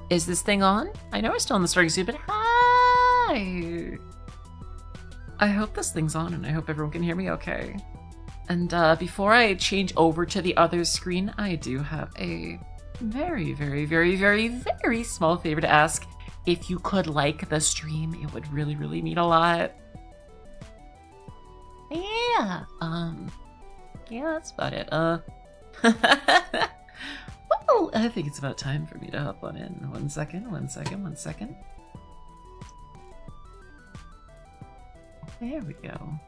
Is this thing on? I know we're still in the starting scene, but hi! I hope this thing's on and I hope everyone can hear me okay. And before I change over to the other screen, I do have a very, very, very, very, very small favor to ask. If you could like the stream, it would really, really mean a lot. Yeah, yeah, that's about it. Well, I think it's about time for me to hop on in. One second. There we go.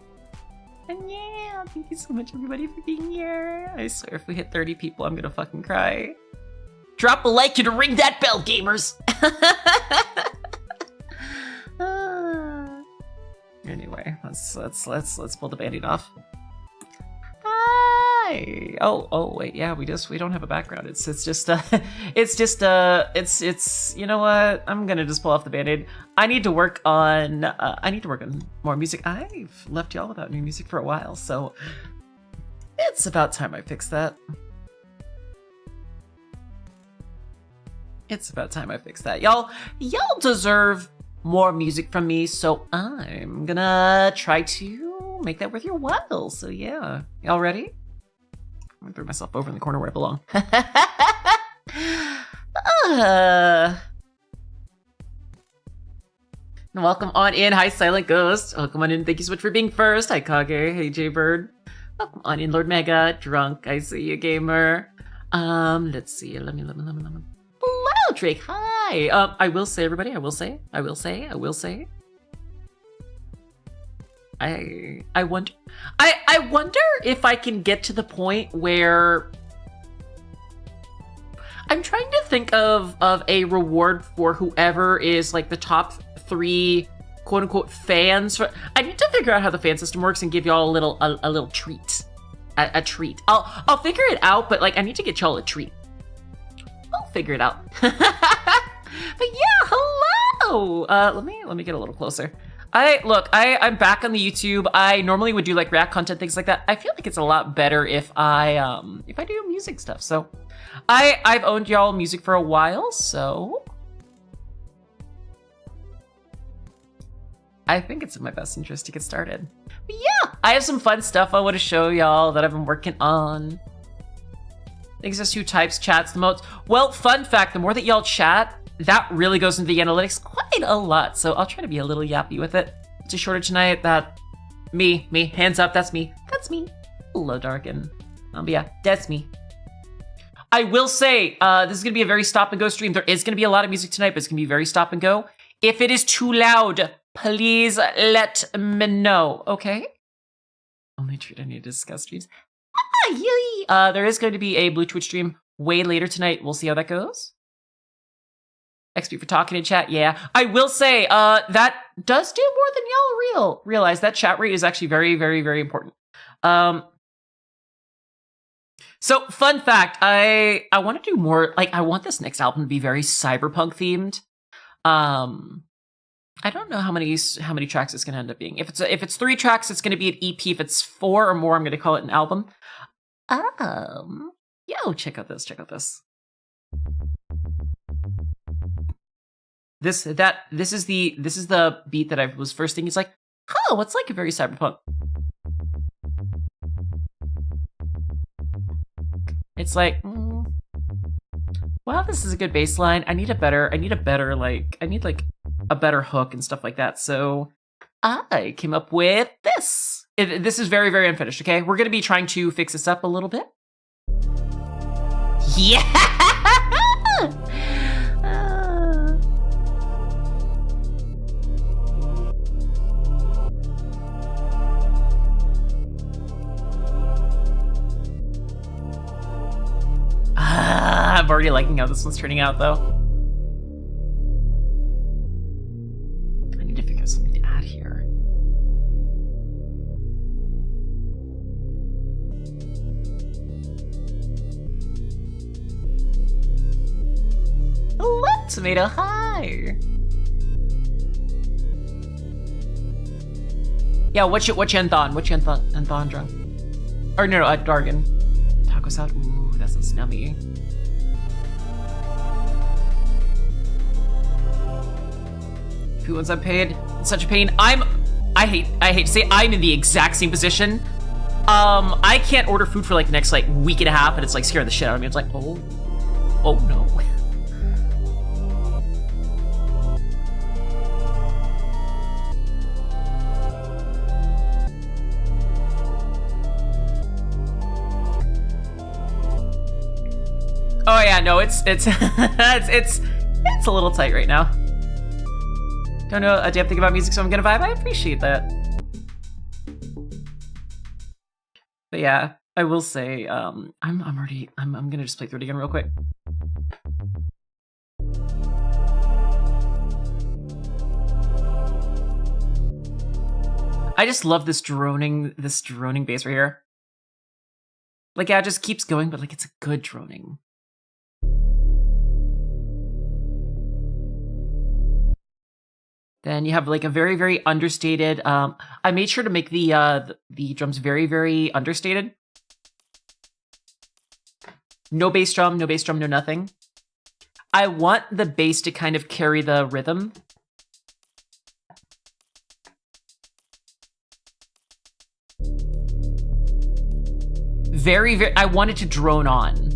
And yeah, thank you so much everybody for being here. I swear if we hit 30 people, I'm gonna fucking cry. Drop a like and ring that bell, gamers! Anyway, let's pull the band-aid off. Hi! Oh wait, yeah, we don't have a background. It's just you know what? I'm gonna just pull off the band-aid. I need to work on more music. I've left y'all without new music for a while, so it's about time I fix that. It's about time I fix that. Y'all deserve more music from me, so I'm gonna try to make that worth your while. So yeah, y'all ready? I'm gonna throw myself over in the corner where I belong. Welcome on in. Hi, Silent Ghost. Welcome on in. Thank you so much for being first. Hi, Kage. Hey, Jaybird. Welcome on in, Lord Mega. Drunk. I see you, gamer. Let's see. Let me. Hello, Drake. Hi. I will say, everybody. I wonder. I wonder if I can get to the point where I'm trying to think of a reward for whoever is like the top 3 quote unquote fans. I need to figure out how the fan system works and give y'all a little treat. A treat. I'll figure it out, but like I need to get y'all a treat. I'll figure it out. But yeah, hello. Let me get a little closer. I'm back on the YouTube. I normally would do like React content, things like that. I feel like it's a lot better if I do music stuff. So I've owned y'all music for a while, so I think it's in my best interest to get started. But yeah, I have some fun stuff I want to show y'all that I've been working on. Thanks as who types chats the most. Well, fun fact, the more that y'all chat, that really goes into the analytics quite a lot. So I'll try to be a little yappy with it. It's a shorter tonight. That me, hands up, that's me. Hello, Darkin. But yeah, that's me. I will say, this is gonna be a very stop and go stream. There is gonna be a lot of music tonight, but it's gonna be very stop and go. If it is too loud, please let me know, okay? Only treat I need to discuss streams. There is going to be a Blue Twitch stream way later tonight. We'll see how that goes. XP for talking in chat. Yeah, I will say that does do more than y'all realize. That chat rate is actually very, very, very important. So fun fact, I want to do more. Like, I want this next album to be very cyberpunk themed. I don't know how many tracks it's gonna end up being. If it's 3 tracks, it's gonna be an EP. If it's 4 or more, I'm gonna call it an album. Yo, check out this. This is the beat that I was first thinking. It's like, oh, what's like a very cyberpunk. It's like, wow, this is a good bass line. I need a better hook and stuff like that. So I came up with this. This is very, very unfinished, okay? We're going to be trying to fix this up a little bit. Yeah! I'm already liking how this one's turning out, though. I need to figure out something to add here. Hello, Tomato. Hi. Yeah, what you Anthon drunk? Or no, Dargan. Taco salad. Ooh, that sounds yummy. Food once I'm paid. It's such a pain. I hate to say I'm in the exact same position. I can't order food for like the next like week and a half, and it's like scaring the shit out of me. It's like, oh no. Oh yeah, no, it's it's a little tight right now. Don't know a damn thing about music, so I'm gonna vibe. I appreciate that. But yeah, I will say, I'm gonna just play through it again real quick. I just love this droning bass right here. Like, yeah, it just keeps going, but like it's a good droning. Then you have like a very, very understated. I made sure to make the drums very, very understated. No bass drum, no nothing. I want the bass to kind of carry the rhythm. Very, very. I want it to drone on.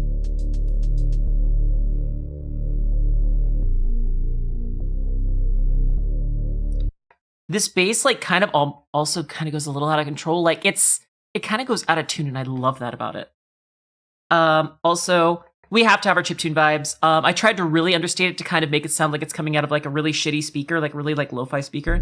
This bass, like, kind of also kind of goes a little out of control. Like, it kind of goes out of tune, and I love that about it. Also, we have to have our chiptune vibes. I tried to really understate it to kind of make it sound like it's coming out of, like, a really shitty speaker, like, really, like, lo-fi speaker.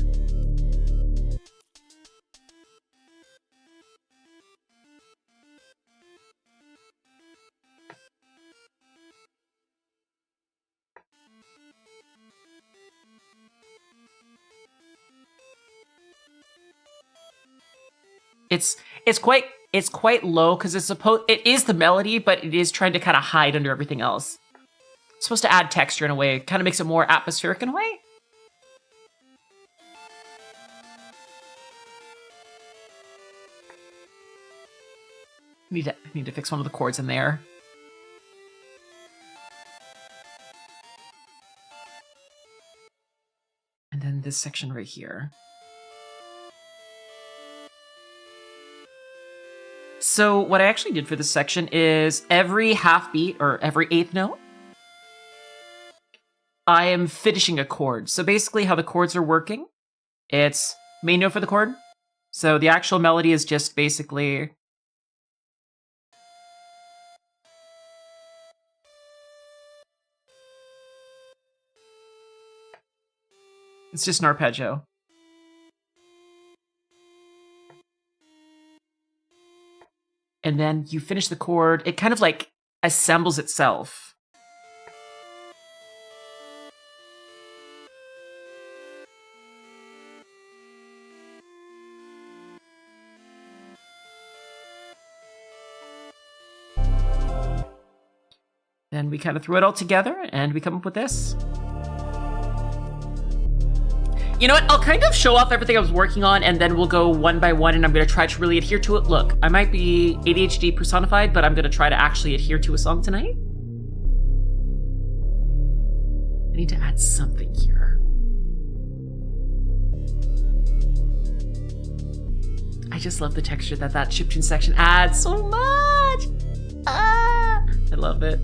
It's quite low because it is the melody, but it is trying to kind of hide under everything else. It's supposed to add texture in a way. It kind of makes it more atmospheric in a way. Need to fix one of the chords in there. And then this section right here. So what I actually did for this section is every half beat or every eighth note, I am finishing a chord. So basically how the chords are working, it's main note for the chord. So the actual melody is just basically... It's just an arpeggio. And then you finish the chord, it kind of like assembles itself. Then we kind of throw it all together and we come up with this. You know what? I'll kind of show off everything I was working on, and then we'll go one by one, and I'm going to try to really adhere to it. Look, I might be ADHD personified, but I'm going to try to actually adhere to a song tonight. I need to add something here. I just love the texture that chiptune section adds so much. Ah, I love it.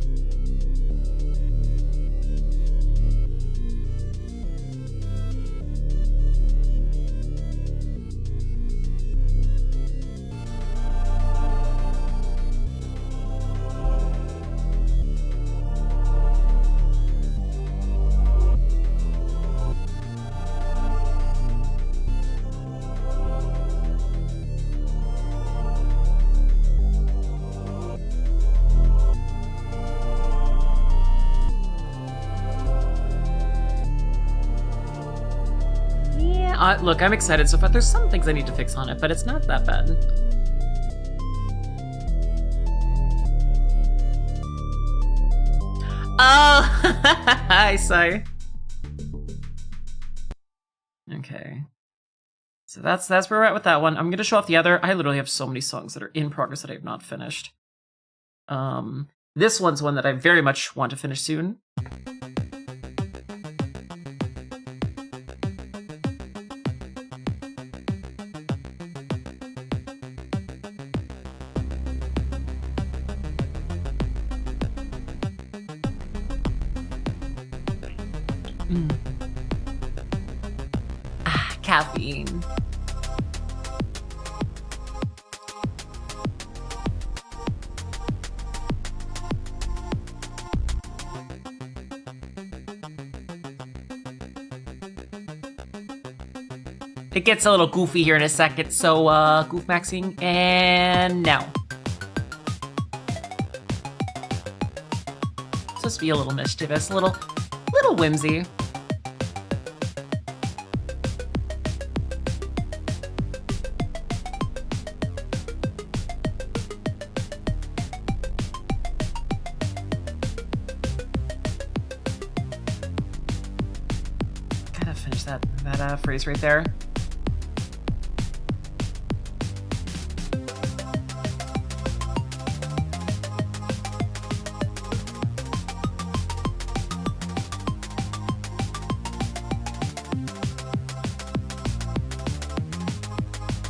Look, I'm excited so far. There's some things I need to fix on it, but it's not that bad. Oh, I sigh. Okay. So that's where we're at with that one. I'm gonna show off the other. I literally have so many songs that are in progress that I have not finished. This one's one that I very much want to finish soon. Caffeine. It gets a little goofy here in a second, so goof maxing, and now. Supposed to be a little mischievous, a little whimsy. Gotta finish that phrase right there.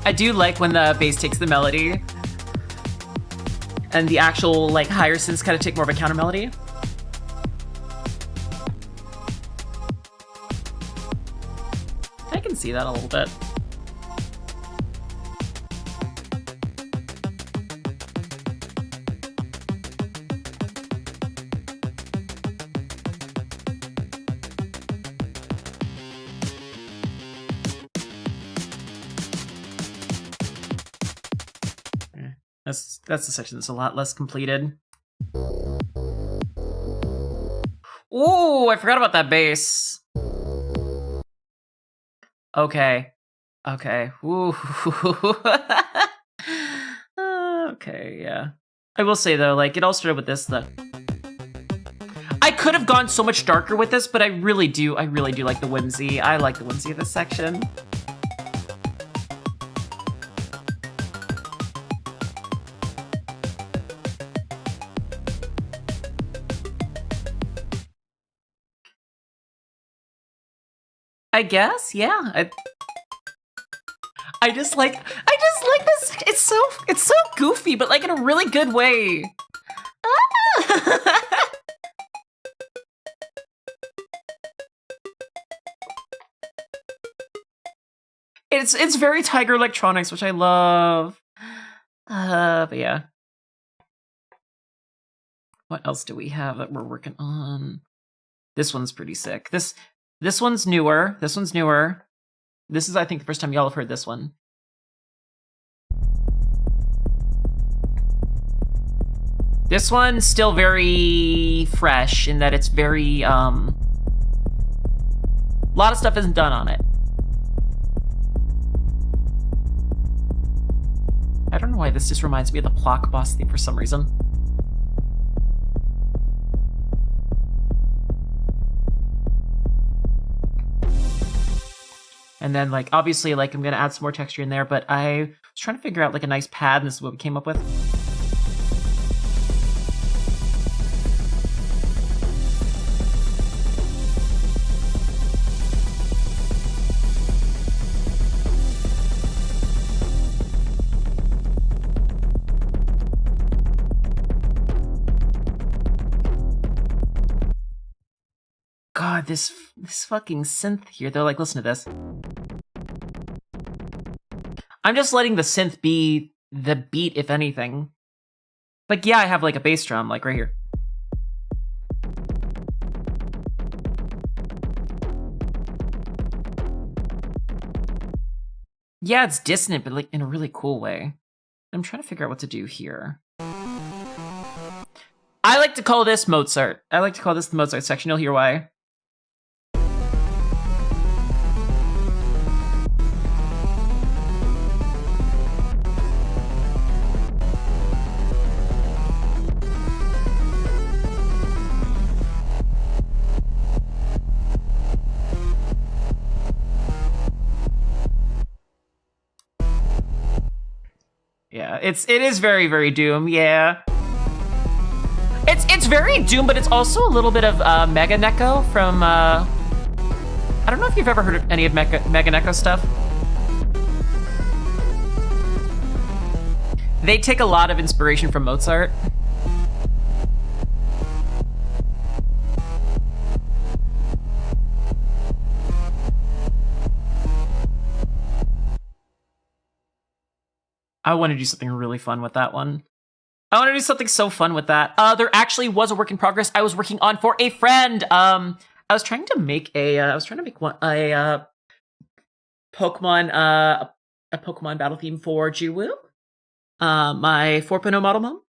I do like when the bass takes the melody and the actual like higher synths kind of take more of a counter melody. I can see that a little bit. That's the section that's a lot less completed. Ooh, I forgot about that bass. Okay. Ooh. Okay, yeah. I will say though, like, it all started with this though. I could have gone so much darker with this, but I really do like the whimsy. I like the whimsy of this section. I guess, yeah. I just like this. It's so goofy, but like in a really good way. It's very Tiger Electronics, which I love. But yeah. What else do we have that we're working on? This one's pretty sick. This one's newer. This is, I think, the first time y'all have heard this one. This one's still very fresh in that it's very, a lot of stuff isn't done on it. I don't know why this just reminds me of the Plock Boss theme for some reason. And then, like, obviously, like, I'm gonna add some more texture in there, but I was trying to figure out, like, a nice pad, and this is what we came up with. God, this fucking synth here. They're like, listen to this. I'm just letting the synth be the beat, if anything. Like, yeah, I have like a bass drum, like right here. Yeah, it's dissonant, but like in a really cool way. I'm trying to figure out what to do here. I like to call this Mozart. I like to call this the Mozart section. You'll hear why. Yeah, it is very, very Doom, yeah. It's very Doom, but it's also a little bit of Mega Neko from, I don't know if you've ever heard of any of Mega Neko stuff. They take a lot of inspiration from Mozart. I want to do something really fun with that one. I want to do something so fun with that. There actually was a work in progress I was working on for a friend. I was trying to make a Pokemon battle theme for Jiwoo, my 4.0 model mom.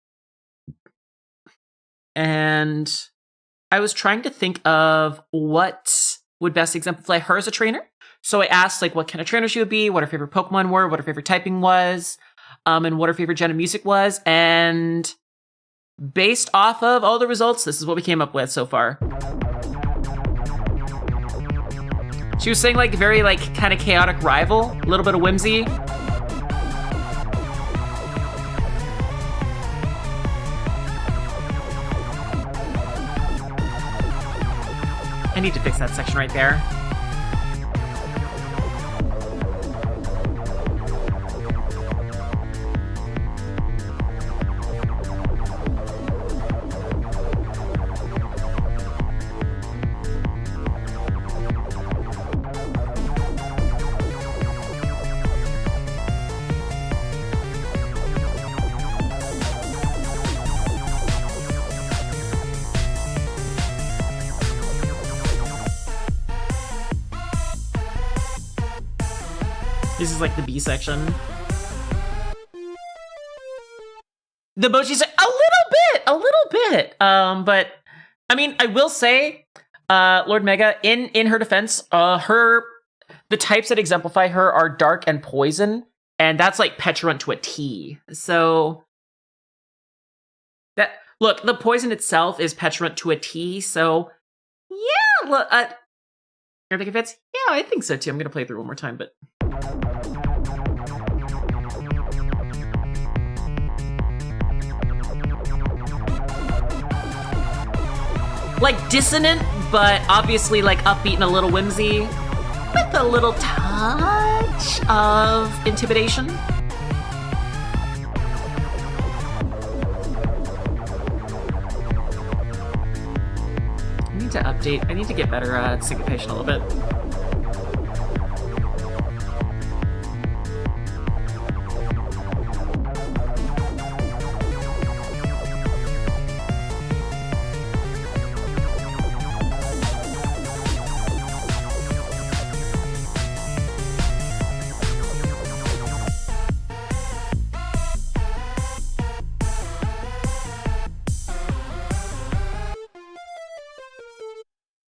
And I was trying to think of what would best exemplify her as a trainer. So I asked, like, what kind of trainer she would be, what her favorite Pokemon were, what her favorite typing was, and what her favorite genre of music was. And based off of all the results, this is what we came up with so far. She was saying, like, very, like, kind of chaotic rival, a little bit of whimsy. I need to fix that section right there. This is like the B section. The emojis a little bit. But I mean, I will say, Lord Mega, in her defense, the types that exemplify her are dark and poison, and that's like petulant to a T. So look, the poison itself is petulant to a T. So yeah, look, you think it fits? Yeah, I think so too. I'm gonna play through one more time, but. Like dissonant, but obviously like upbeat and a little whimsy, with a little touch of intimidation. I need to update. I need to get better at syncopation a little bit.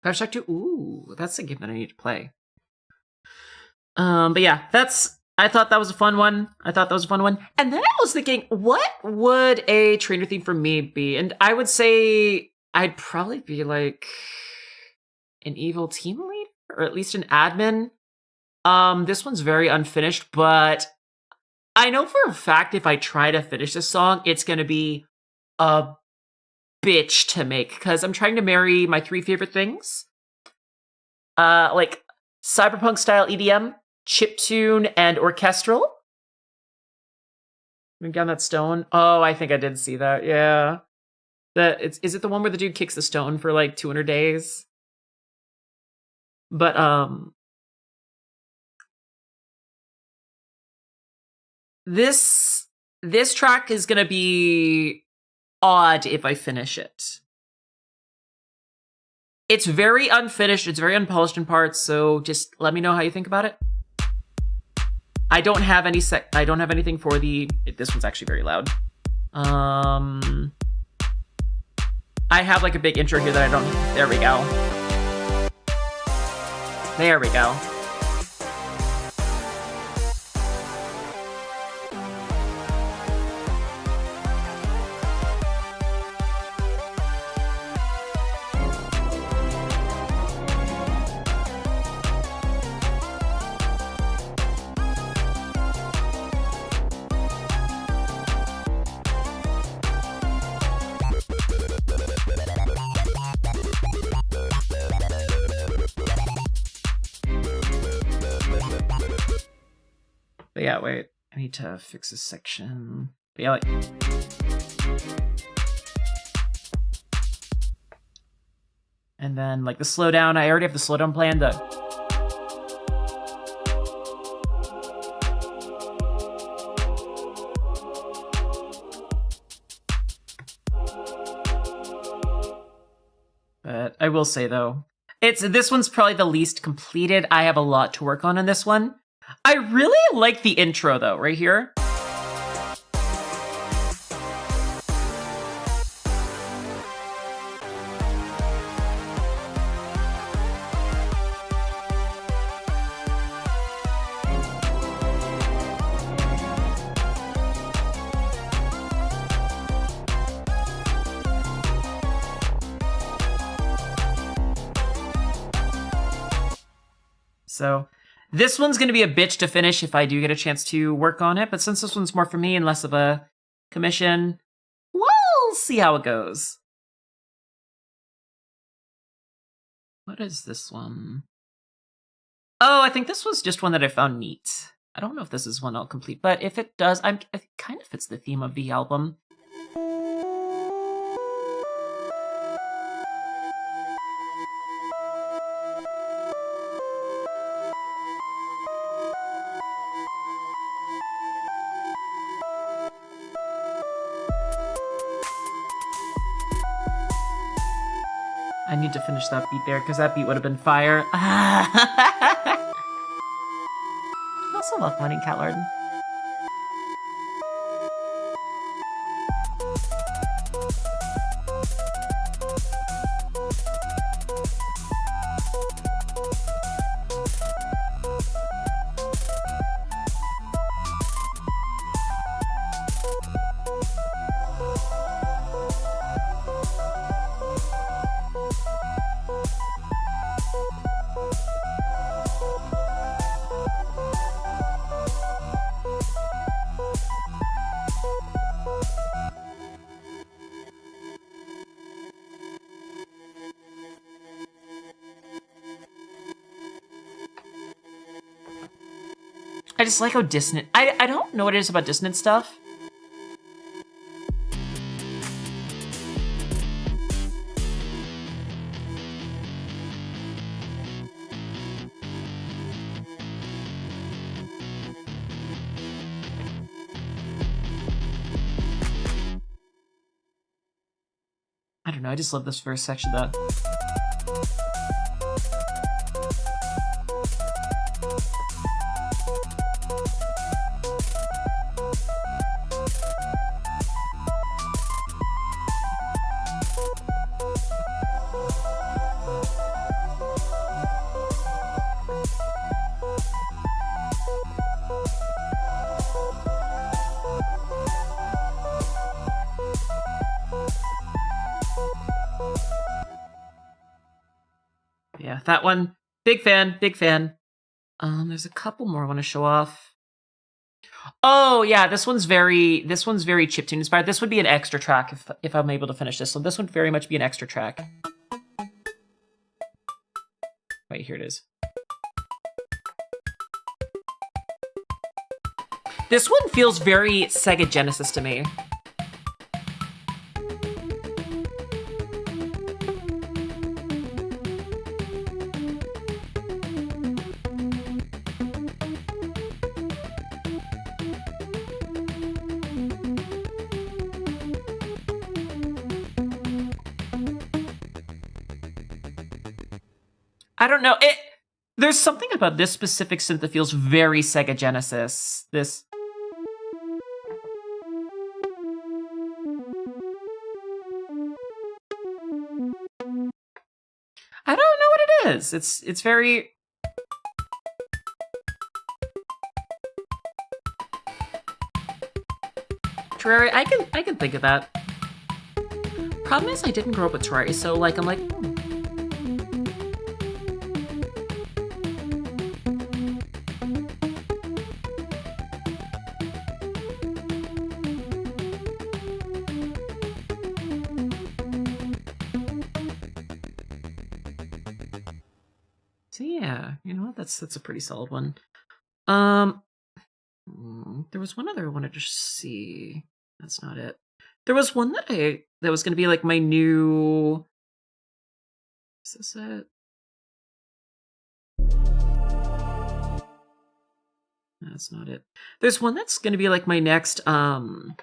Five-Shock 2, ooh, that's a game that I need to play. But yeah, I thought that was a fun one. And then I was thinking, what would a trainer theme for me be? And I would say I'd probably be like an evil team leader, or at least an admin. This one's very unfinished, but I know for a fact if I try to finish this song, it's gonna be a bitch to make, because I'm trying to marry my three favorite things. Like cyberpunk style EDM, chiptune, and orchestral. Bring down that stone. Oh, I think I did see that. Yeah. Is it the one where the dude kicks the stone for like 200 days? But this track is gonna be odd if I finish it. It's very unfinished, it's very unpolished in parts, so just let me know how you think about it. I don't have anything for this one's actually very loud. I have like a big intro here that I don't, there we go. There we go. But yeah, wait. I need to fix this section. But yeah, like... And then, like, the slowdown. I already have the slowdown planned. it. I will say though, this one's probably the least completed. I have a lot to work on in this one. I really like the intro though, right here. So this one's going to be a bitch to finish if I do get a chance to work on it. But since this one's more for me and less of a commission, we'll see how it goes. What is this one? Oh, I think this was just one that I found neat. I don't know if this is one I'll complete, but if it does, it kind of fits the theme of the album. I need to finish that beat there, because that beat would have been fire. I also love Money Coward. I just like how dissonant. I don't know what it is about dissonant stuff. I don't know, I just love this first section though. Yeah, that one, big fan, big fan. There's a couple more I want to show off. Oh yeah, this one's very chiptune inspired. This would be an extra track if I'm able to finish this one. This would very much be an extra track. Wait, here it is. This one feels very Sega Genesis to me. I don't know. There's something about this specific synth that feels very Sega Genesis. This. I don't know what it is. It's very. Terraria, I can think of that. Problem is I didn't grow up with Terraria, so like I'm like. So yeah, you know, that's a pretty solid one. There was one other I wanted to see. That's not it. There was one that was gonna be like my new. Is this it? That's not it. There's one that's gonna be like my next what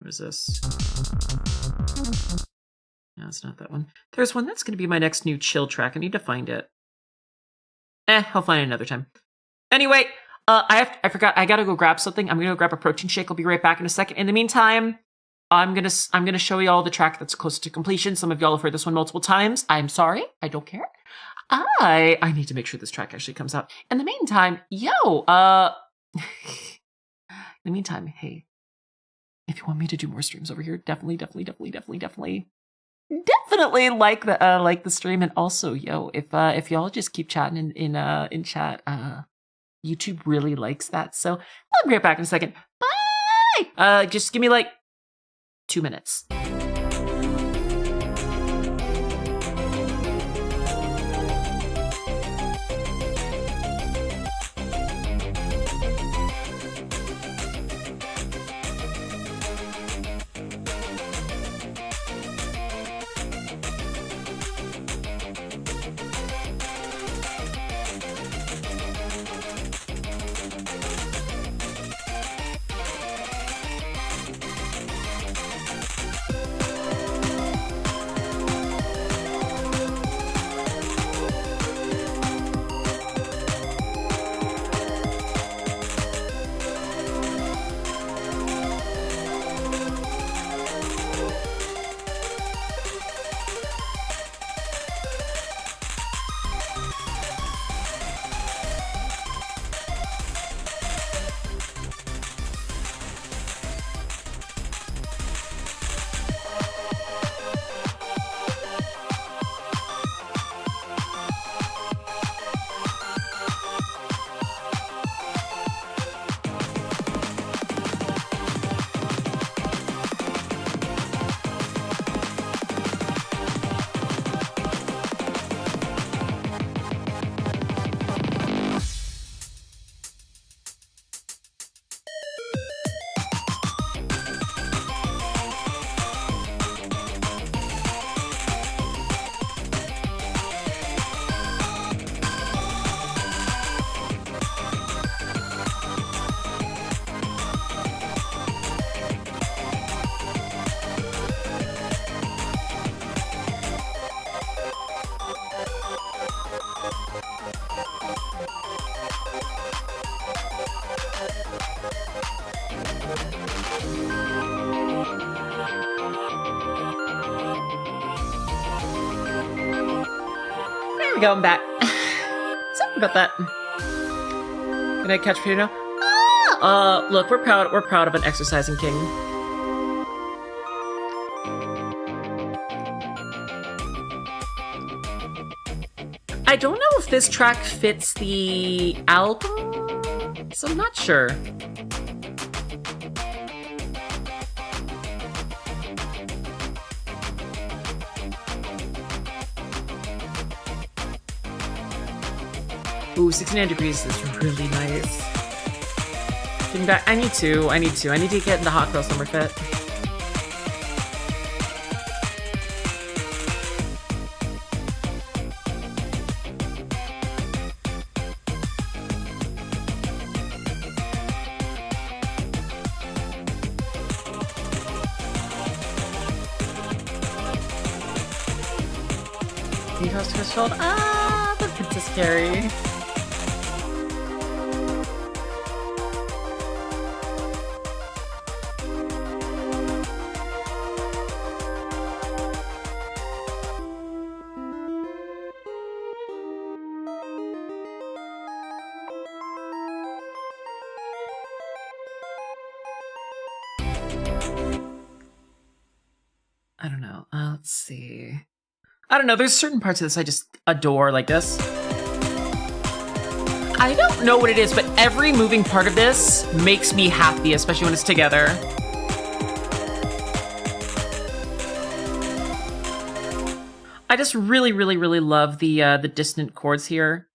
is this? No, it's not that one. There's one that's going to be my next new chill track. I need to find it. I'll find it another time. Anyway, I forgot. I gotta go grab something. I'm gonna go grab a protein shake. I'll be right back in a second. In the meantime, I'm gonna show you all the track that's close to completion. Some of y'all have heard this one multiple times. I'm sorry. I don't care. I need to make sure this track actually comes out. In the meantime, in the meantime, hey, if you want me to do more streams over here, definitely like the stream. And also, if y'all just keep chatting in chat, YouTube really likes that. So I'll be right back in a second. Bye. Just give me like 2 minutes. we go, I'm back. Sorry about that. Can I catch Peter now? Look, we're proud of an exercising king. I don't know if this track fits the album, so I'm not sure. Ooh, 69 degrees is really nice. Getting back, I need to get in the hot girl summer fit. House Crystal. Ah, the Princess Carrie. I don't know. Let's see. I don't know, there's certain parts of this I just adore, like this. I don't know what it is, but every moving part of this makes me happy, especially when it's together. I just really, really, really love the dissonant chords here.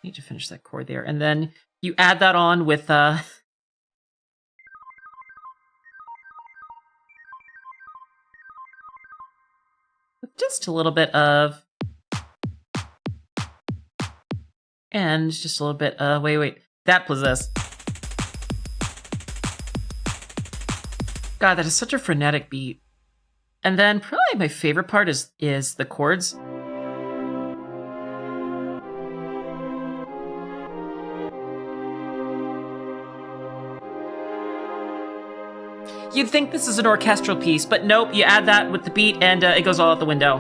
Need to finish that chord there, and then you add that on with just a little bit of, and just a little bit of, wait, that possessed. God, that is such a frenetic beat. And then probably my favorite part is the chords. You'd think this is an orchestral piece, but nope, you add that with the beat and it goes all out the window.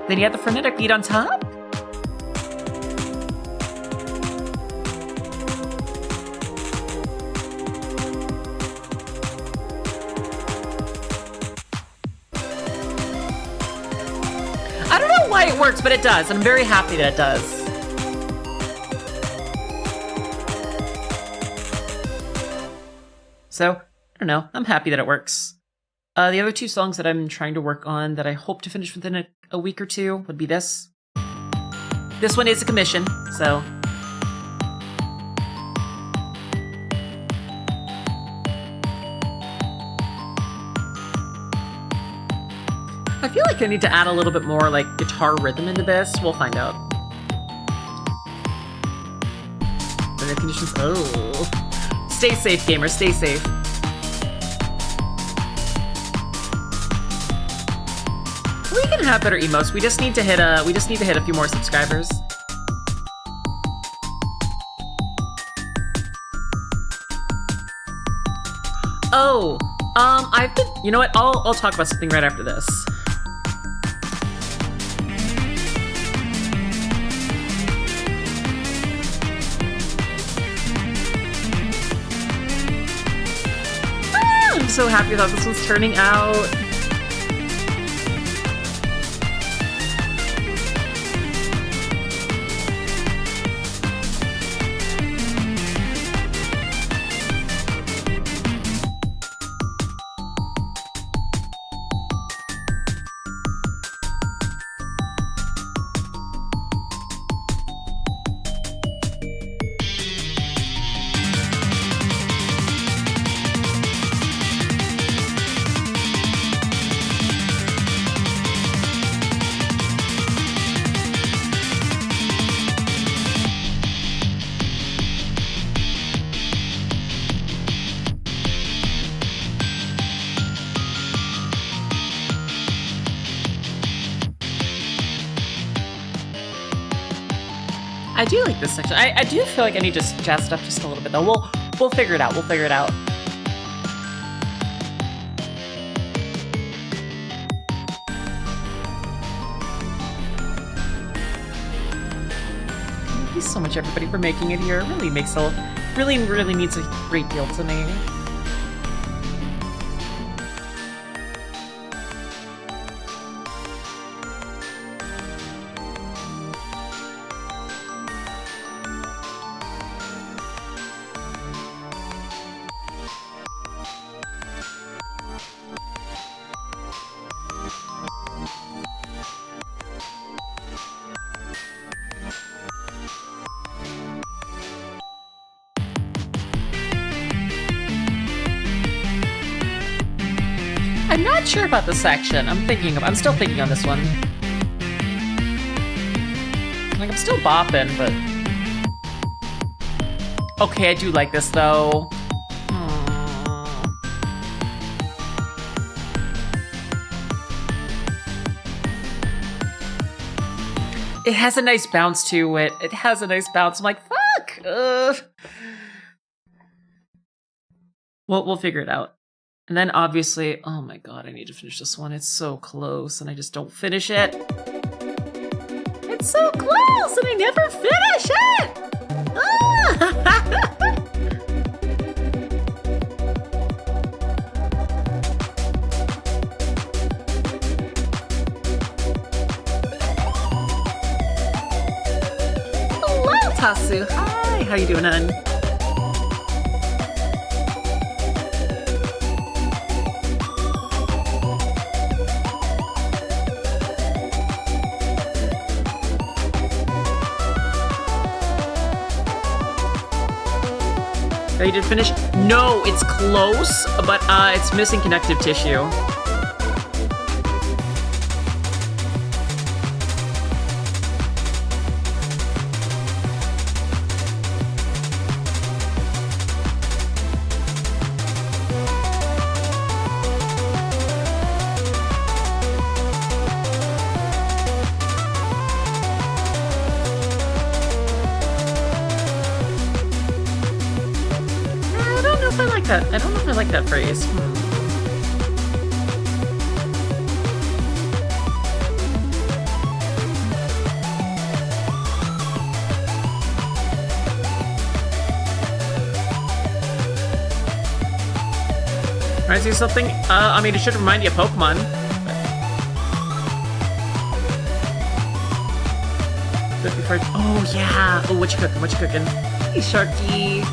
Then you add the frenetic beat on top? I don't know why it works, but it does, and I'm very happy that it does. So, I don't know, I'm happy that it works. The other two songs that I'm trying to work on that I hope to finish within a week or two would be this. This one is a commission, so. I feel like I need to add a little bit more like guitar rhythm into this. We'll find out. The conditions, oh. Stay safe, gamers, stay safe. We can have better emotes. We just need to hit a few more subscribers. Oh, you know what? I'll talk about something right after this. I'm so happy with how this one's turning out. I do like this section. I do feel like I need to jazz stuff just a little bit though. We'll figure it out. We'll figure it out. Thank you so much, everybody, for making it here. It really makes really means a great deal to me. I'm not sure about this section. I'm still thinking on this one. Like, I'm still bopping, but... Okay, I do like this, though. It has a nice bounce to it. It has a nice bounce. I'm like, fuck! We'll figure it out. And then obviously, oh my god, I need to finish this one. It's so close and I just don't finish it. It's so close and I never finish it! Hello, Tasu. Hi, how you doing, hon? So you did finish? No, it's close, but it's missing connective tissue. I don't know if I like that phrase. Reminds you of something? I mean, it should remind you of Pokemon. Oh, yeah. Oh, what you cooking? What you cooking? Hey, Sharky.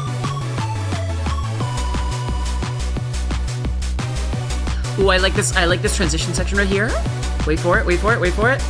Ooh, I like this transition section right here. Wait for it, wait for it, wait for it.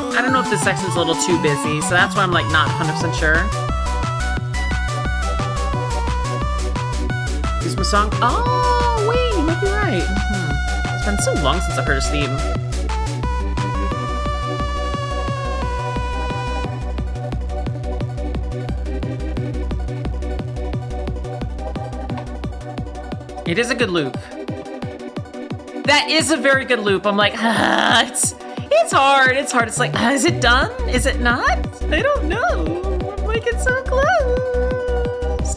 I don't know if this section's a little too busy, so that's why I'm like not 100% sure. Here's my song. Oh, wait, you might be right. It's been so long since I've heard his theme. It is a good loop. That is a very good loop. I'm like, it's hard. It's hard. It's like, is it done? Is it not? I don't know. I'm like, it's so close.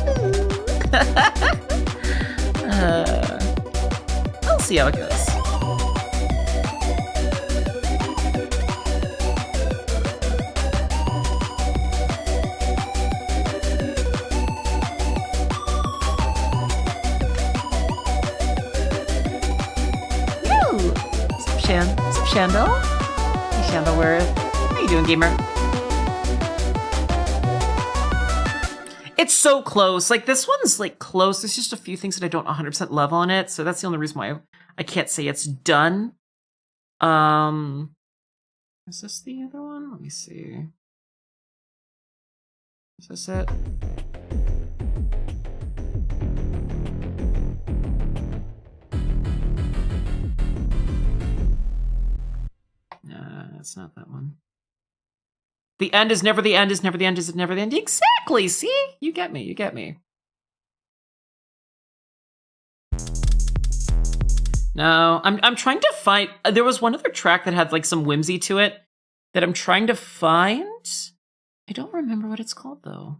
We'll see how it goes. What's up, Shandel? Hey, Shandel, how you doing, gamer? It's so close. Like, this one's, like, close. There's just a few things that I don't 100% love on it, so that's the only reason why I can't say it's done. Is this the other one? Let me see. Is this it? It's not that one. The end is never the end is never the end is never the end. Exactly. See? You get me. You get me. No, I'm trying to find. There was one other track that had like some whimsy to it that I'm trying to find. I don't remember what it's called though.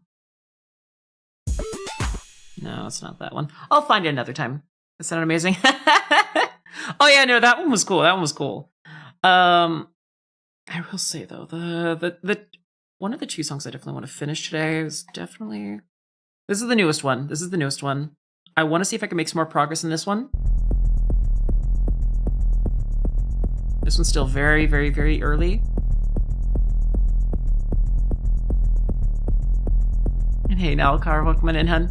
No, it's not that one. I'll find it another time. That sounded amazing. Oh yeah, no, that one was cool. That one was cool. I will say though, the one of the two songs I definitely want to finish today is definitely this is the newest one. This is the newest one. I want to see if I can make some more progress in this one. This one's still very, very, very early. And hey, Nalkar, welcome in, hun.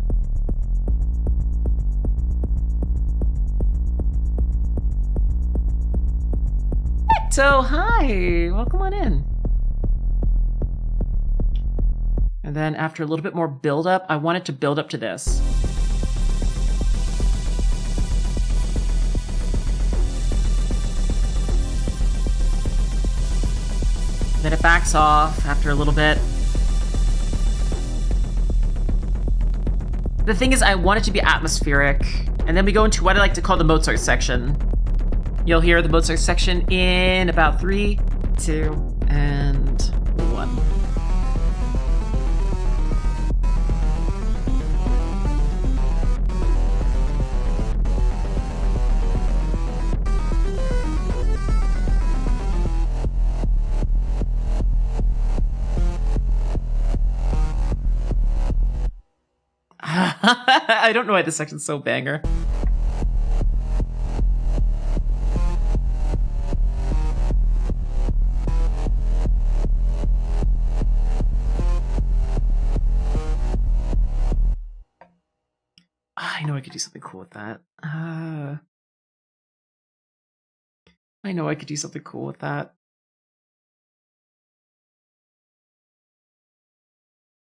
So, hi! Welcome on in. And then after a little bit more build-up, I want it to build up to this. Then it backs off after a little bit. The thing is, I want it to be atmospheric. And then we go into what I like to call the Mozart section. You'll hear the Mozart section in about 3, 2, and 1. I don't know why this section's so banger. I know I could do something cool with that. I know I could do something cool with that.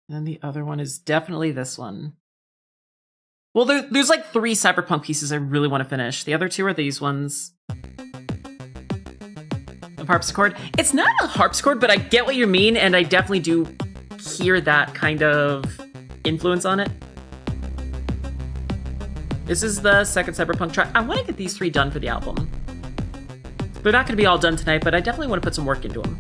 And then the other one is definitely this one. Well, there's like 3 cyberpunk pieces I really want to finish. The other 2 are these ones. Of harpsichord. It's not a harpsichord, but I get what you mean, and I definitely do hear that kind of influence on it. This is the second cyberpunk track. I want to get these 3 done for the album. They're not going to be all done tonight, but I definitely want to put some work into them.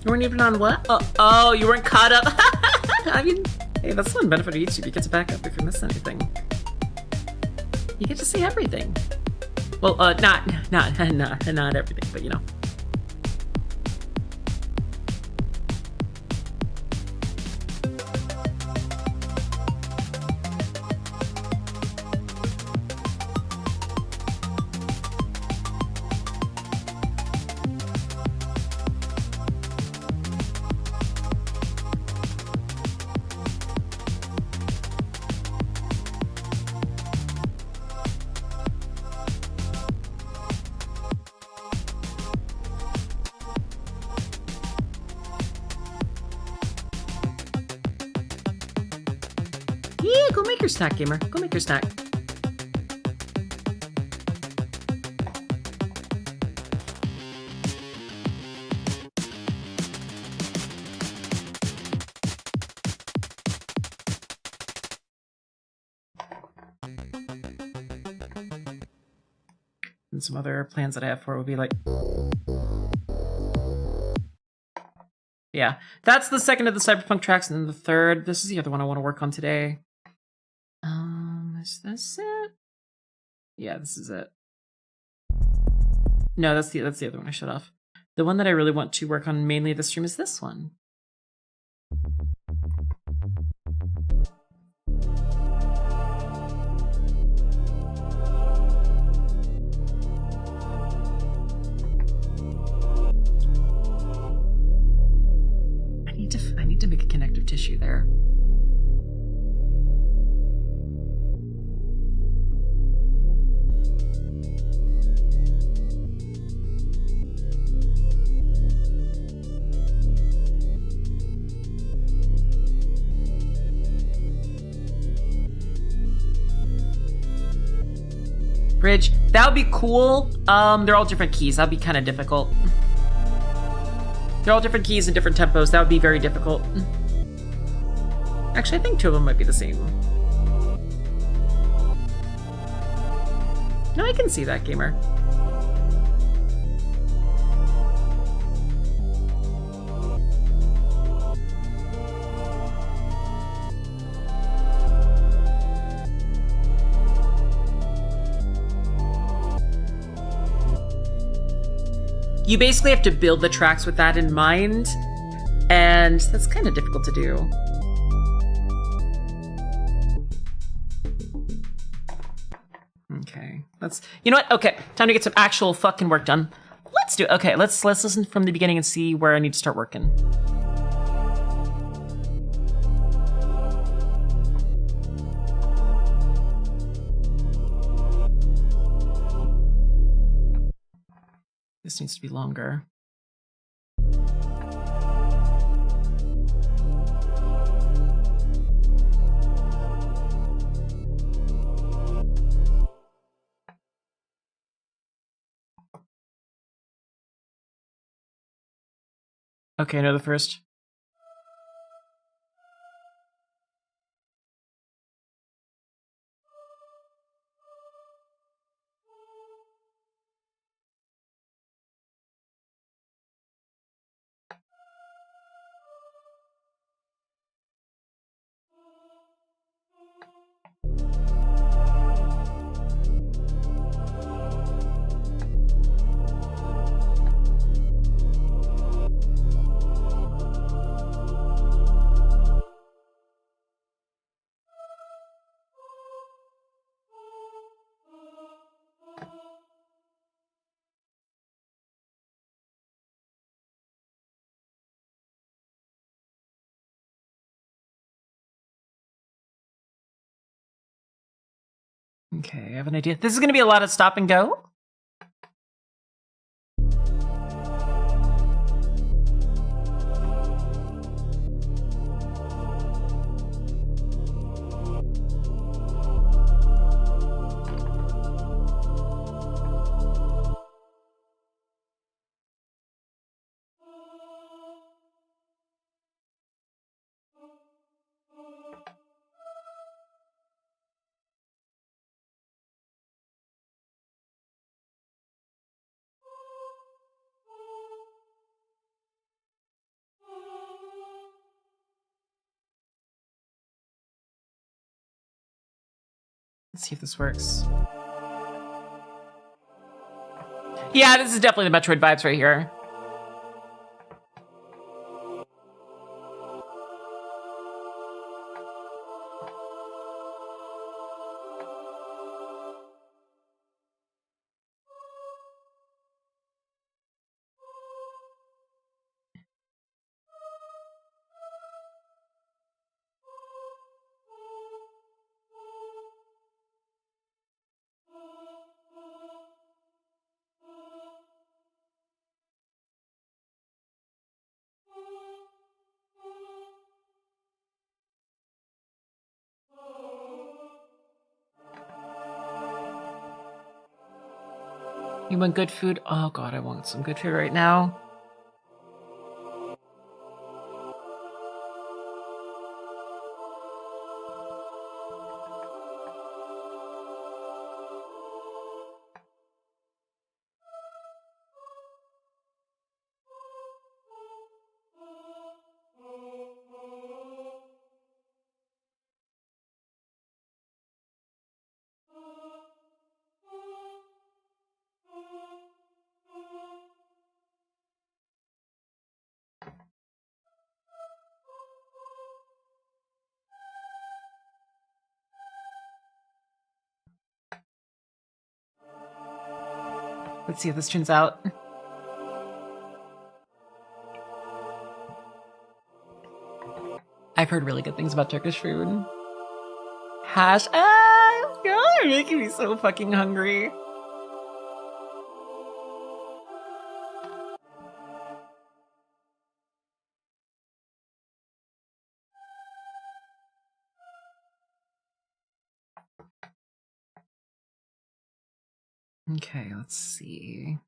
You weren't even on what? Oh, you weren't caught up. I mean, hey, that's one benefit of YouTube. You get to back up if you miss anything. You get to see everything. Well, not everything, but you know. Yeah, go make your snack, gamer. Go make your snack. And some other plans that I have for it would be like... Yeah, that's the second of the cyberpunk tracks, and then the third. This is the other one I want to work on today. Is this it? Yeah, this is it. No, that's the other one I shut off. The one that I really want to work on mainly this stream is this one. I need to make a connective tissue there. Bridge, that would be cool. They're all different keys. That'd be kind of difficult. They're all different keys and different tempos. That would be very difficult. Actually, I think 2 of them might be the same. No, I can see that, gamer. You basically have to build the tracks with that in mind, and that's kind of difficult to do. Okay, you know what? Okay, time to get some actual fucking work done. Let's do it. Okay, let's listen from the beginning and see where I need to start working. This needs to be longer. Okay, I know the first. Okay, I have an idea. This is gonna be a lot of stop and go. Let's see if this works. Yeah, this is definitely the Metroid vibes right here. You want good food? Oh god, I want some good food right now. Let's see how this turns out. I've heard really good things about Turkish food. Hash. Ah, y'all are making me so fucking hungry. Okay, let's see.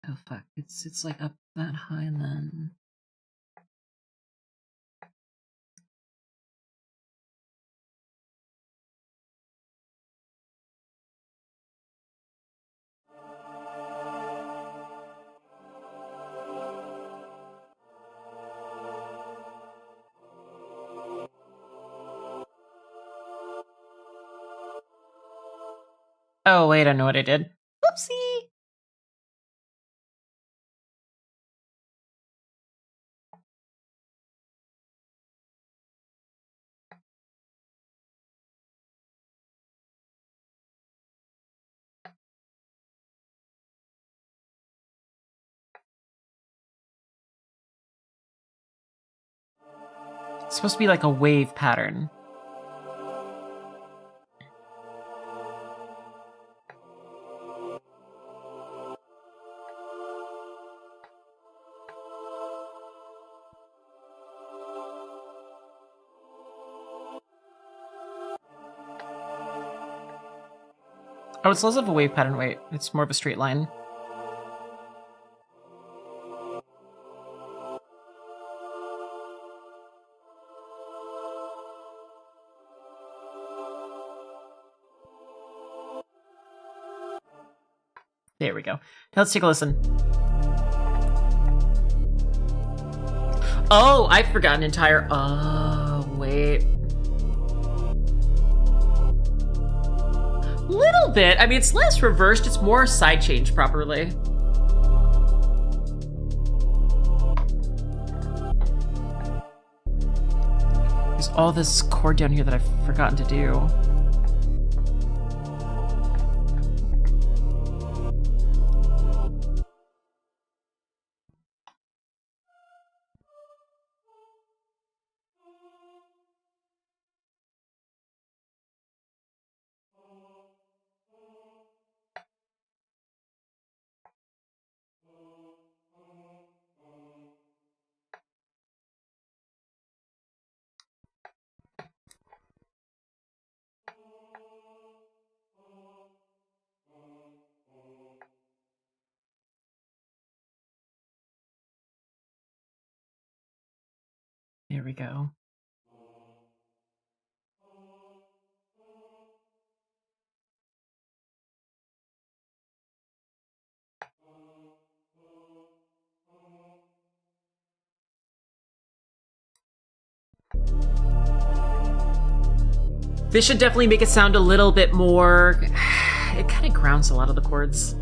Oh fuck, it's like up that high and then... Oh wait, I know what I did. Whoopsie! It's supposed to be like a wave pattern. Oh, it's less of a wave pattern. Wait, it's more of a straight line. There we go. Now let's take a listen. Oh, I forgot an entire... Oh, wait. Little bit. I mean, it's less reversed. It's more side changed properly. There's all this chord down here that I've forgotten to do. There we go. This should definitely make it sound a little bit more... It kind of grounds a lot of the chords.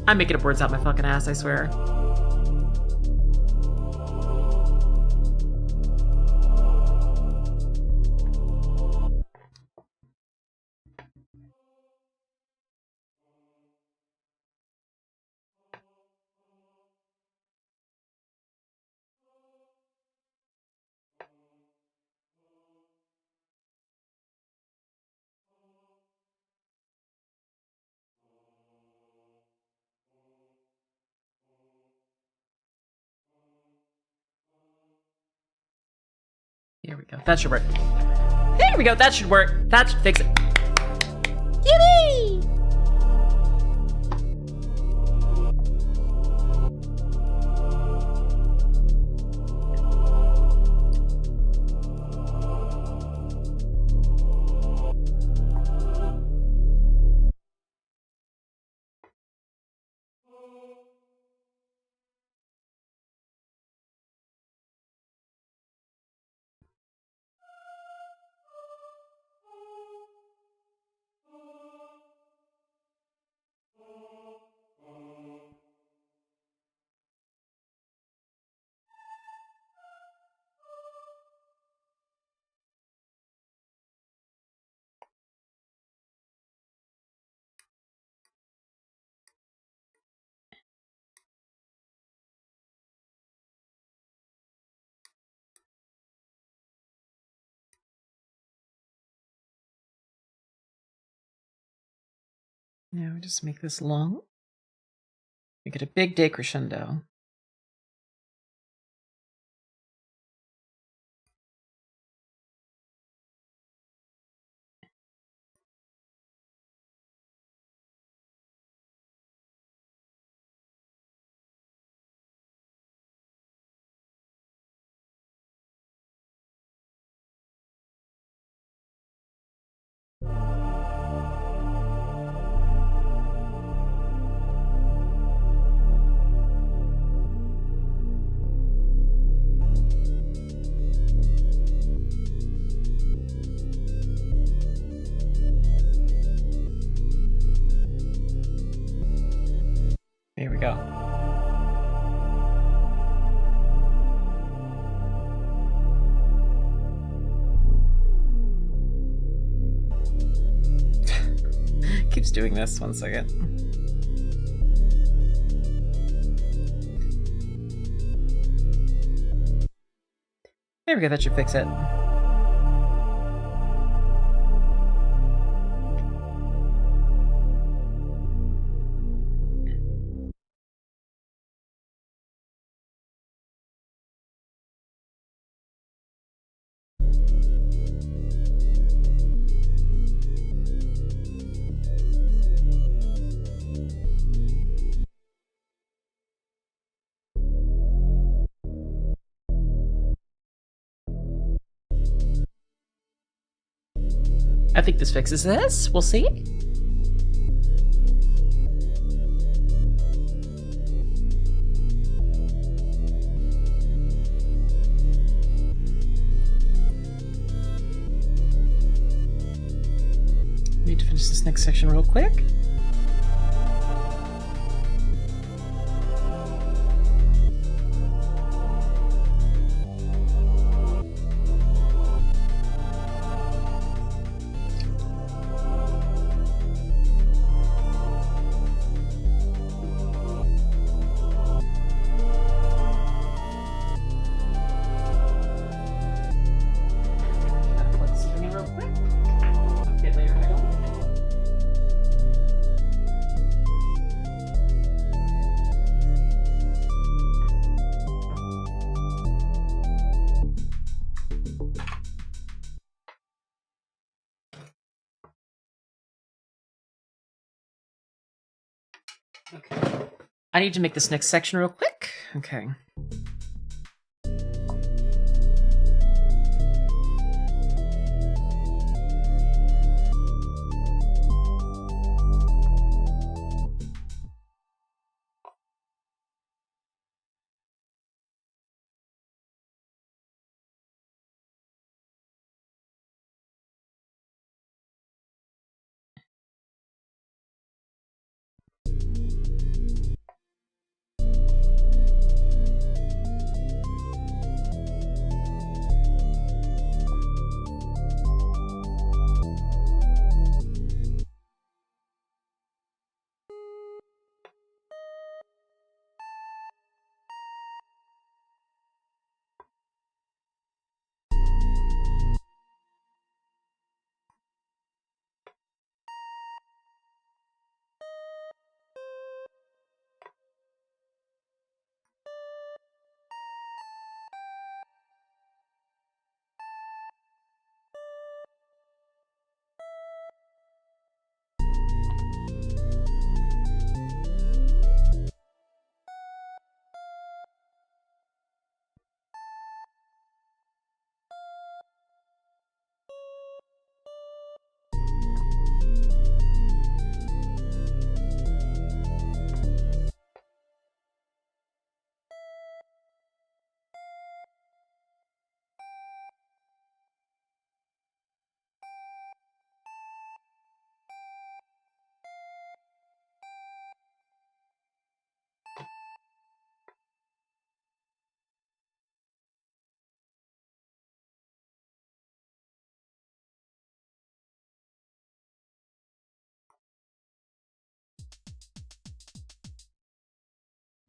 I'm making up words out my fucking ass, I swear. Here we go. That should work. There we go. That should work. That should fix it. Yippee! Now we just make this long. We get a big decrescendo. Here we go. Keeps doing this. 1 second. There we go. That should fix it. I think this fixes this. We'll see. Need to finish this next section real quick. Okay. I need to make this next section real quick. Okay.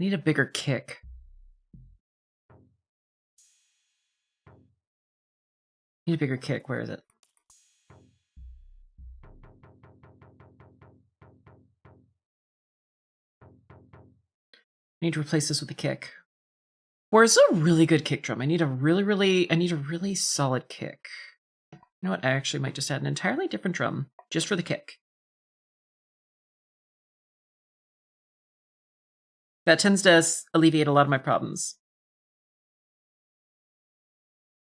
need a bigger kick. Need a bigger kick. Where is it? I need to replace this with a kick. Where's a really good kick drum? I need a really solid kick. You know what? I actually might just add an entirely different drum just for the kick. That tends to alleviate a lot of my problems.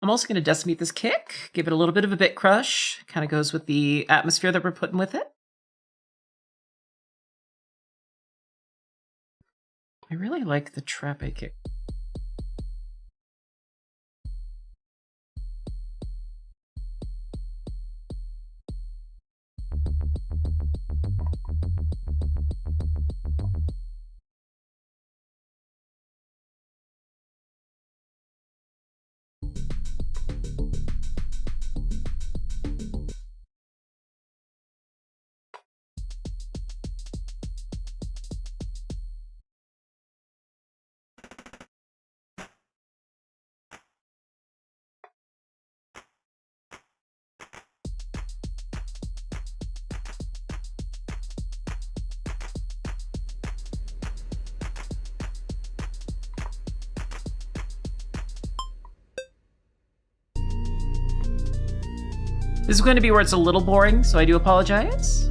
I'm also going to decimate this kick, give it a little bit of a bit crush. Kind of goes with the atmosphere that we're putting with it. I really like the trappe kick. This is going to be where it's a little boring, so I do apologize.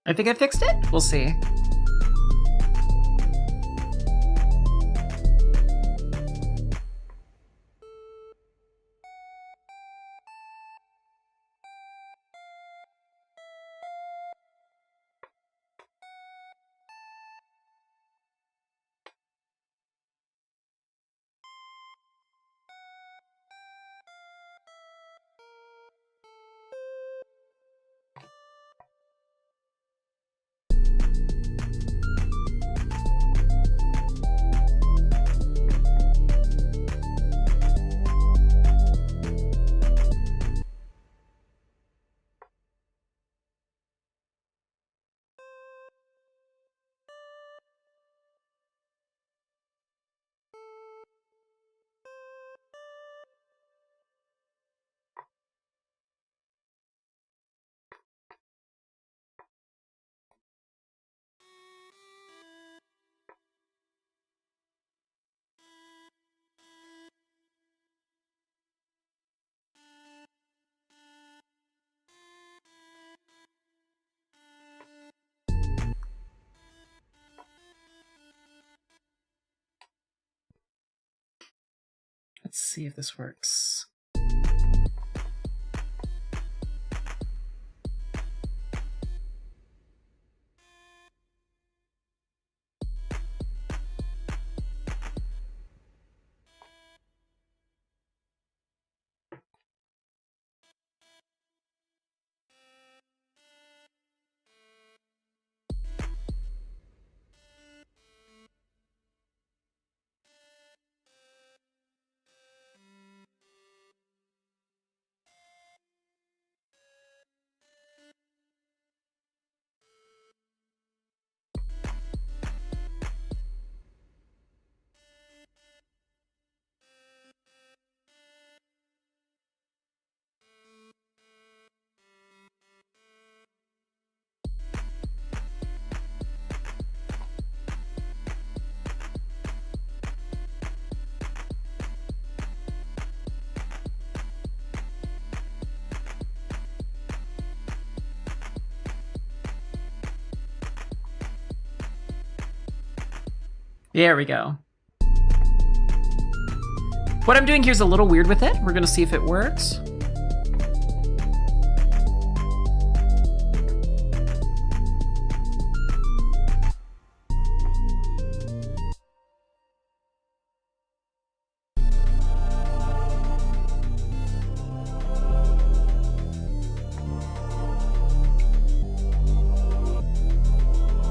I think I fixed it. We'll see. Let's see if this works. There we go. What I'm doing here is a little weird with it. We're gonna see if it works.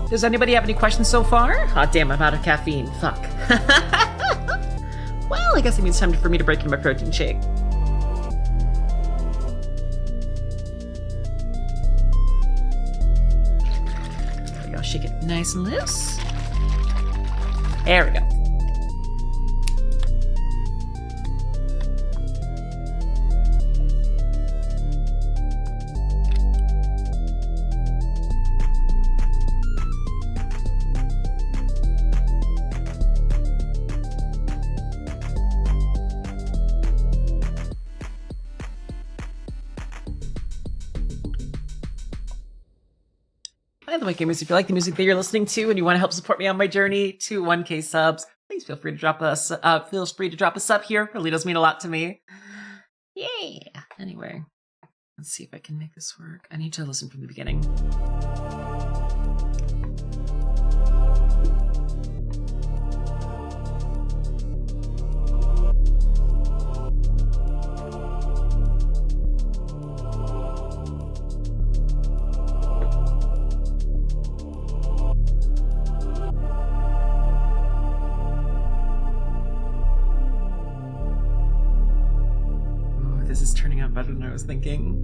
Does anybody have any questions so far? Aw, damn, I'm out of caffeine. Fuck. Well, I guess it means time for me to break into my protein shake. There we go, shake it nice and loose. There we go. By the way, gamers, if you like the music that you're listening to and you want to help support me on my journey to 1K subs, please feel free to drop a sub here. It really does mean a lot to me. Yeah. Anyway, let's see if I can make this work. I need to listen from the beginning. This is turning out better than I was thinking.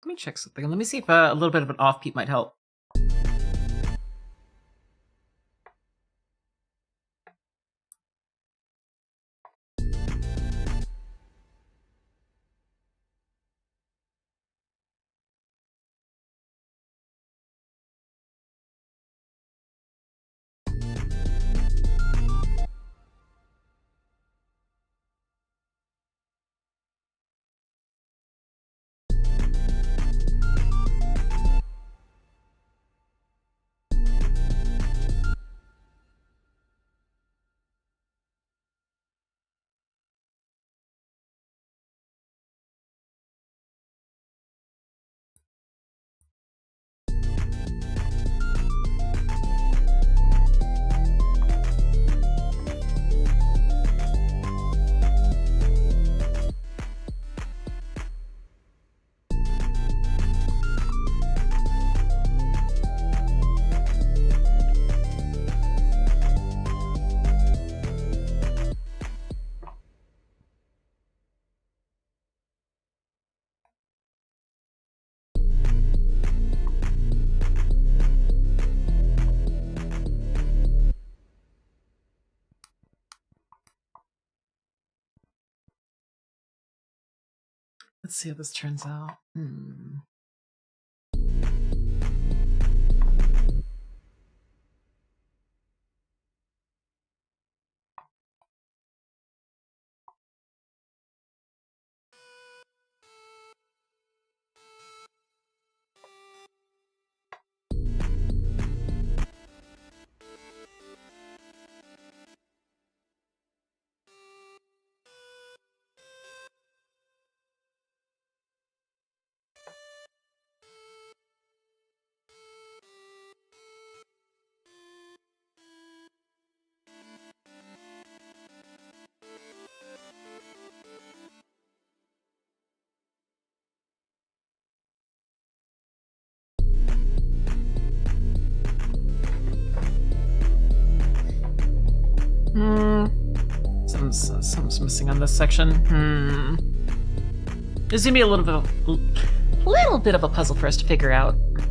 Let me check something. Let me see if a little bit of an offbeat might help. Let's see how this turns out. Something's missing on this section. There's gonna be a little bit of a puzzle for us to figure out. I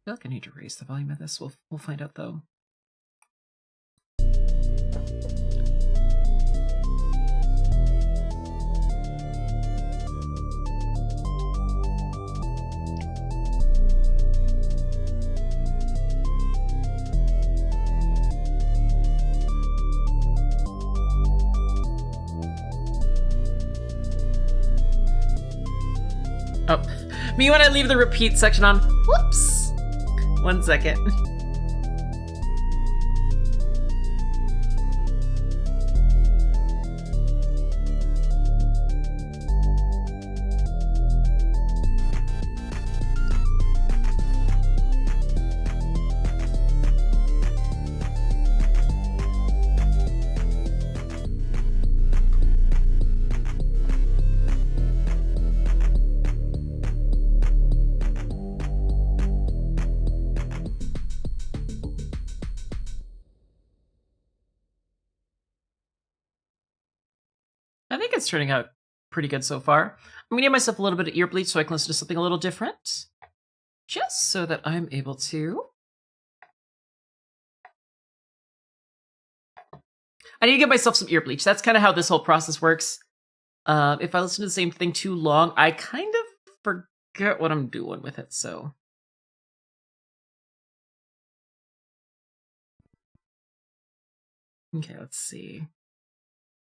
feel like I need to raise the volume of this. We'll find out though. Oh, me when I leave the repeat section on. Whoops! 1 second. I think it's turning out pretty good so far. I'm gonna give myself a little bit of ear bleach so I can listen to something a little different. Just so that I'm able to. I need to give myself some ear bleach. That's kind of how this whole process works. If I listen to the same thing too long, I kind of forget what I'm doing with it, so. Okay, let's see.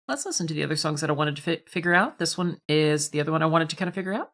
Let's listen to the other songs that I wanted to figure out. This one is the other one I wanted to kind of figure out.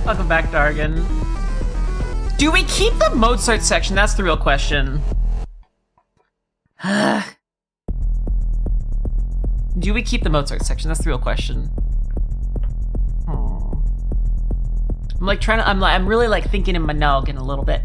Welcome back, Dargan. Do we keep the Mozart section? That's the real question. Do we keep the Mozart section? That's the real question. I'm like trying to. I'm really like thinking in my noggin a little bit.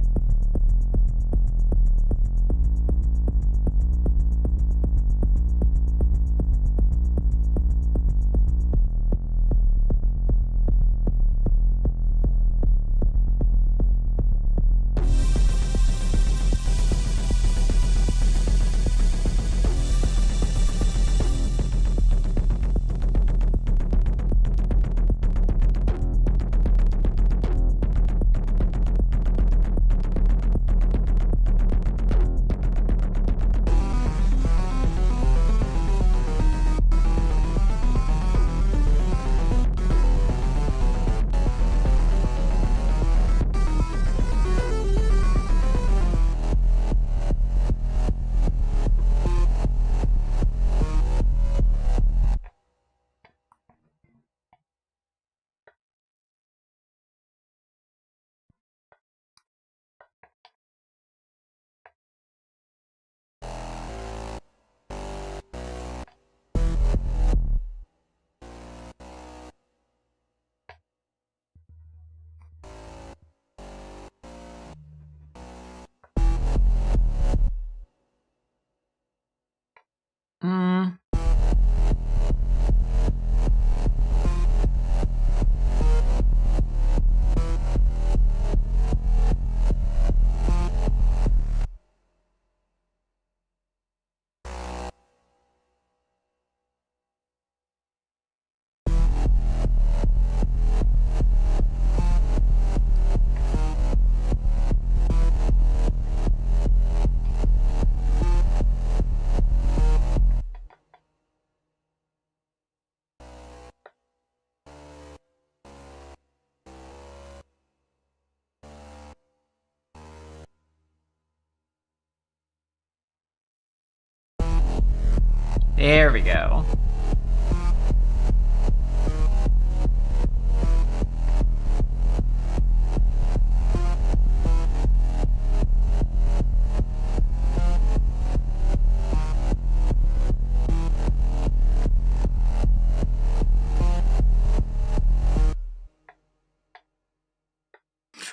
There we go.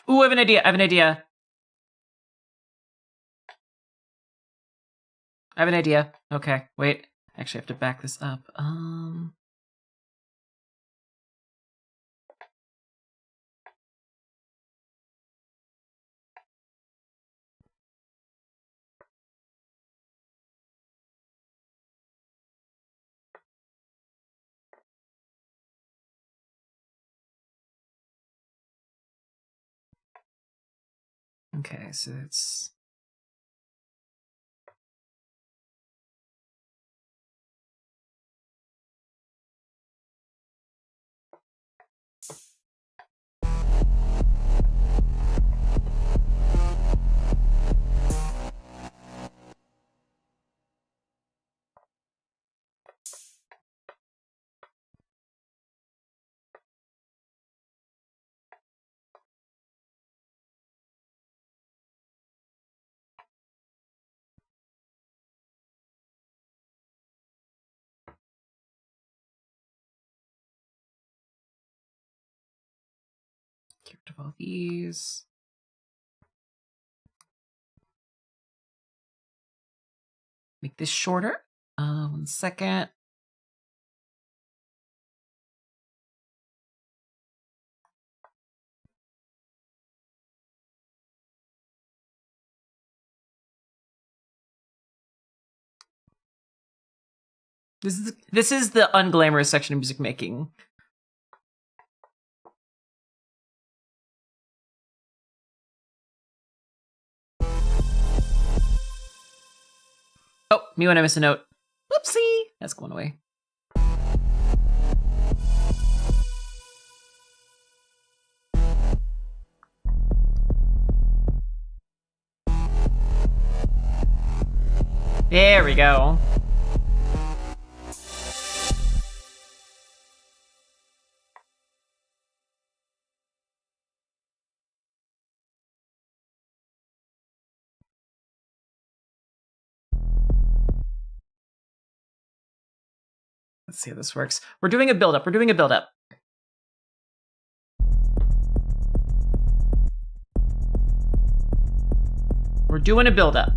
Ooh, I have an idea. I have an idea. I have an idea. Okay, wait. Actually, I have to back this up. Okay, so it's... Get rid of all these. Make this shorter. 1 second. This is the unglamorous section of music making. Oh, me when I miss a note. Whoopsie! That's going away. There we go. Let's see how this works. We're doing a build-up. We're doing a build-up. We're doing a build-up.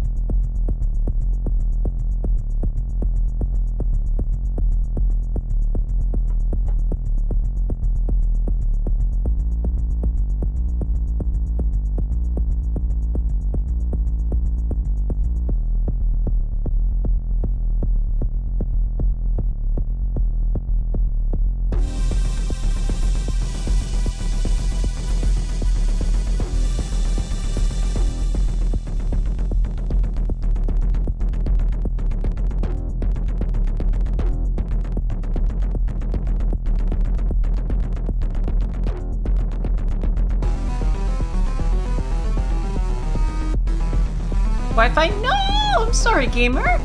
Wi-Fi? No! I'm sorry, gamer.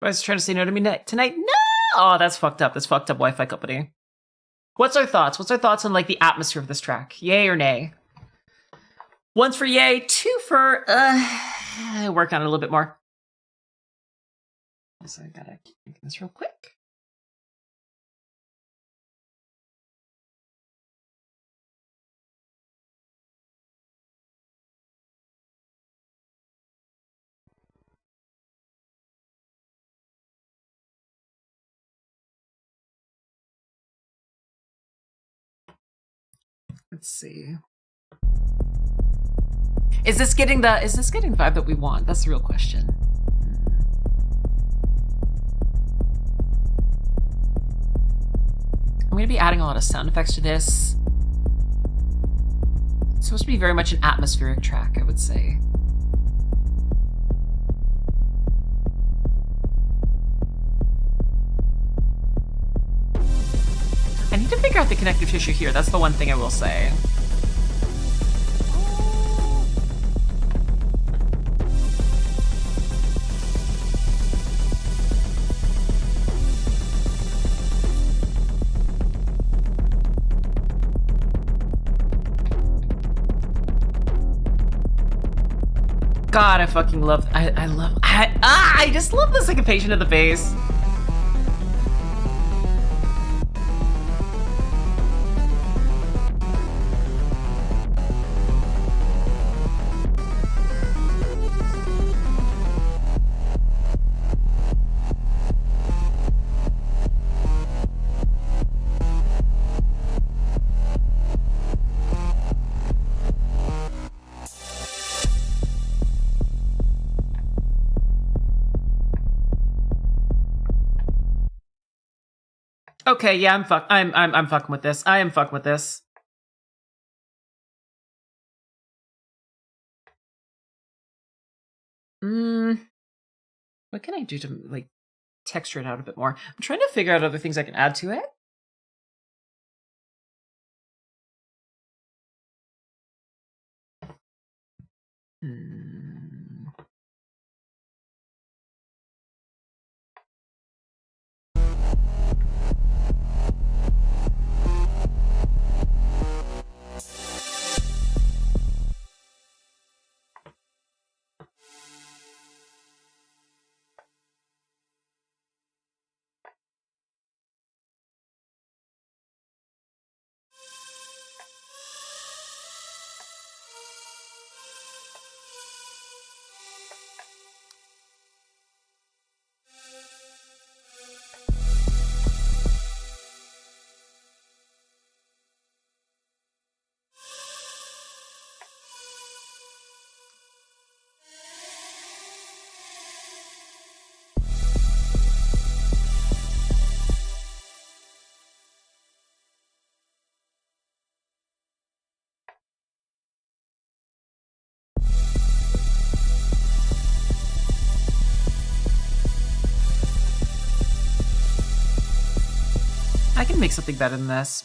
I was trying to say no to me tonight. No! Oh, that's fucked up. That's fucked up, Wi-Fi company. What's our thoughts? What's our thoughts on, like, the atmosphere of this track? Yay or nay? 1's for yay, 2 for, work on it a little bit more. So I gotta keep making this real quick. Let's see. Is this getting the vibe that we want? That's the real question. going to be adding a lot of sound effects to this. It's supposed to be very much an atmospheric track, I would say. I need to figure out the connective tissue here. That's the one thing I will say. God, I fucking love, I just love the syncopation of the bass. Okay, yeah, I'm fucking with this. I am fucking with this. What can I do to, like, texture it out a bit more? I'm trying to figure out other things I can add to it. I can make something better than this.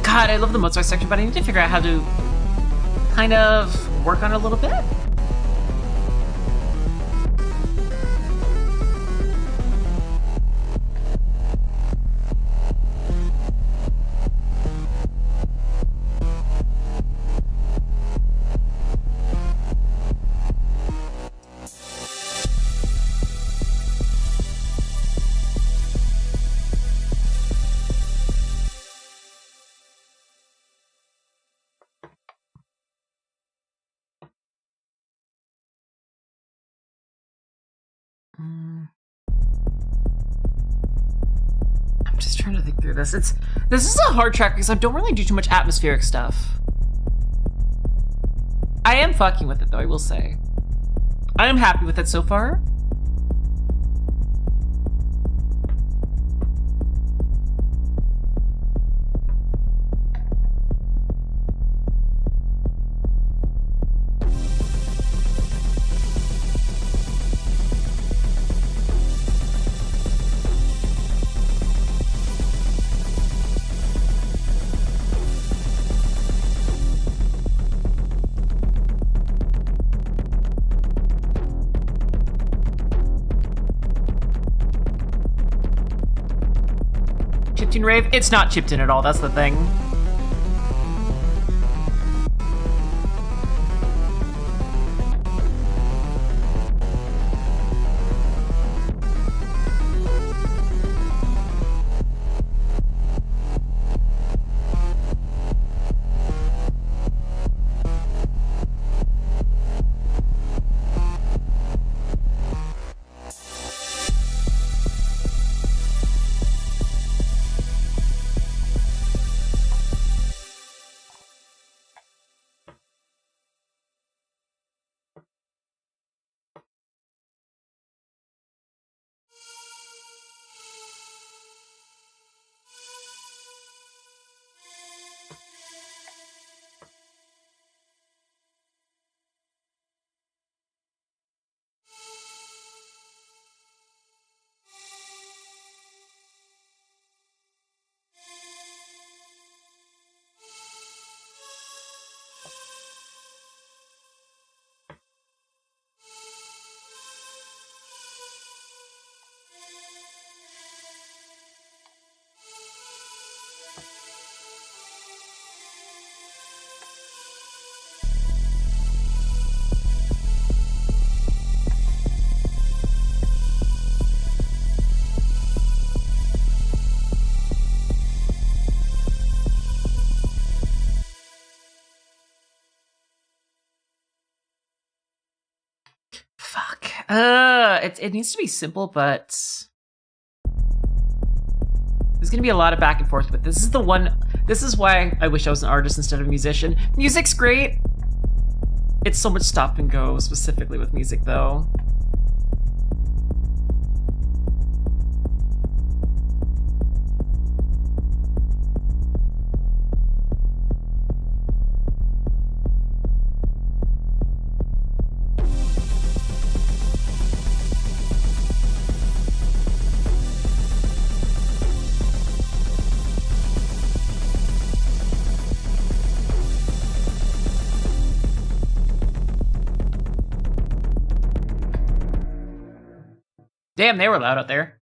God, I love the Mozart section, but I need to figure out how to kind of work on it a little bit. I'm just trying to think through this. This is a hard track because I don't really do too much atmospheric stuff. I am fucking with it though, I will say. I am happy with it so far. Chiptune rave? It's not chiptune at all, that's the thing. it needs to be simple, but there's gonna be a lot of back and forth. But this is the one. This is why I wish I was an artist instead of a musician. Music's great. It's so much stop and go, specifically with music, though. Damn, they were loud out there.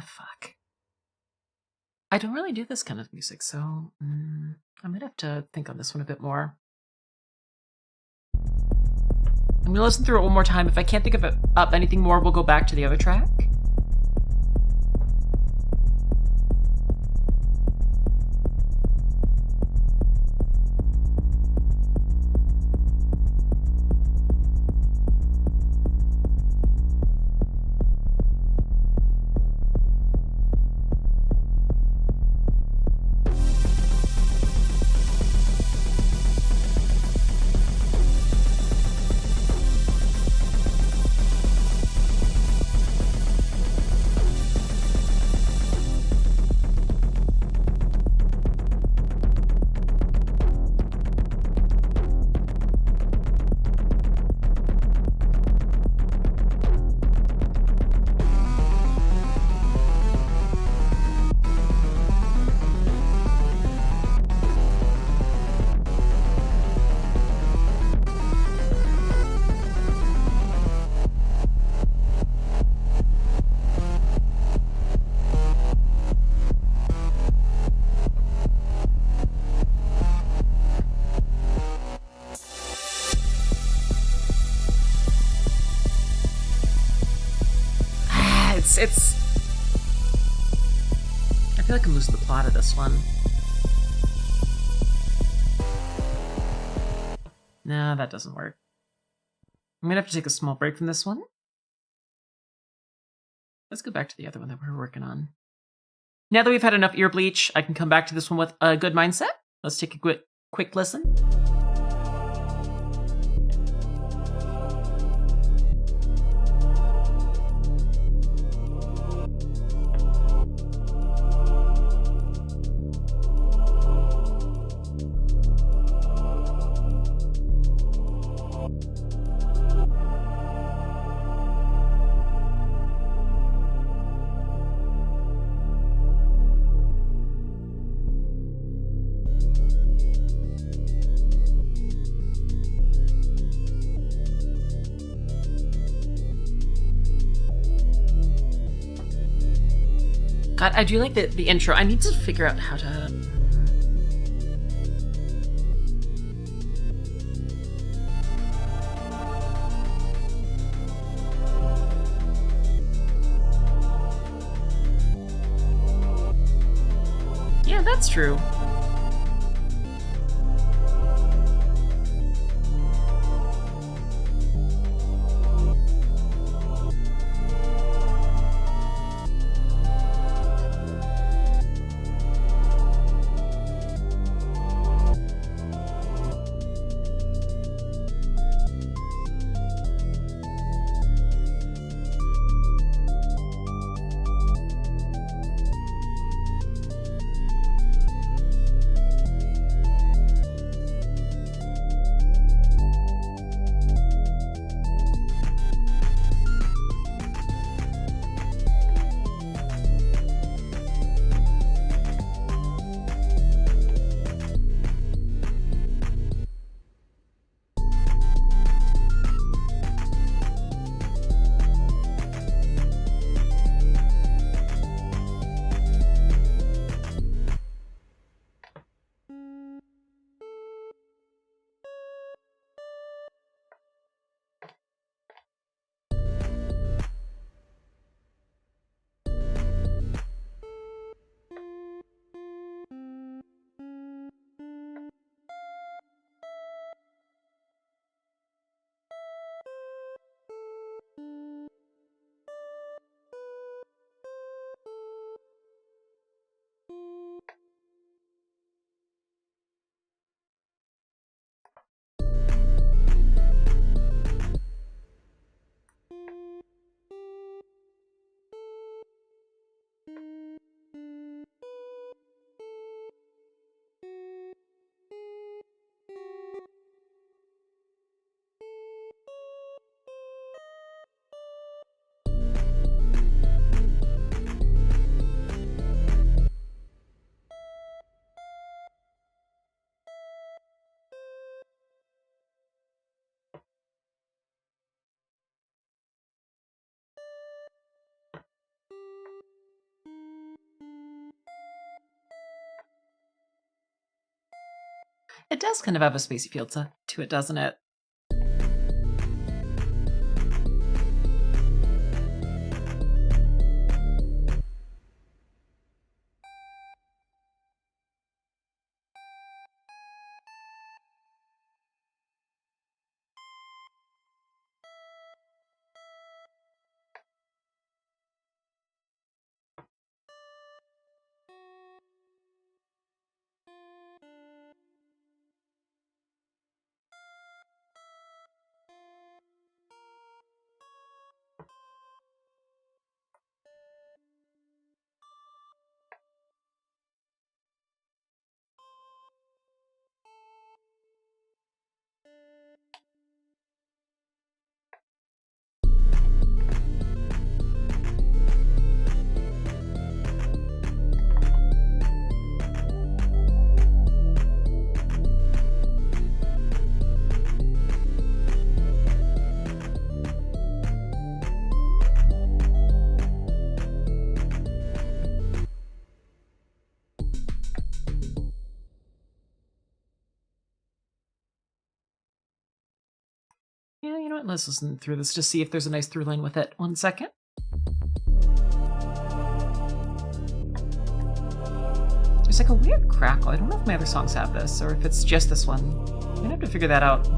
Fuck. I don't really do this kind of music, so I might have to think on this one a bit more. I'm gonna listen through it one more time. If I can't think of up anything more, we'll go back to the other track. It's I feel like I'm losing the plot of this one. Nah, that doesn't work. I'm gonna have to take a small break from this one. Let's go back to the other one that we were working on. Now that we've had enough ear bleach, I can come back to this one with a good mindset. Let's take a quick listen. God, I do like the intro. I need to figure out how to... Yeah, that's true. It does kind of have a spacey feel to it, doesn't it? Yeah, you know what? Let's listen through this to see if there's a nice through line with it. 1 second. There's like a weird crackle. I don't know if my other songs have this or if it's just this one. I'm gonna have to figure that out.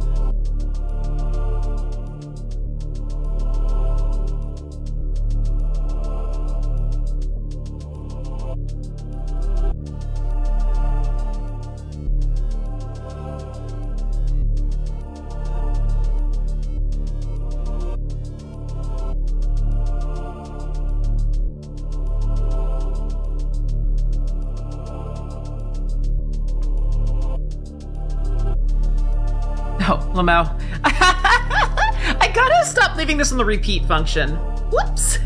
Oh, Lamau. I gotta stop leaving this on the repeat function. Whoops.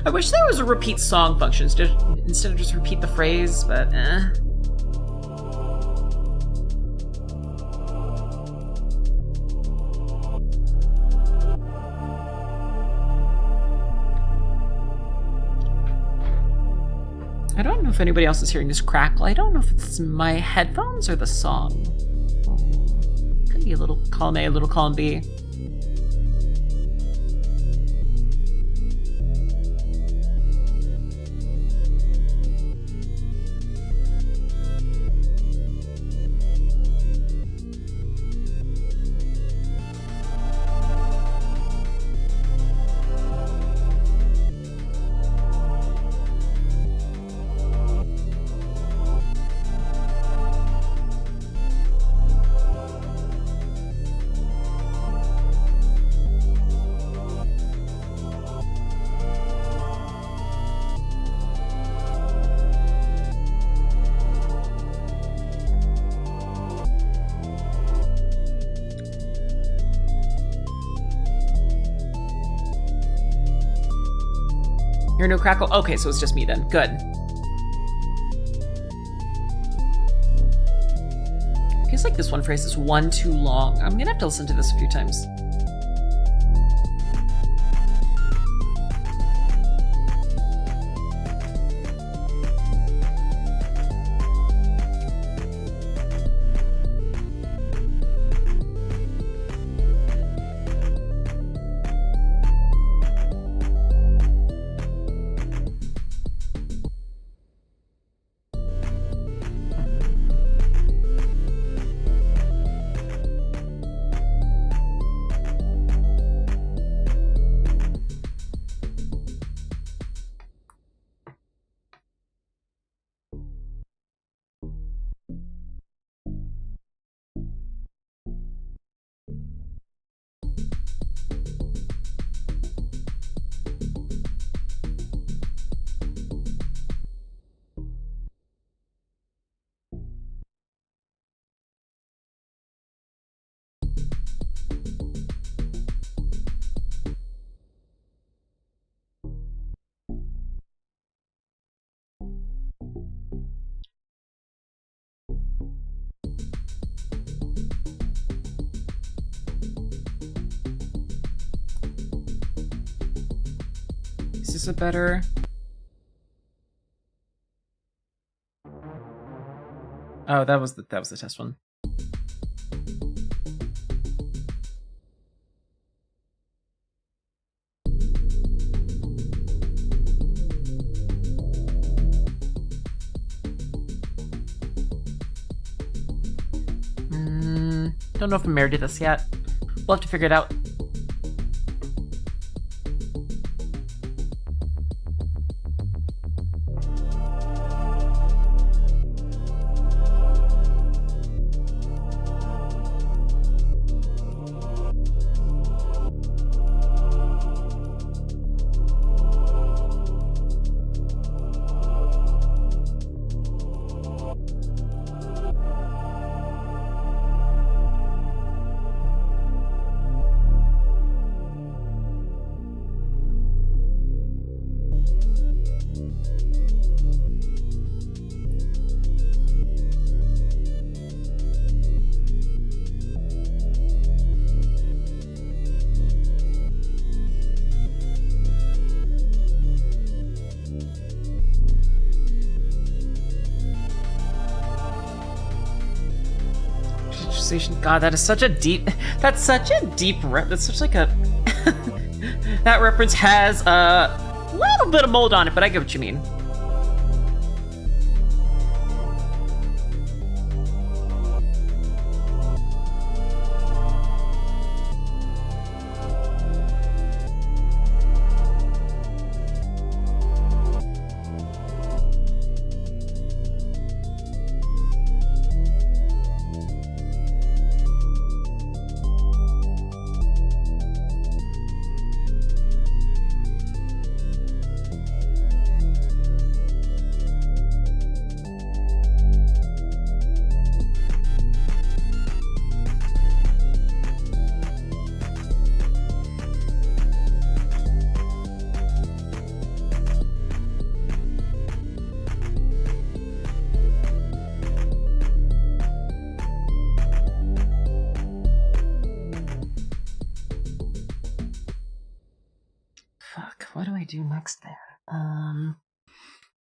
I wish there was a repeat song function instead of just repeat the phrase, but know if anybody else is hearing this crackle. I don't know if it's my headphones or the song. Could be a little column A, a little column B. You're no crackle? Okay, so it's just me then. Good. Feels like this one phrase is one too long. I'm gonna have to listen to this a few times. Is this a better... Oh, that was the test one. Don't know if I'm married to this yet. We'll have to figure it out. God, that is such a deep... That's such a deep... That's such like a... That reference has a little bit of mold on it, but I get what you mean. What do I do next there? What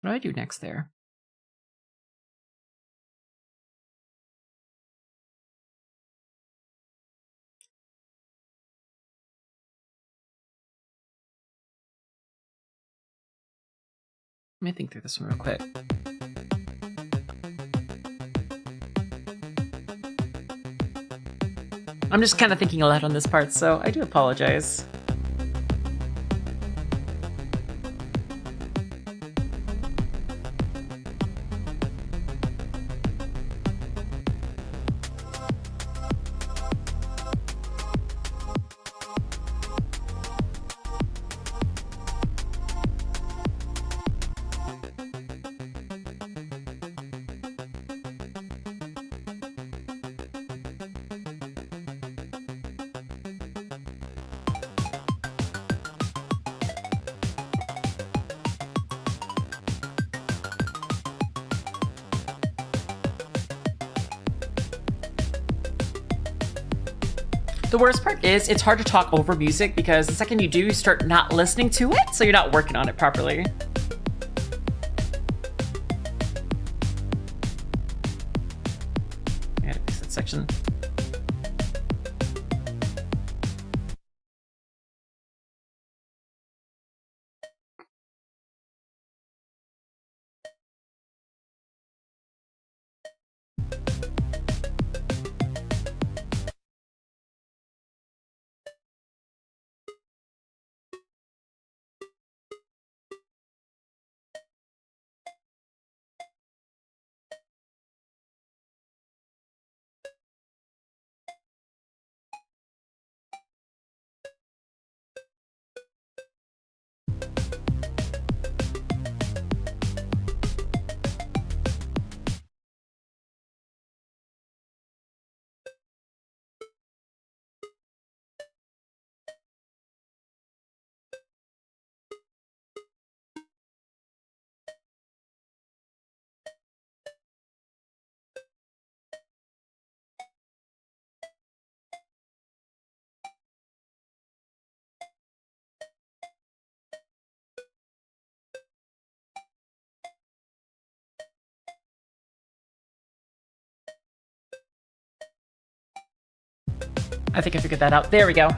do I do next there? Let me think through this one real quick. I'm just kind of thinking a lot on this part, so I do apologize. The worst part is it's hard to talk over music because the second you do, you start not listening to it, so you're not working on it properly. I gotta fix that section. I think I figured that out. There we go.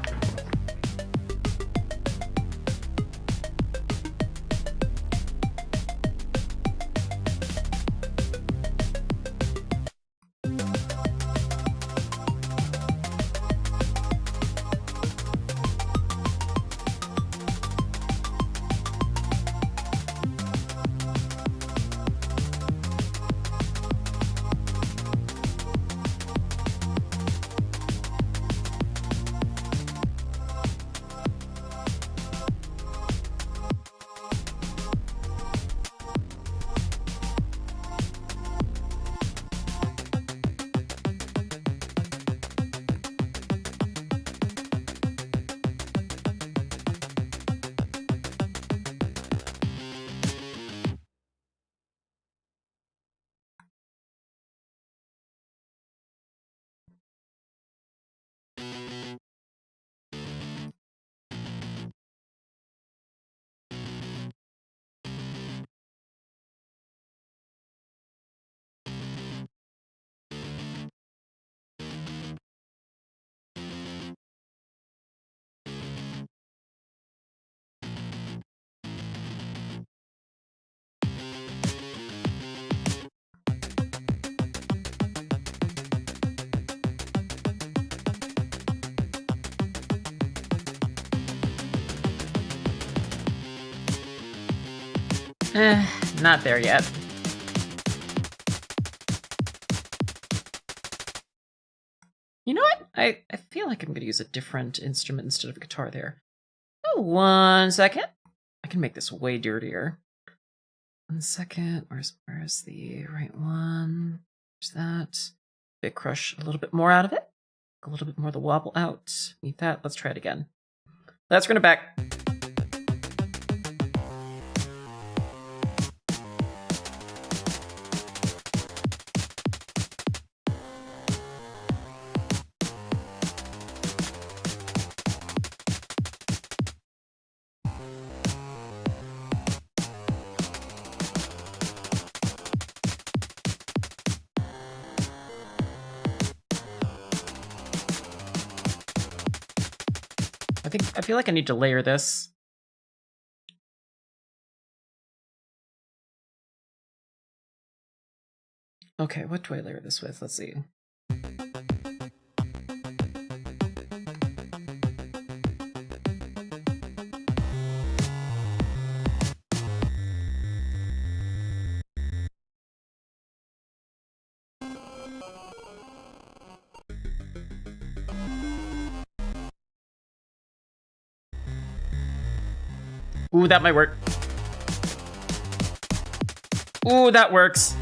Not there yet. You know what? I feel like I'm gonna use a different instrument instead of a guitar there. Oh, 1 second. I can make this way dirtier. 1 second. Where's the right one? There's that. Big crush a little bit more out of it. A little bit more of the wobble out. Need that. Let's try it again. Let's run it back. I feel like I need to layer this. Okay, what do I layer this with? Let's see. Ooh, that might work. Ooh, that works.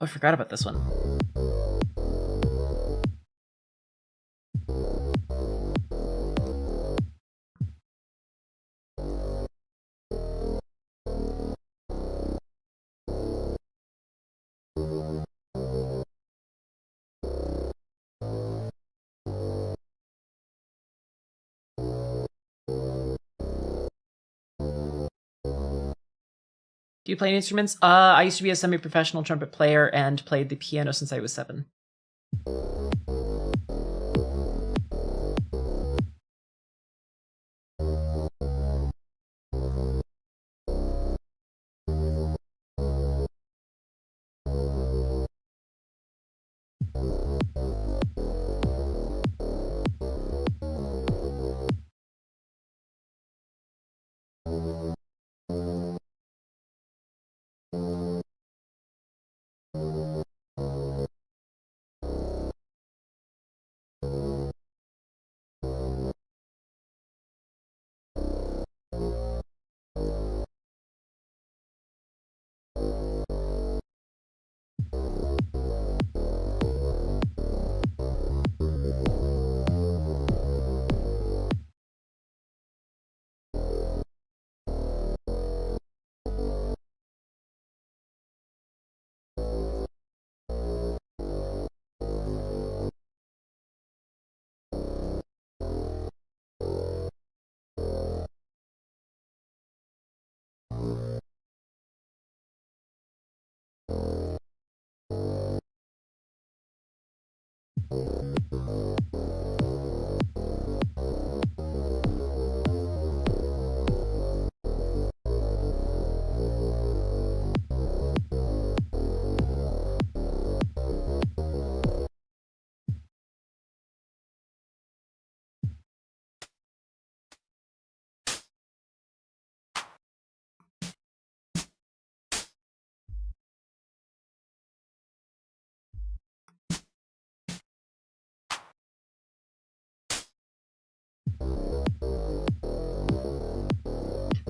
Oh, I forgot about this one. Do you play any instruments? I used to be a semi-professional trumpet player and played the piano since I was 7.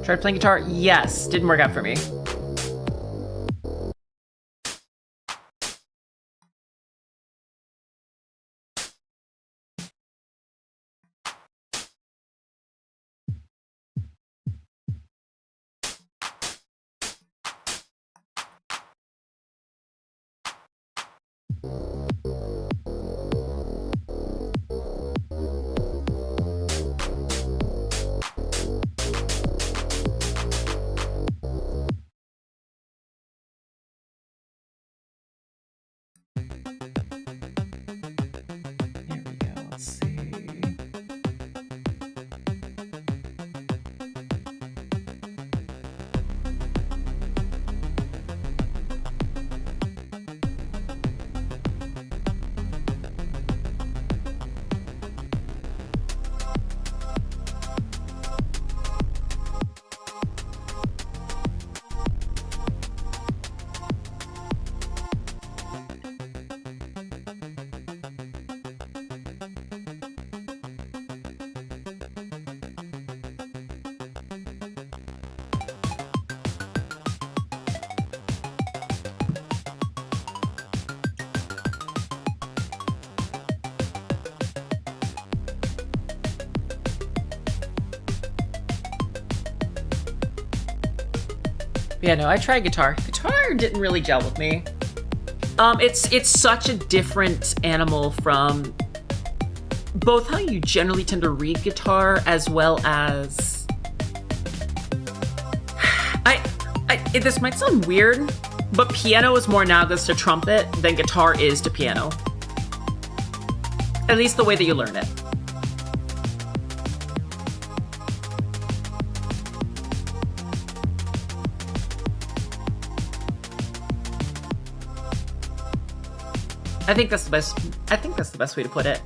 Tried playing guitar? Yes. Didn't work out for me. Yeah, no, I tried guitar. Guitar didn't really gel with me. It's such a different animal from both how you generally tend to read guitar as well as this might sound weird, but piano is more analogous to trumpet than guitar is to piano. At least the way that you learn it. I think that's the best way to put it.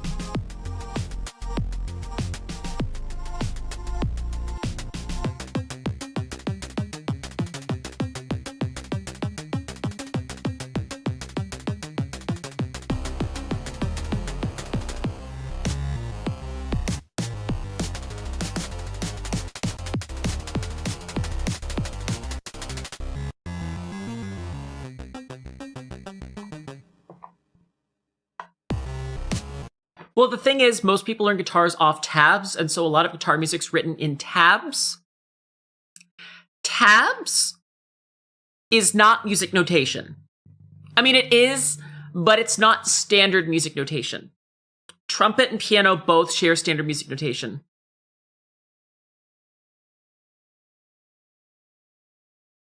Well, the thing is, most people learn guitars off tabs, and so a lot of guitar music's written in tabs. Tabs is not music notation. I mean, it is, but it's not standard music notation. Trumpet and piano both share standard music notation.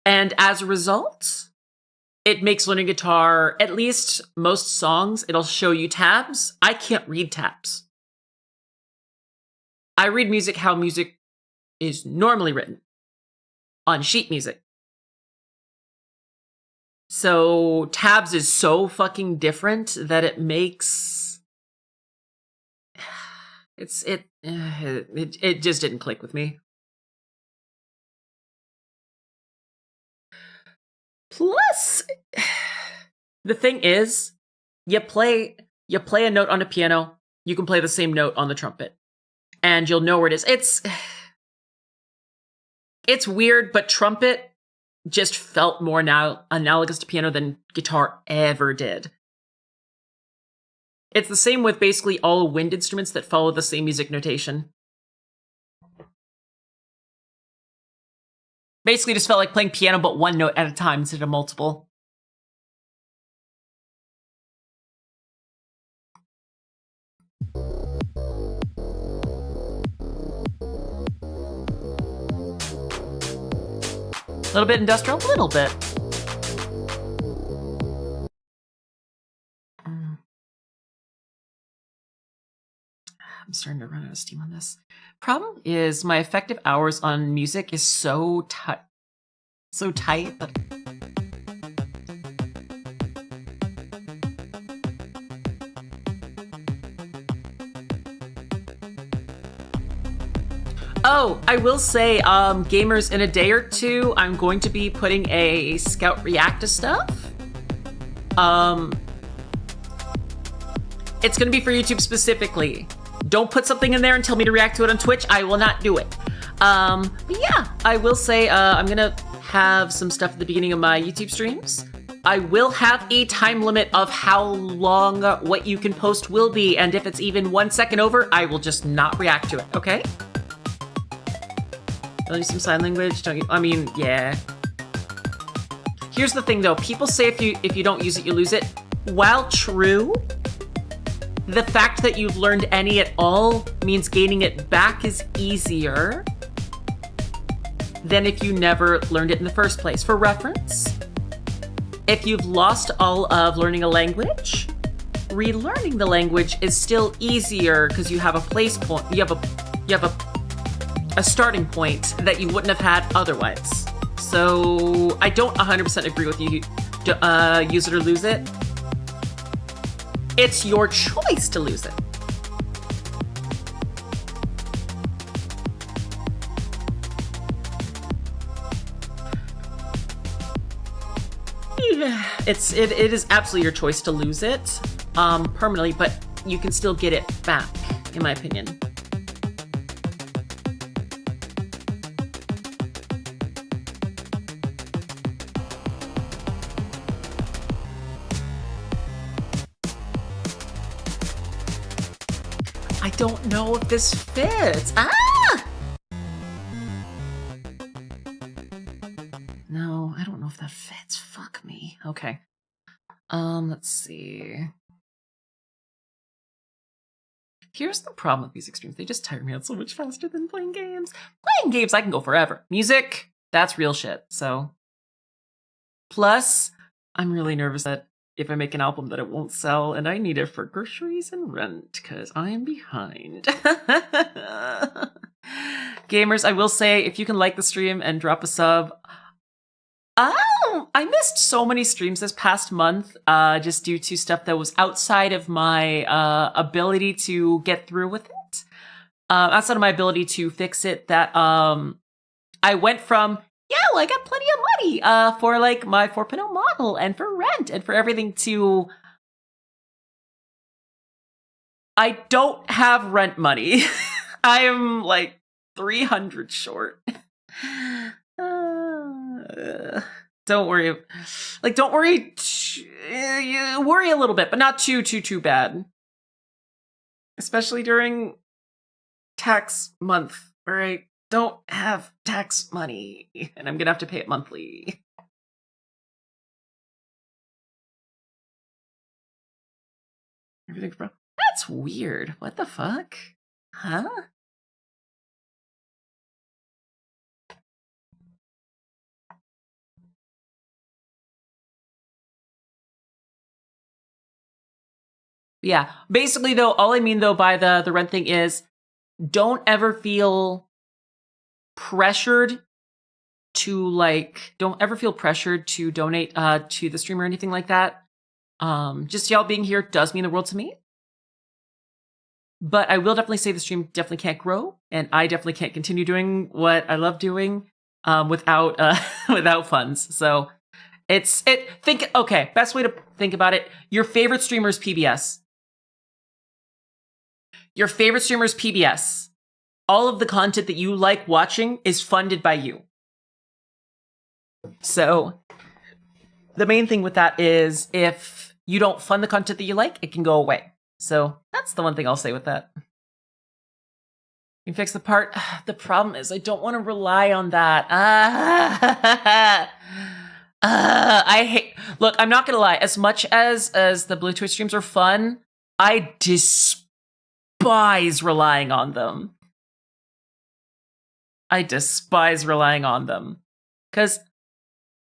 And as a result, it makes learning guitar, at least most songs, it'll show you tabs. I can't read tabs. I read music how music is normally written, on sheet music. So tabs is so fucking different that it makes... It just didn't click with me. Plus, the thing is, you play a note on a piano, you can play the same note on the trumpet, and you'll know where it is. It's weird, but trumpet just felt more analogous to piano than guitar ever did. It's the same with basically all wind instruments that follow the same music notation. Basically just felt like playing piano, but one note at a time instead of multiple. A little bit industrial, a little bit. I'm starting to run out of steam on this. Problem is, my effective hours on music is so tight that... Oh, I will say, gamers, in a day or two, I'm going to be putting a Scout react to stuff. It's going to be for YouTube specifically. Don't put something in there and tell me to react to it on Twitch. I will not do it. But yeah, I will say I'm gonna have some stuff at the beginning of my YouTube streams. I will have a time limit of how long what you can post will be, and if it's even 1 second over, I will just not react to it, okay? I'll use some sign language, I mean, yeah. Here's the thing though, people say if you don't use it, you lose it. While true, the fact that you've learned any at all means gaining it back is easier than if you never learned it in the first place. For reference, if you've lost all of learning a language, relearning the language is still easier because you have a place point, you have a starting point that you wouldn't have had otherwise. So I don't 100% agree with you, use it or lose it. It's your choice to lose it. It is absolutely your choice to lose it permanently, but you can still get it back, in my opinion. I don't know if this fits. Ah! No, I don't know if that fits. Fuck me. Okay. Let's see. Here's the problem with music streams. They just tire me out so much faster than playing games. Playing games, I can go forever. Music, that's real shit, so. Plus, I'm really nervous that if I make an album that it won't sell, and I need it for groceries and rent, because I am behind. Gamers, I will say, if you can like the stream and drop a sub. Oh, I missed so many streams this past month, just due to stuff that was outside of my ability to get through with it. Outside of my ability to fix it, that I went from, yeah, well, I got plenty of money for like my 4.0 model and for rent and for everything to, I don't have rent money. I am like 300 short. Don't worry. Like, don't worry. Worry a little bit, but not too bad. Especially during tax month, where I don't have tax money, and I'm gonna have to pay it monthly. Everything's broke. That's weird. What the fuck? Huh? Yeah, basically though, all I mean though by the rent thing is, don't ever feel pressured to donate to the stream or anything like that. Just y'all being here does mean the world to me. But I will definitely say the stream definitely can't grow, and I definitely can't continue doing what I love doing without without funds. So okay, best way to think about it, your favorite streamer is PBS. Your favorite streamer is PBS. All of the content that you like watching is funded by you. So the main thing with that is if you don't fund the content that you like, it can go away. So that's the one thing I'll say with that. You can fix the part. The problem is I don't want to rely on that. I hate. Look, I'm not gonna lie. As much as the Blue Twitch streams are fun, I despise relying on them. I despise relying on them. Because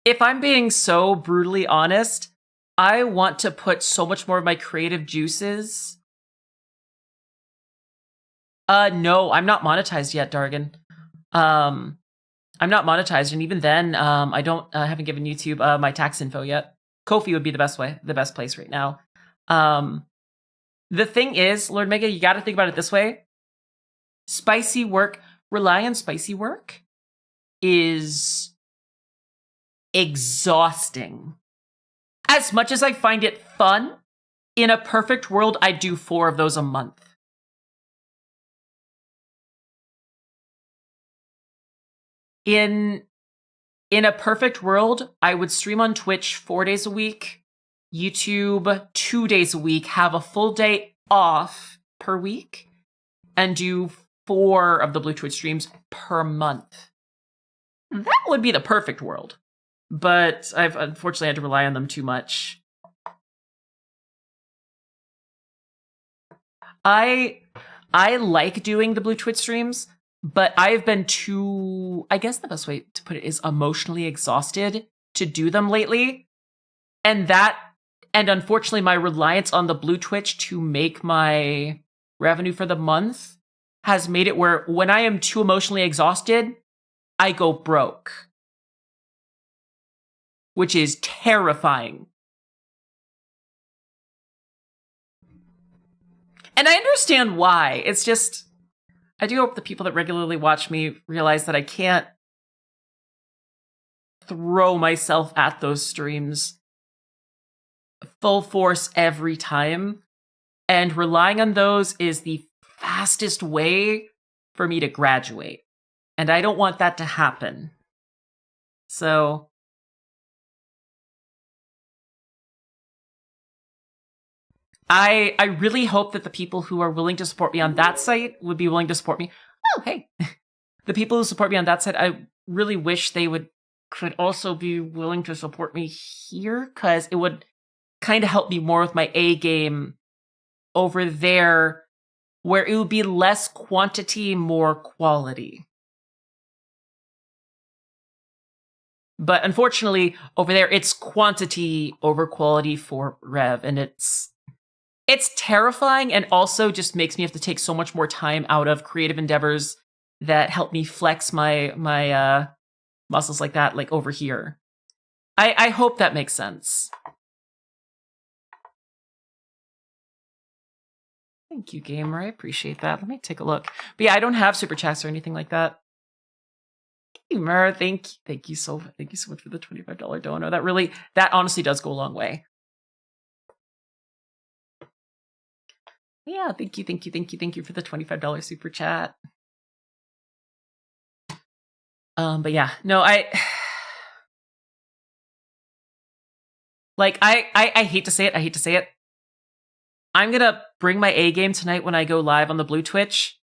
if I'm being so brutally honest, I want to put so much more of my creative juices. No, I'm not monetized yet, Dargan. I'm not monetized, and even then, I haven't given YouTube my tax info yet. Ko-fi would be the best place right now. The thing is, Lord Mega, you got to think about it this way. Spicy work, relying on spicy work is exhausting. As much as I find it fun, in a perfect world, I'd do 4 of those a month. in a perfect world, I would stream on Twitch 4 days a week, YouTube 2 days a week, have a full day off per week, and do 4 of the Blue Twitch streams per month. That would be the perfect world. But I've unfortunately had to rely on them too much. I like doing the Blue Twitch streams, but I've been too, I guess the best way to put it is emotionally exhausted to do them lately. And unfortunately my reliance on the Blue Twitch to make my revenue for the month has made it where when I am too emotionally exhausted, I go broke. Which is terrifying. And I understand why. It's just, I do hope the people that regularly watch me realize that I can't throw myself at those streams full force every time. And relying on those is the fastest way for me to graduate. And I don't want that to happen. So I really hope that the people who are willing to support me on that site would be willing to support me. Oh, hey. The people who support me on that site, I really wish they could also be willing to support me here, because it would kind of help me more with my A game over there, where it would be less quantity, more quality. But unfortunately, over there, it's quantity over quality for Rev, and it's terrifying, and also just makes me have to take so much more time out of creative endeavors that help me flex my muscles like that, like over here. I hope that makes sense. Thank you, gamer. I appreciate that. Let me take a look. But yeah, I don't have super chats or anything like that. Gamer, thank you so much for the $25 dono. That honestly does go a long way. Yeah, thank you for the $25 super chat. But yeah, no, I hate to say it. I'm gonna bring my A game tonight when I go live on the Blue Twitch.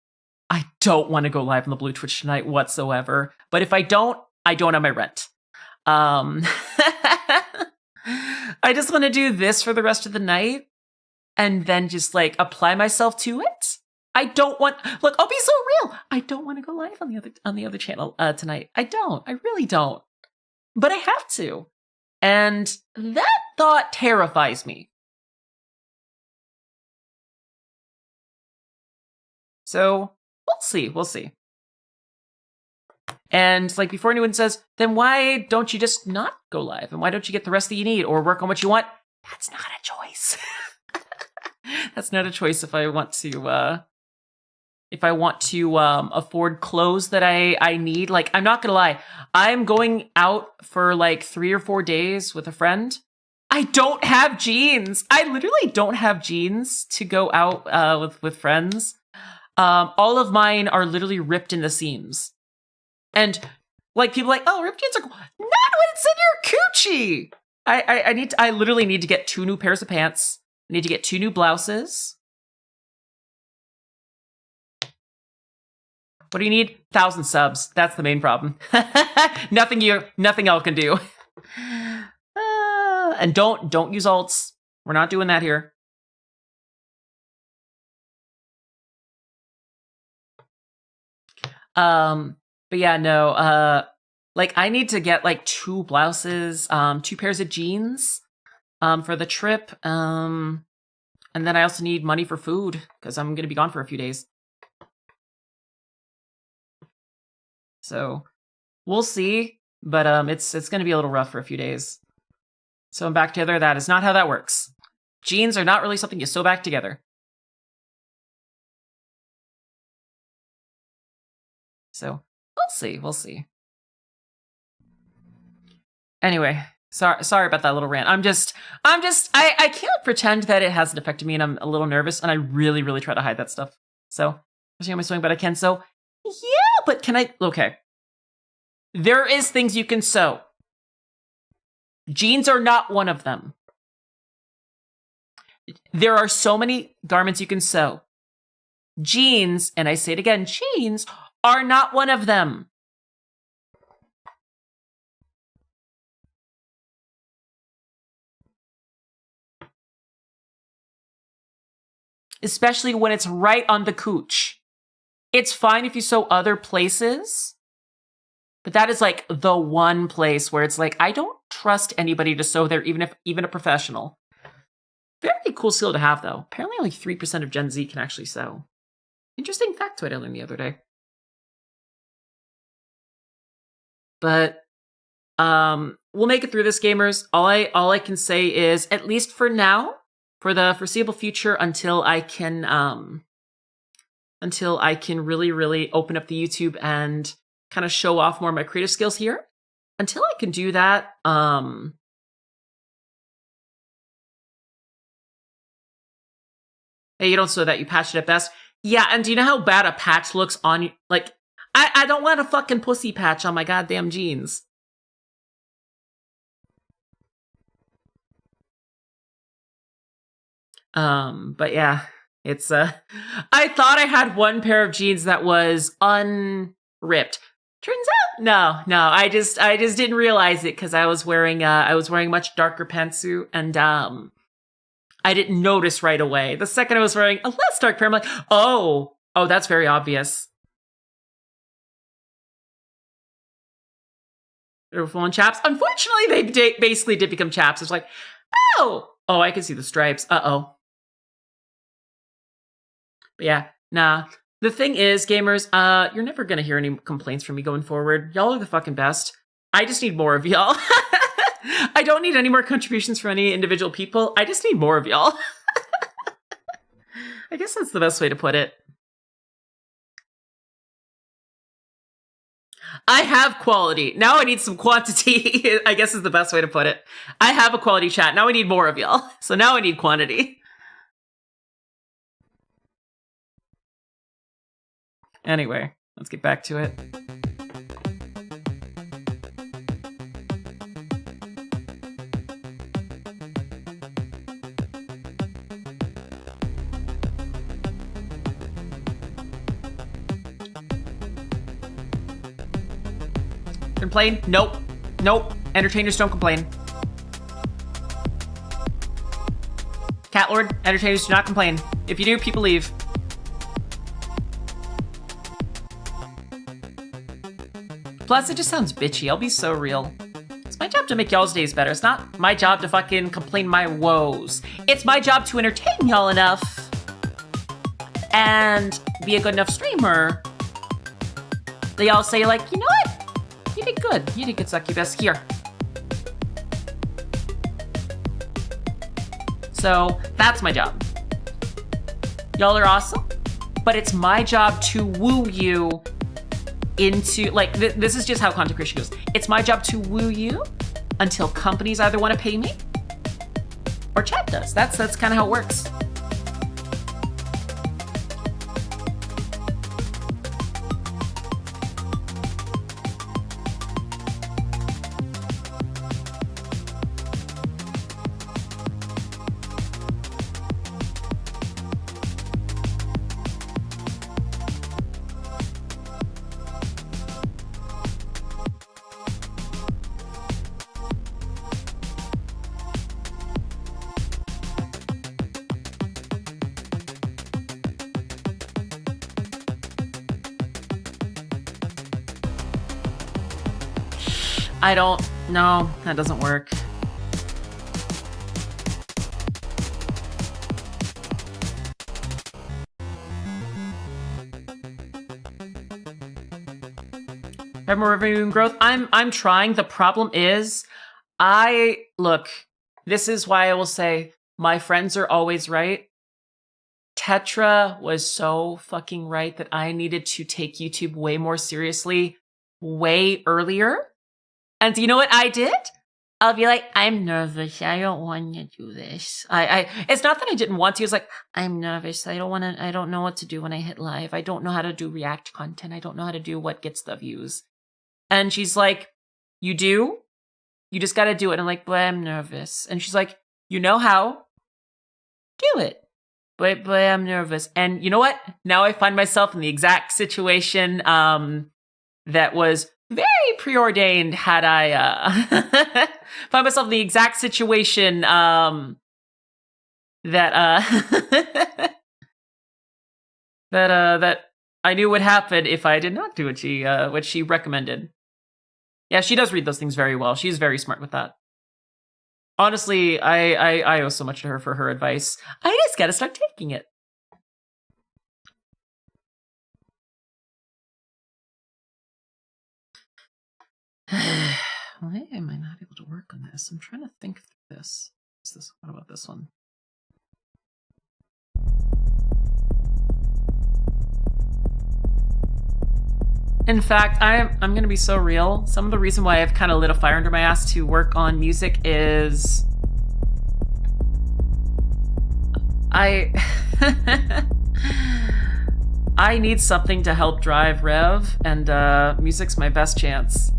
I don't want to go live on the Blue Twitch tonight whatsoever. But if I don't have my rent. I just want to do this for the rest of the night and then just like apply myself to it. I'll be so real. I don't want to go live on the other channel tonight. I really don't. But I have to. And that thought terrifies me. So we'll see. And like before anyone says, then why don't you just not go live? And why don't you get the rest that you need or work on what you want? That's not a choice. That's not a choice if I want to afford clothes that I need. Like, I'm not gonna lie, I'm going out for like 3 or 4 days with a friend. I don't have jeans. I literally don't have jeans to go out with friends. All of mine are literally ripped in the seams. And like people are like, oh, ripped jeans are cool. Not when it's in your coochie. I literally need to get 2 new pairs of pants. I need to get 2 new blouses. What do you need? 1,000 subs. That's the main problem. Nothing y'all can do. And don't use alts. We're not doing that here. But yeah, no, like I need to get like 2 blouses, 2 pairs of jeans, for the trip. And then I also need money for food because I'm going to be gone for a few days. So we'll see, but, it's going to be a little rough for a few days. So I'm back together. That is not how that works. Jeans are not really something you sew back together. So we'll see. Anyway, sorry about that little rant. I can't pretend that it hasn't affected me, and I'm a little nervous, and I really, really try to hide that stuff. So, especially on my swing, but I can. So, yeah, but can I? Okay. There is things you can sew. Jeans are not one of them. There are so many garments you can sew. Jeans, and I say it again, jeans are not one of them. Especially when it's right on the cooch. It's fine if you sew other places, but that is like the one place where it's like, I don't trust anybody to sew there, even a professional. Very cool skill to have, though. Apparently only 3% of Gen Z can actually sew. Interesting factoid I learned the other day. But we'll make it through this, gamers. All I can say is, at least for now, for the foreseeable future, until I can really, really open up the YouTube and kind of show off more of my creative skills here. Until I can do that, hey, you don't sew that, you patch it at best. Yeah, and do you know how bad a patch looks on you? Like, I don't want a fucking pussy patch on my goddamn jeans. But yeah, it's, I thought I had one pair of jeans that was unripped. Turns out, no, I just didn't realize it because I was wearing a much darker pantsuit, and, I didn't notice right away. The second I was wearing a less dark pair, I'm like, oh, that's very obvious. They were full-on chaps. Unfortunately, they basically did become chaps. It's like, oh, I can see the stripes. Uh-oh. But yeah, nah. The thing is, gamers, you're never gonna hear any complaints from me going forward. Y'all are the fucking best. I just need more of y'all. I don't need any more contributions from any individual people. I just need more of y'all. I guess that's the best way to put it. I have quality. Now I need some quantity, I guess is the best way to put it. I have a quality chat. Now I need more of y'all. So now I need quantity. Anyway, let's get back to it. Complain? Nope. Entertainers don't complain. Cat Lord, entertainers do not complain. If you do, people leave. Plus, it just sounds bitchy. I'll be so real. It's my job to make y'all's days better. It's not my job to fucking complain my woes. It's my job to entertain y'all enough and be a good enough streamer that y'all say, like, you know what? You did good. You did good, Succubus. Here. So, that's my job. Y'all are awesome, but it's my job to woo you into, like, this is just how content creation goes. It's my job to woo you until companies either want to pay me or chat does. That's kind of how it works. No, that doesn't work. Have more revenue and growth. I'm trying. The problem is, look, this is why I will say my friends are always right. Tetra was so fucking right that I needed to take YouTube way more seriously way earlier. And do you know what I did? I'll be like, I'm nervous. I don't want to do this. It's not that I didn't want to. It's like, I'm nervous. I don't know what to do when I hit live. I don't know how to do react content. I don't know how to do what gets the views. And she's like, you do? You just gotta do it. And I'm like, but I'm nervous. And she's like, you know how? Do it. But I'm nervous. And you know what? Now I find myself in the exact situation that was very preordained had I find myself in the exact situation that that I knew would happen if I did not do what she recommended. Yeah, she does read those things very well. She's very smart with that. Honestly, I owe so much to her for her advice. I just gotta start taking it. Why am I not able to work on this? I'm trying to think through this. What about this one? In fact, I'm gonna be so real. Some of the reason why I've kind of lit a fire under my ass to work on music is I need something to help drive Rev, and music's my best chance.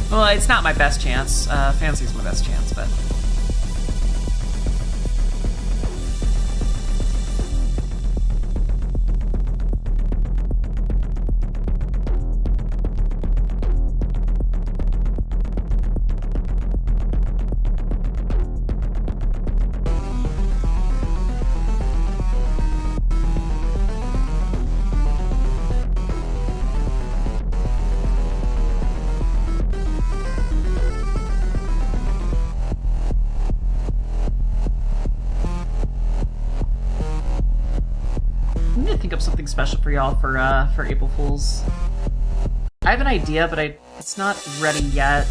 Well, it's not my best chance. Fancy's my best chance, but... I'm gonna think up something special for y'all for April Fools. I have an idea, but it's not ready yet.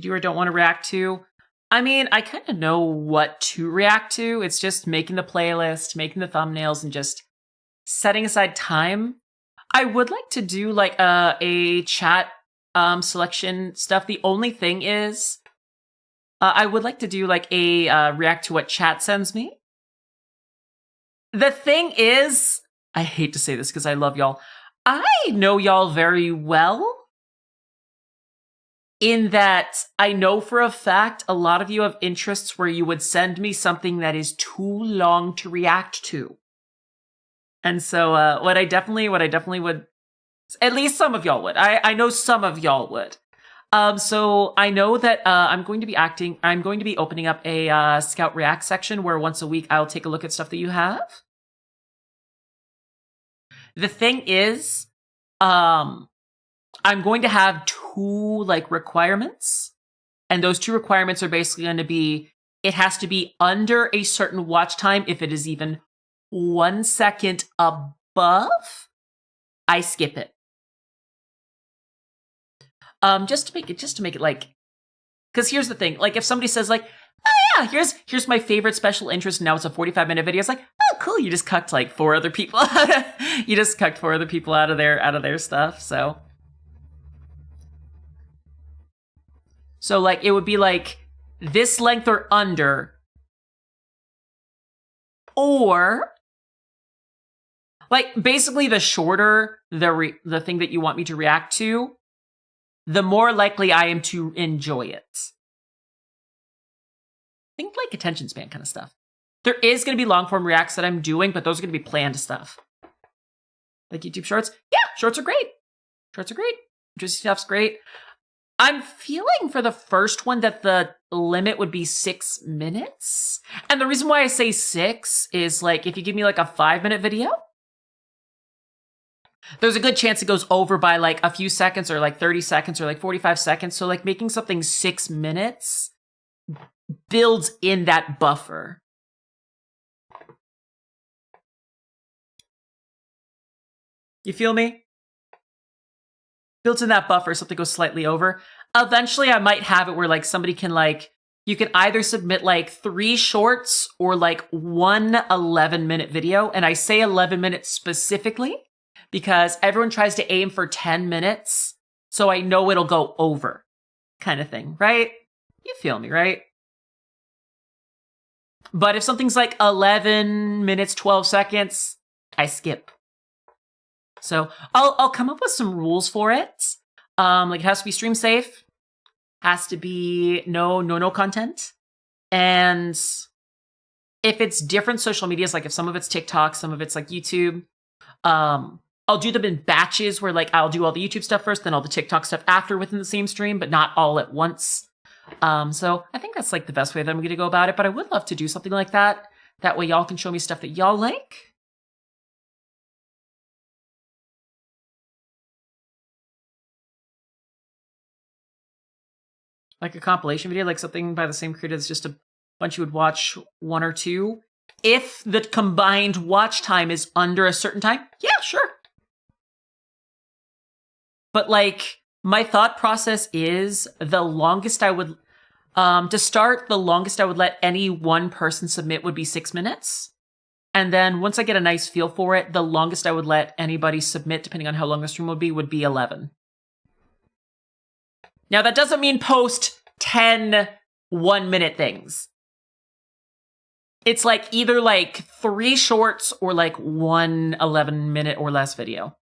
You or don't want to react to. I mean, I kind of know what to react to. It's just making the playlist, making the thumbnails, and just setting aside time. I would like to do like a chat selection stuff. The only thing is, I would like to do like a react to what chat sends me. The thing is, I hate to say this because I love y'all. I know y'all very well. In that I know for a fact a lot of you have interests where you would send me something that is too long to react to. And so what I definitely would, at least some of y'all would. I know some of y'all would. So I know that I'm going to be opening up a Scout React section where once a week I'll take a look at stuff that you have. The thing is, I'm going to have two like requirements, and those two requirements are basically going to be, it has to be under a certain watch time. If it is even 1 second above, I skip it. Just to make it like, because here's the thing, like if somebody says like, oh yeah, here's my favorite special interest, and now it's a 45-minute video, it's like, oh cool, you just cucked like 4 other people. You just cucked 4 other people out of their stuff. So like it would be like this length or under, or like basically the shorter the thing that you want me to react to, the more likely I am to enjoy it. Think like attention span kind of stuff. There is going to be long form reacts that I'm doing, but those are going to be planned stuff. Like YouTube Shorts. Yeah, Shorts are great. Shorts are great. Juicy stuff's great. I'm feeling for the first one that the limit would be 6 minutes. And the reason why I say 6 is like, if you give me like a 5-minute video, there's a good chance it goes over by like a few seconds or like 30 seconds or like 45 seconds. So like making something 6 minutes builds in that buffer. You feel me? built in that buffer, something goes slightly over. Eventually, I might have it where like somebody can like, you can either submit like 3 shorts or like one 11-minute video. And I say 11 minutes specifically because everyone tries to aim for 10 minutes. So I know it'll go over kind of thing, right? You feel me, right? But if something's like 11 minutes, 12 seconds, I skip. So I'll come up with some rules for it. Like it has to be stream safe, has to be no content. And if it's different social medias, like if some of it's TikTok, some of it's like YouTube, I'll do them in batches where like I'll do all the YouTube stuff first, then all the TikTok stuff after within the same stream, but not all at once. So I think that's like the best way that I'm going to go about it, but I would love to do something like that. That way y'all can show me stuff that y'all like. Like a compilation video, like something by the same creator that's just a bunch you would watch 1 or 2. If the combined watch time is under a certain time, yeah, sure. But like, my thought process is the longest I would, to start, the longest I would let any one person submit would be 6 minutes. And then once I get a nice feel for it, the longest I would let anybody submit, depending on how long the stream would be 11. Now, that doesn't mean post 10 1-minute things. It's like either like 3 shorts or like 1 11-minute or less video.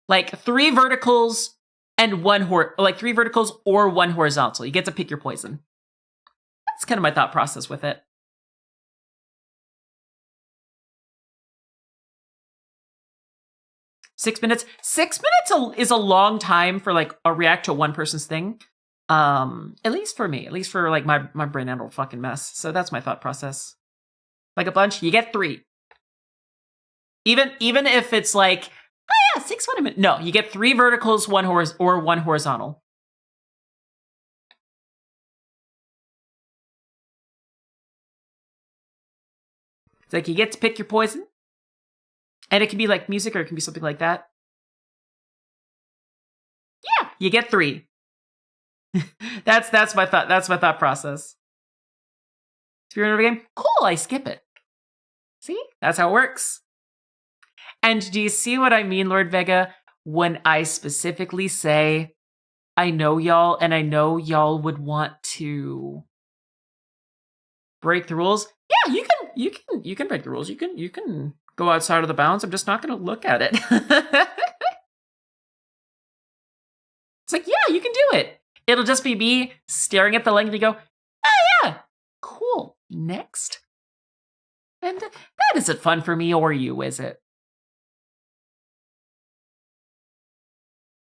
Like 3 verticals and 3 verticals or 1 horizontal. You get to pick your poison. That's kind of my thought process with it. Six minutes is a long time for like a react to one person's thing. At least for me, at least for like my brain and fucking mess. So that's my thought process. Like a bunch, you get 3. Even if it's like, oh yeah, 6 1 a minute. No, you get 3 verticals, 1 horizontal. It's like you get to pick your poison. And it can be like music or it can be something like that. Yeah, you get 3. That's my thought process. Spirit of a game? Cool, I skip it. See? That's how it works. And do you see what I mean, Lord Vega, when I specifically say I know y'all and I know y'all would want to break the rules? Yeah, you can break the rules. You can go outside of the bounds. I'm just not going to look at it. It's like, yeah, you can do it. It'll just be me staring at the length and go, oh yeah, cool, next. And that isn't fun for me or you, is it?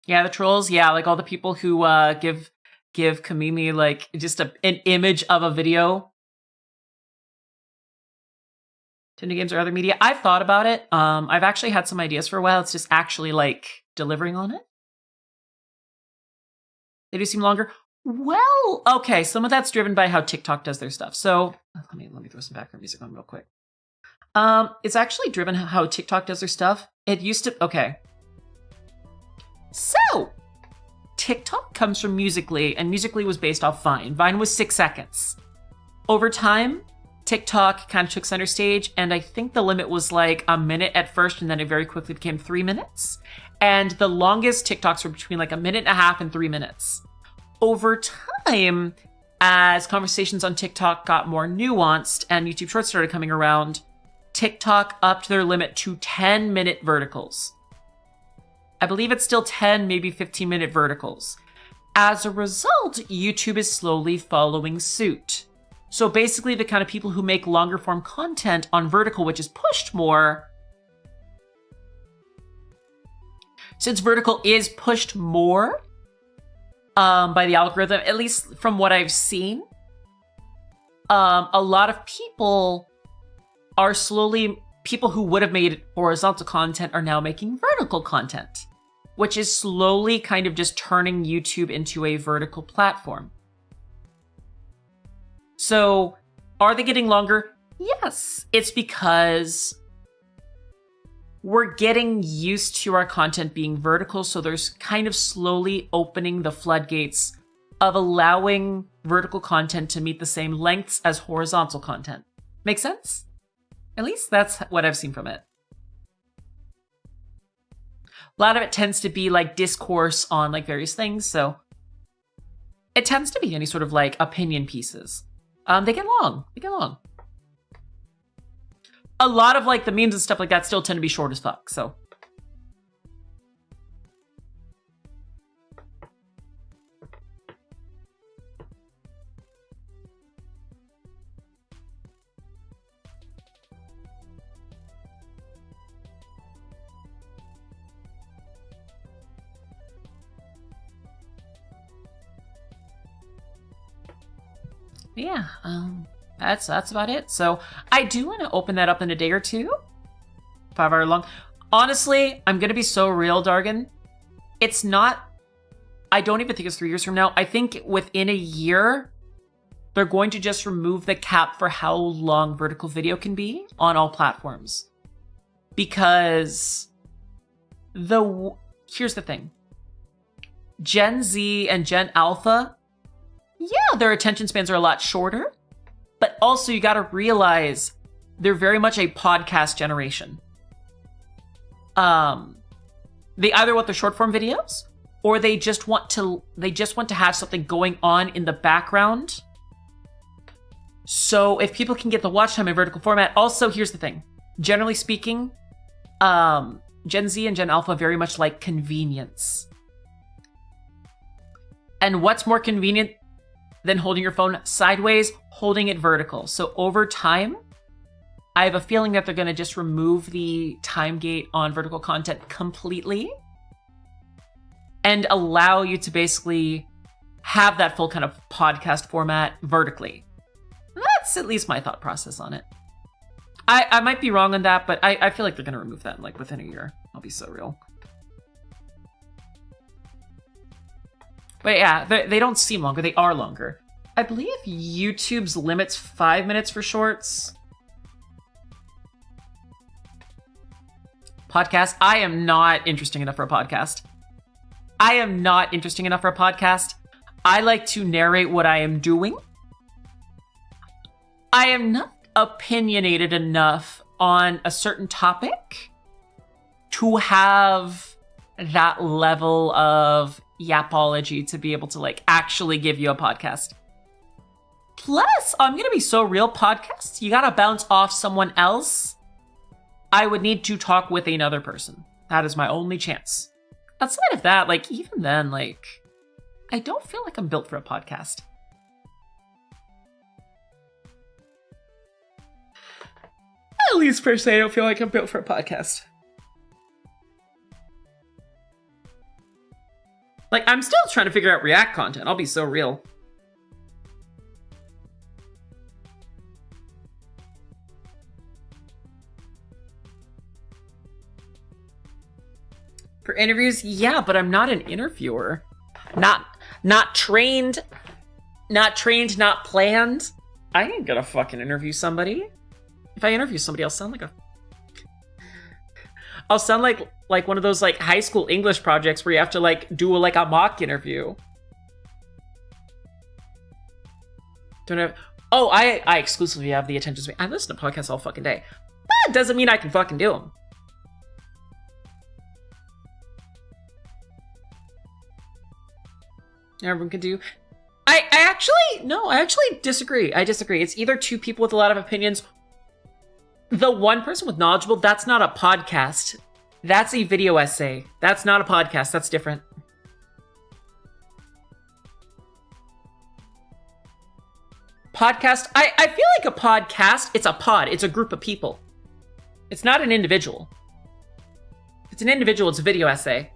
Yeah, the trolls, yeah, like all the people who give Kamimi like just an image of a video. To new games or other media. I've thought about it. I've actually had some ideas for a while. It's just actually like delivering on it. They do seem longer. Well, okay, some of that's driven by how TikTok does their stuff. So let me throw some background music on real quick. It's actually driven how TikTok does their stuff. It used to, okay. So TikTok comes from Musical.ly, and Musical.ly was based off Vine. Vine was 6 seconds. Over time, TikTok kind of took center stage, and I think the limit was like a minute at first, and then it very quickly became 3 minutes. And the longest TikToks were between like a minute and a half and 3 minutes. Over time, as conversations on TikTok got more nuanced and YouTube Shorts started coming around, TikTok upped their limit to 10-minute verticals. I believe it's still 10, maybe 15-minute verticals. As a result, YouTube is slowly following suit. So basically, the kind of people who make longer form content on vertical, which is pushed more, since vertical is pushed more by the algorithm, at least from what I've seen, a lot of people are people who would have made horizontal content are now making vertical content, which is slowly kind of just turning YouTube into a vertical platform. So, are they getting longer? Yes. It's because we're getting used to our content being vertical, so there's kind of slowly opening the floodgates of allowing vertical content to meet the same lengths as horizontal content. Make sense? At least that's what I've seen from it. A lot of it tends to be like discourse on like various things, so it tends to be any sort of like opinion pieces. They get long. A lot of like the memes and stuff like that still tend to be short as fuck, so. Yeah, that's about it. So I do want to open that up in a day or two. 5 hour long. Honestly, I'm going to be so real, Dargan. It's not, I don't even think it's 3 years from now. I think within a year, they're going to just remove the cap for how long vertical video can be on all platforms. Because here's the thing. Gen Z and Gen Alpha, yeah, their attention spans are a lot shorter, but also you got to realize they're very much a podcast generation. They either want their short form videos or they just want to have something going on in the background. So if people can get the watch time in vertical format, also here's the thing. Generally speaking, Gen Z and Gen Alpha very much like convenience. And what's more convenient than holding your phone sideways, holding it vertical? So over time, I have a feeling that they're going to just remove the time gate on vertical content completely and allow you to basically have that full kind of podcast format vertically. That's at least my thought process on it. I might be wrong on that, but I feel like they're going to remove that like within a year. I'll be so real. But yeah, they don't seem longer. They are longer. I believe YouTube's limit's 5 minutes for shorts. Podcast. I am not interesting enough for a podcast. I like to narrate what I am doing. I am not opinionated enough on a certain topic to have that level of yapology to be able to like actually give you a podcast. Plus, I'm gonna be so real, podcasts, you gotta bounce off someone else. I would need to talk with another person. That is my only chance. Outside of that, like even then, like I don't feel like I'm built for a podcast. At least per se, I don't feel like I'm built for a podcast. Like, I'm still trying to figure out React content. I'll be so real. For interviews, yeah, but I'm not an interviewer. Not trained, not planned. I ain't gonna fucking interview somebody. If I interview somebody, I'll sound like one of those like high school English projects where you have to like do a mock interview. Don't have. Oh, I exclusively have the attention span. I listen to podcasts all fucking day. That doesn't mean I can fucking do them. Everyone can do. I actually disagree. I disagree. It's either two people with a lot of opinions. The one person with knowledgeable, that's not a podcast. That's a video essay. That's not a podcast. That's different. Podcast. I feel like a podcast, it's a pod. It's a group of people. It's not an individual. If it's an individual, it's a video essay.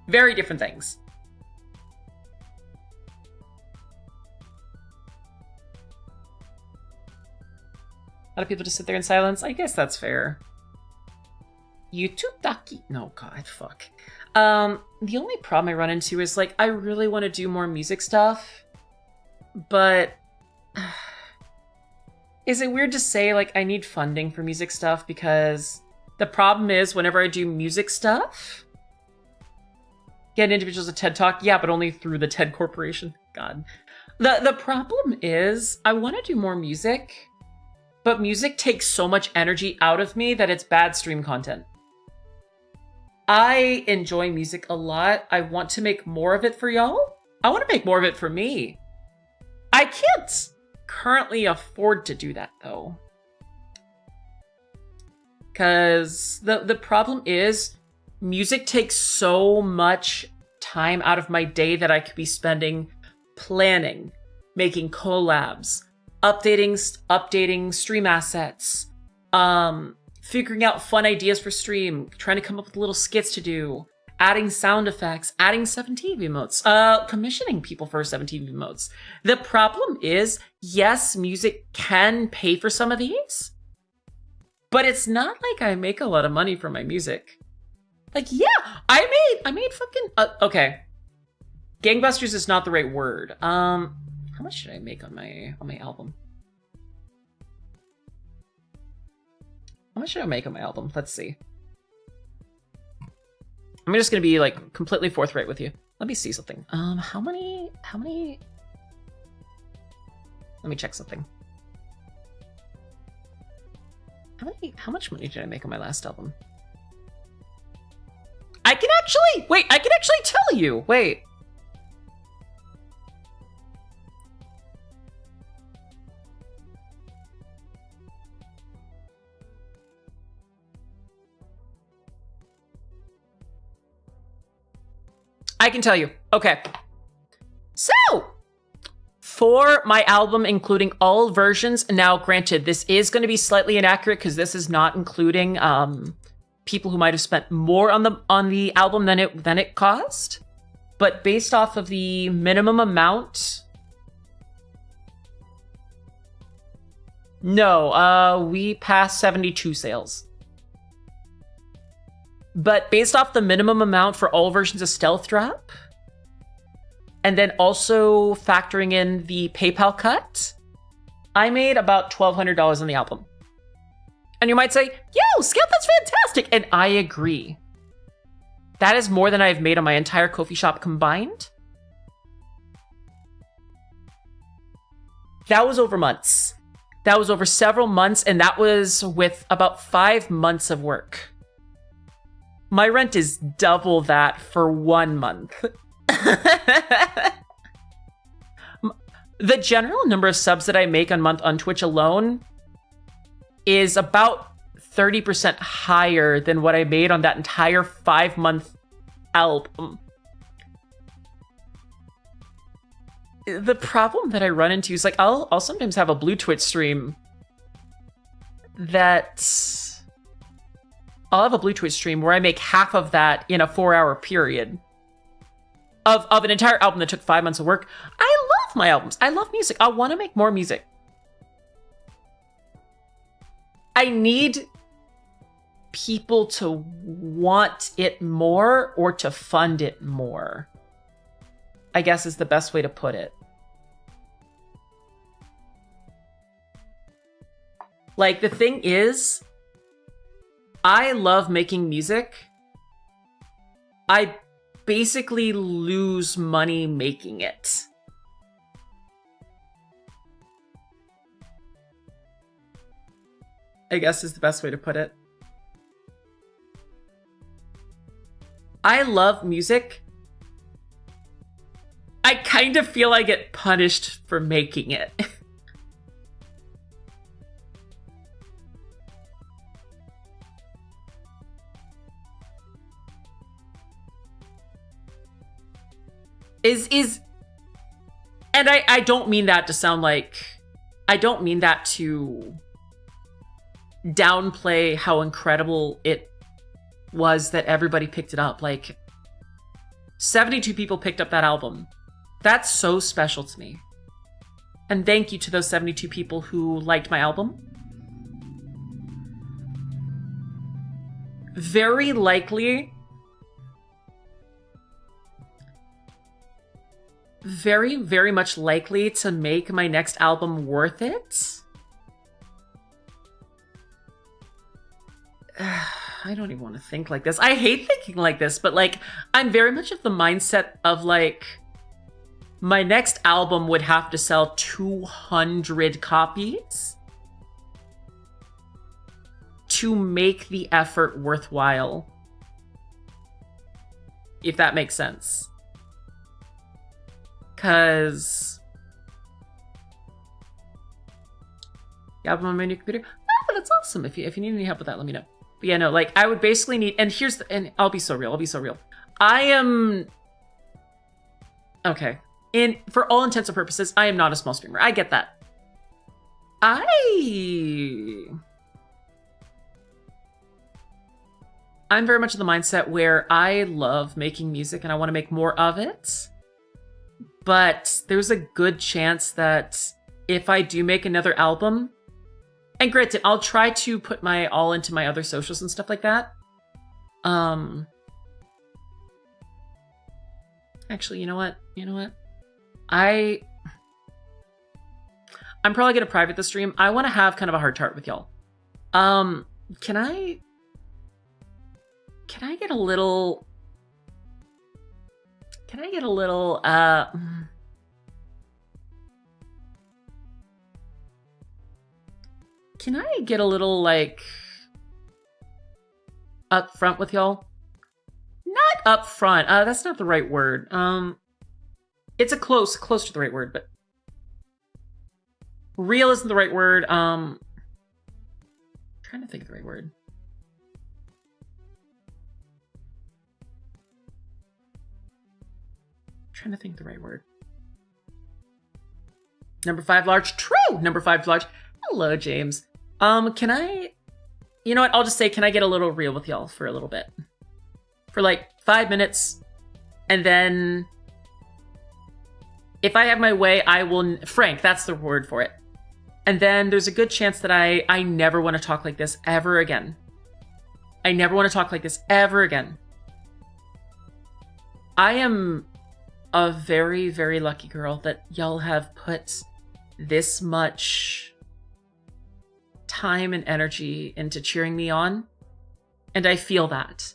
Very different things. A lot of people just sit there in silence. I guess that's fair. YouTube Daki. No, God, fuck. The only problem I run into is like, I really want to do more music stuff, but Is it weird to say, like, I need funding for music stuff? Because the problem is, whenever I do music stuff, get individuals a TED Talk, yeah, but only through the TED Corporation. God. The problem is, I want to do more music, but music takes so much energy out of me that it's bad stream content. I enjoy music a lot. I want to make more of it for y'all. I want to make more of it for me. I can't currently afford to do that, though. Because the problem is, music takes so much time out of my day that I could be spending planning, making collabs, updating stream assets, figuring out fun ideas for stream, trying to come up with little skits to do, adding sound effects, adding 7TV emotes, commissioning people for 7TV emotes. The problem is, yes, music can pay for some of these, but it's not like I make a lot of money from my music. Like, yeah, I made fucking, okay. Gangbusters is not the right word. How much should I make on my album? How much should I make on my album? Let's see. I'm just gonna be like completely forthright with you. Let me see something. How many? Let me check something. How much money did I make on my last album? I can actually tell you. Wait. I can tell you. Okay. So, for my album, including all versions, now granted, this is going to be slightly inaccurate because this is not including people who might have spent more on the album than it cost. But based off of the minimum amount, no, we passed 72 sales. But based off the minimum amount for all versions of Stealth Drop, and then also factoring in the PayPal cut, I made about $1,200 on the album. And you might say, yo, Scout, that's fantastic! And I agree. That is more than I've made on my entire Ko-fi shop combined. That was over months. That was over several months, and that was with about 5 months of work. My rent is double that for 1 month. The general number of subs that I make a month on Twitch alone is about 30% higher than what I made on that entire 5-month album. The problem that I run into is, like, I'll sometimes have a Blue Twitch stream I'll have a Blue Twitch stream where I make half of that in a 4-hour period of an entire album that took 5 months of work. I love my albums. I love music. I want to make more music. I need people to want it more or to fund it more, I guess is the best way to put it. Like, the thing is, I love making music. I basically lose money making it. I guess is the best way to put it. I love music. I kind of feel I get punished for making it. And I don't mean that to sound like, I don't mean that to downplay how incredible it was that everybody picked it up. Like, 72 people picked up that album. That's so special to me. And thank you to those 72 people who liked my album. Very likely, very, very much likely to make my next album worth it I don't even want to think like this. I hate thinking like this, but like, I'm very much of the mindset of like, my next album would have to sell 200 copies to make the effort worthwhile. If that makes sense. Cause the album on my new computer. Oh, that's awesome. If you need any help with that, let me know. But yeah, no, like I would basically need, and I'll be so real. I am okay. For all intents and purposes, I am not a small streamer. I get that. I'm very much in the mindset where I love making music and I want to make more of it. But there's a good chance that if I do make another album, and granted, I'll try to put my all into my other socials and stuff like that. Actually, you know what? I'm probably gonna private the stream. I want to have kind of a heart-to-heart with y'all. Can I get a little? Can I get a little? Can I get a little like up front with y'all? Not up front. That's not the right word. It's a close to the right word, but real isn't the right word. Trying to think of the right word. Number 5 large. True. Number 5 large. Hello, James. Can I? You know what? I'll just say, can I get a little real with y'all for a little bit? For like 5 minutes, and then if I have my way, I will. Frank, that's the word for it. And then there's a good chance that I never want to talk like this ever again. I never want to talk like this ever again. I am a very, very lucky girl that y'all have put this much time and energy into cheering me on. And I feel that.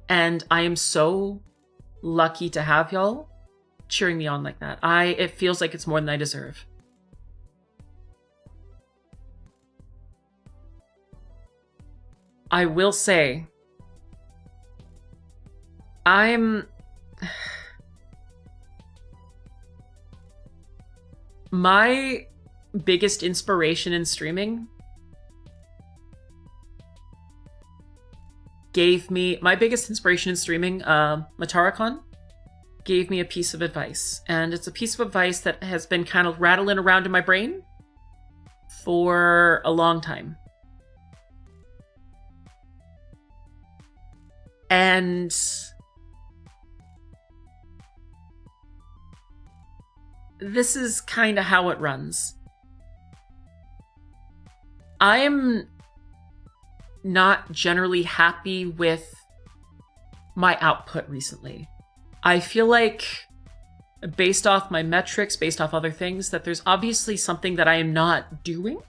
And I am so lucky to have y'all cheering me on like that. It feels like it's more than I deserve. I will say, my biggest inspiration in streaming Matara-Con, gave me a piece of advice. And it's a piece of advice that has been kind of rattling around in my brain for a long time. And this is kind of how it runs. I'm not generally happy with my output recently. I feel like, based off my metrics, based off other things, that there's obviously something that I am not doing.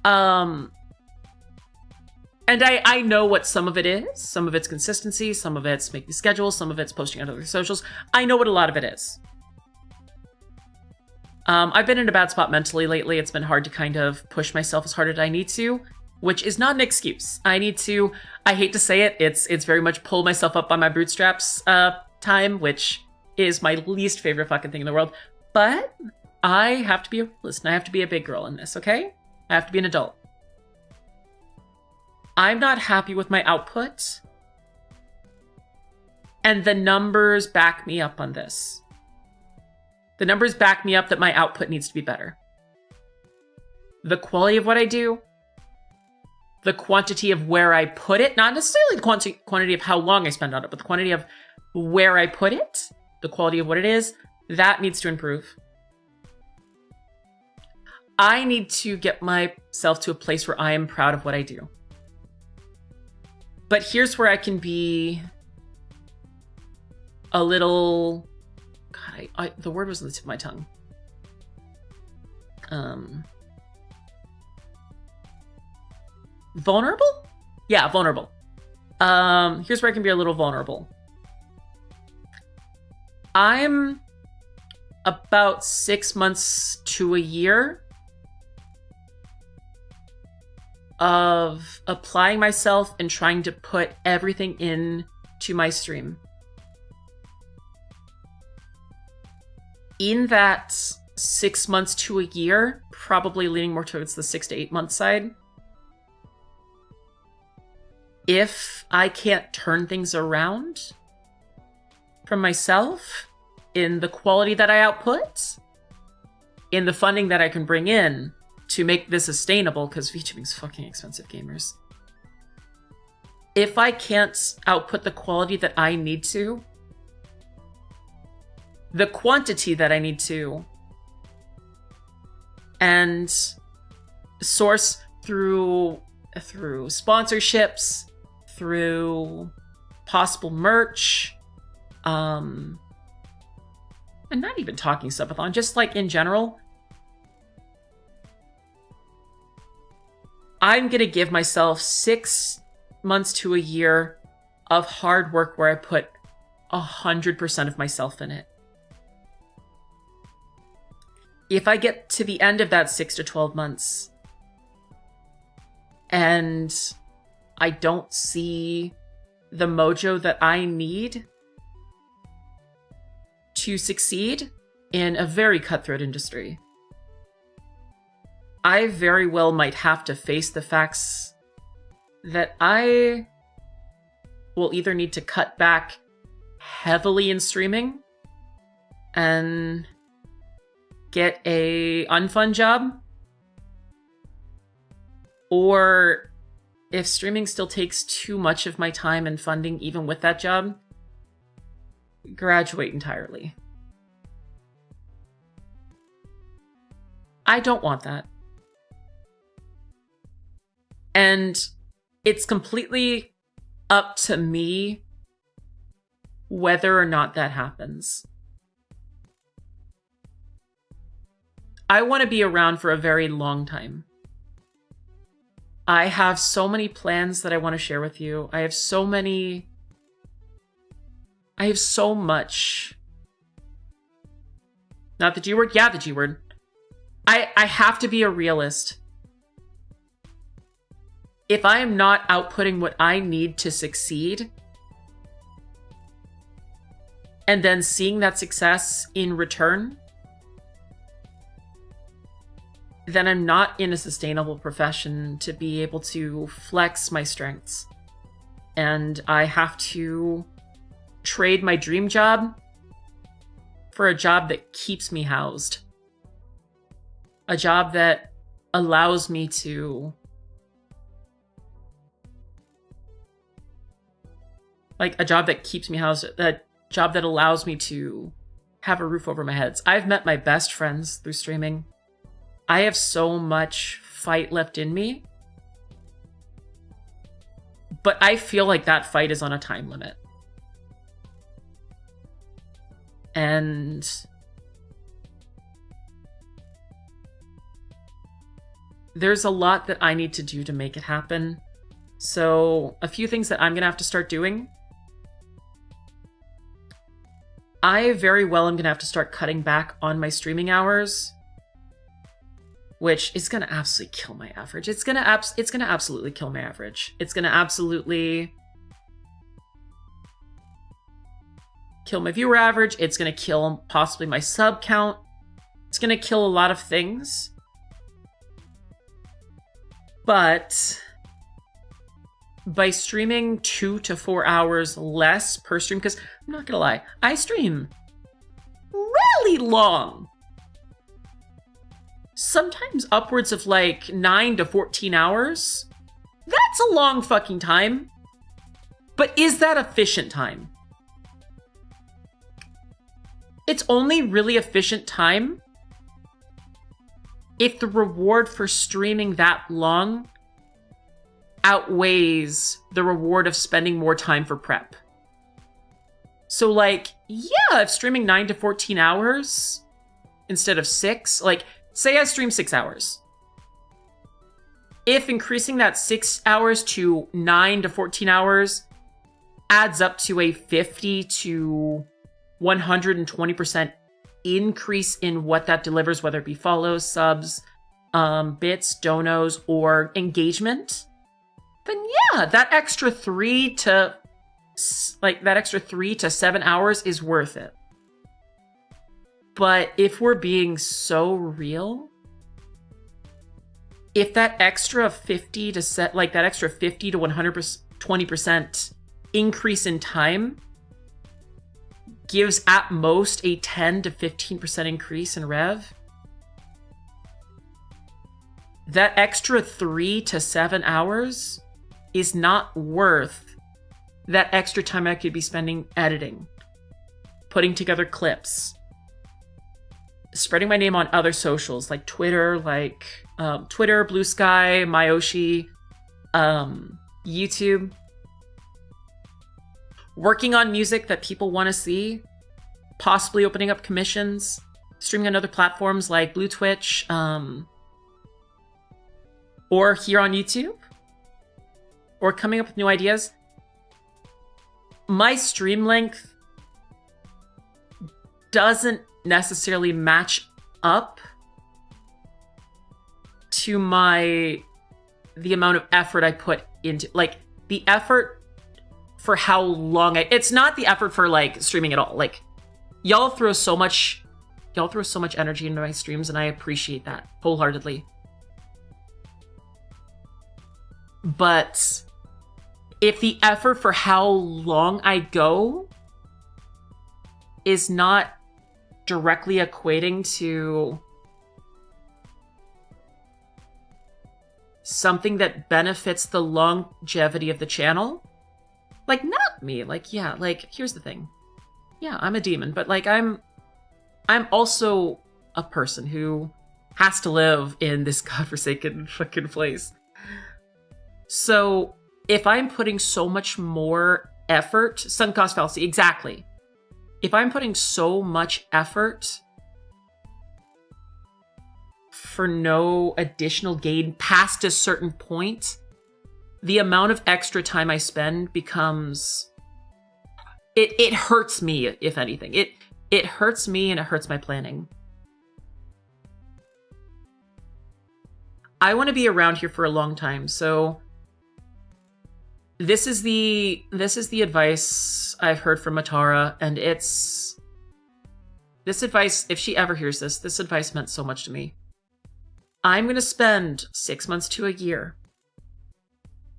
And I know what some of it is. Some of it's consistency, some of it's making schedules, some of it's posting on other socials. I know what a lot of it is. I've been in a bad spot mentally lately. It's been hard to kind of push myself as hard as I need to, which is not an excuse. I hate to say it, it's very much pull myself up by my bootstraps time, which is my least favorite fucking thing in the world. But I have to be a realist, and I have to be a big girl in this, okay? I have to be an adult. I'm not happy with my output, and the numbers back me up on this. The numbers back me up that my output needs to be better. The quality of what I do, the quantity of where I put it, not necessarily the quantity of how long I spend on it, but the quantity of where I put it, the quality of what it is, that needs to improve. I need to get myself to a place where I am proud of what I do. But here's where I can be a little... God, the word was on the tip of my tongue. Vulnerable? Yeah, vulnerable. Here's where I can be a little vulnerable. I'm about 6 months to a year of applying myself and trying to put everything in to my stream. In that 6 months to a year, probably leaning more towards the 6 to 8 month side, if I can't turn things around from myself in the quality that I output, in the funding that I can bring in to make this sustainable, because VTubing's fucking expensive, gamers. If I can't output the quality that I need to, the quantity that I need to, and source through sponsorships, through possible merch, and not even talking subathon, just like in general, I'm gonna give myself 6 months to a year of hard work where I put 100% of myself in it. If I get to the end of that 6 to 12 months and I don't see the mojo that I need to succeed in a very cutthroat industry, I very well might have to face the facts that I will either need to cut back heavily in streaming and get a unfun job, or if streaming still takes too much of my time and funding even with that job, graduate entirely. I don't want that. And it's completely up to me whether or not that happens. I want to be around for a very long time. I have so many plans that I want to share with you. I have so much. Not the G word? Yeah, the G word. I have to be a realist. If I am not outputting what I need to succeed, and then seeing that success in return, then I'm not in a sustainable profession to be able to flex my strengths. And I have to trade my dream job for a job that keeps me housed. A job that allows me to a job that keeps me housed, a job that allows me to have a roof over my head. I've met my best friends through streaming. I have so much fight left in me, but I feel like that fight is on a time limit. And there's a lot that I need to do to make it happen. So a few things that I'm going to have to start doing. I very well am going to have to start cutting back on my streaming hours, which is going to absolutely kill my average. It's going to absolutely kill my average. It's going to absolutely kill my viewer average. It's going to kill possibly my sub count. It's going to kill a lot of things. But by streaming 2 to 4 hours less per stream, because I'm not gonna lie, I stream really long. Sometimes upwards of 9 to 14 hours. That's a long fucking time. But is that efficient time? It's only really efficient time if the reward for streaming that long outweighs the reward of spending more time for prep. So if streaming 9 to 14 hours instead of 6, say I stream 6 hours. if increasing that 6 hours to 9 to 14 hours adds up to a 50 to 120% increase in what that delivers, whether it be follows, subs, bits, donos, or engagement, then yeah, that extra 3 to 7 hours is worth it. But if we're being so real, if that extra 50 to 120% increase in time gives at most a 10 to 15% increase in rev, that extra 3 to 7 hours is not worth that extra time I could be spending editing, putting together clips, spreading my name on other socials like Twitter, Blue Sky, Myoshi, YouTube, working on music that people want to see, possibly opening up commissions, streaming on other platforms like Blue Twitch, or here on YouTube, or coming up with new ideas. My stream length doesn't necessarily match up to the amount of effort I put into, like, the effort for how long it's not the effort for like streaming at all. Like, y'all throw so much energy into my streams, and I appreciate that wholeheartedly. But if the effort for how long I go is not directly equating to something that benefits the longevity of the channel, like, not me. Like, yeah, like, here's the thing. Yeah, I'm a demon, but like, I'm also a person who has to live in this godforsaken fucking place. So if I'm putting so much more effort, sunk cost fallacy, exactly. If I'm putting so much effort for no additional gain past a certain point, the amount of extra time I spend becomes... It hurts me, if anything. It hurts me, and it hurts my planning. I want to be around here for a long time, so this is the advice I've heard from Matara, and this advice, if she ever hears this advice meant so much to me. I'm going to spend 6 months to a year.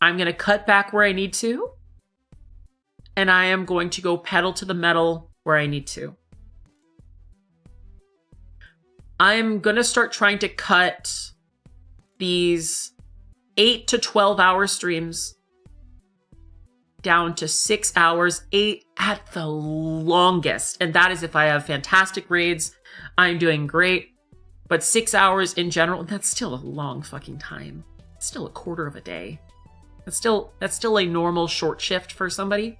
I'm going to cut back where I need to, and I am going to go pedal to the metal where I need to. I'm going to start trying to cut these 8 to 12 hour streams down to 6 hours, 8 at the longest. And that is if I have fantastic raids, I'm doing great. But 6 hours in general, that's still a long fucking time. It's still a quarter of a day. That's still a normal short shift for somebody.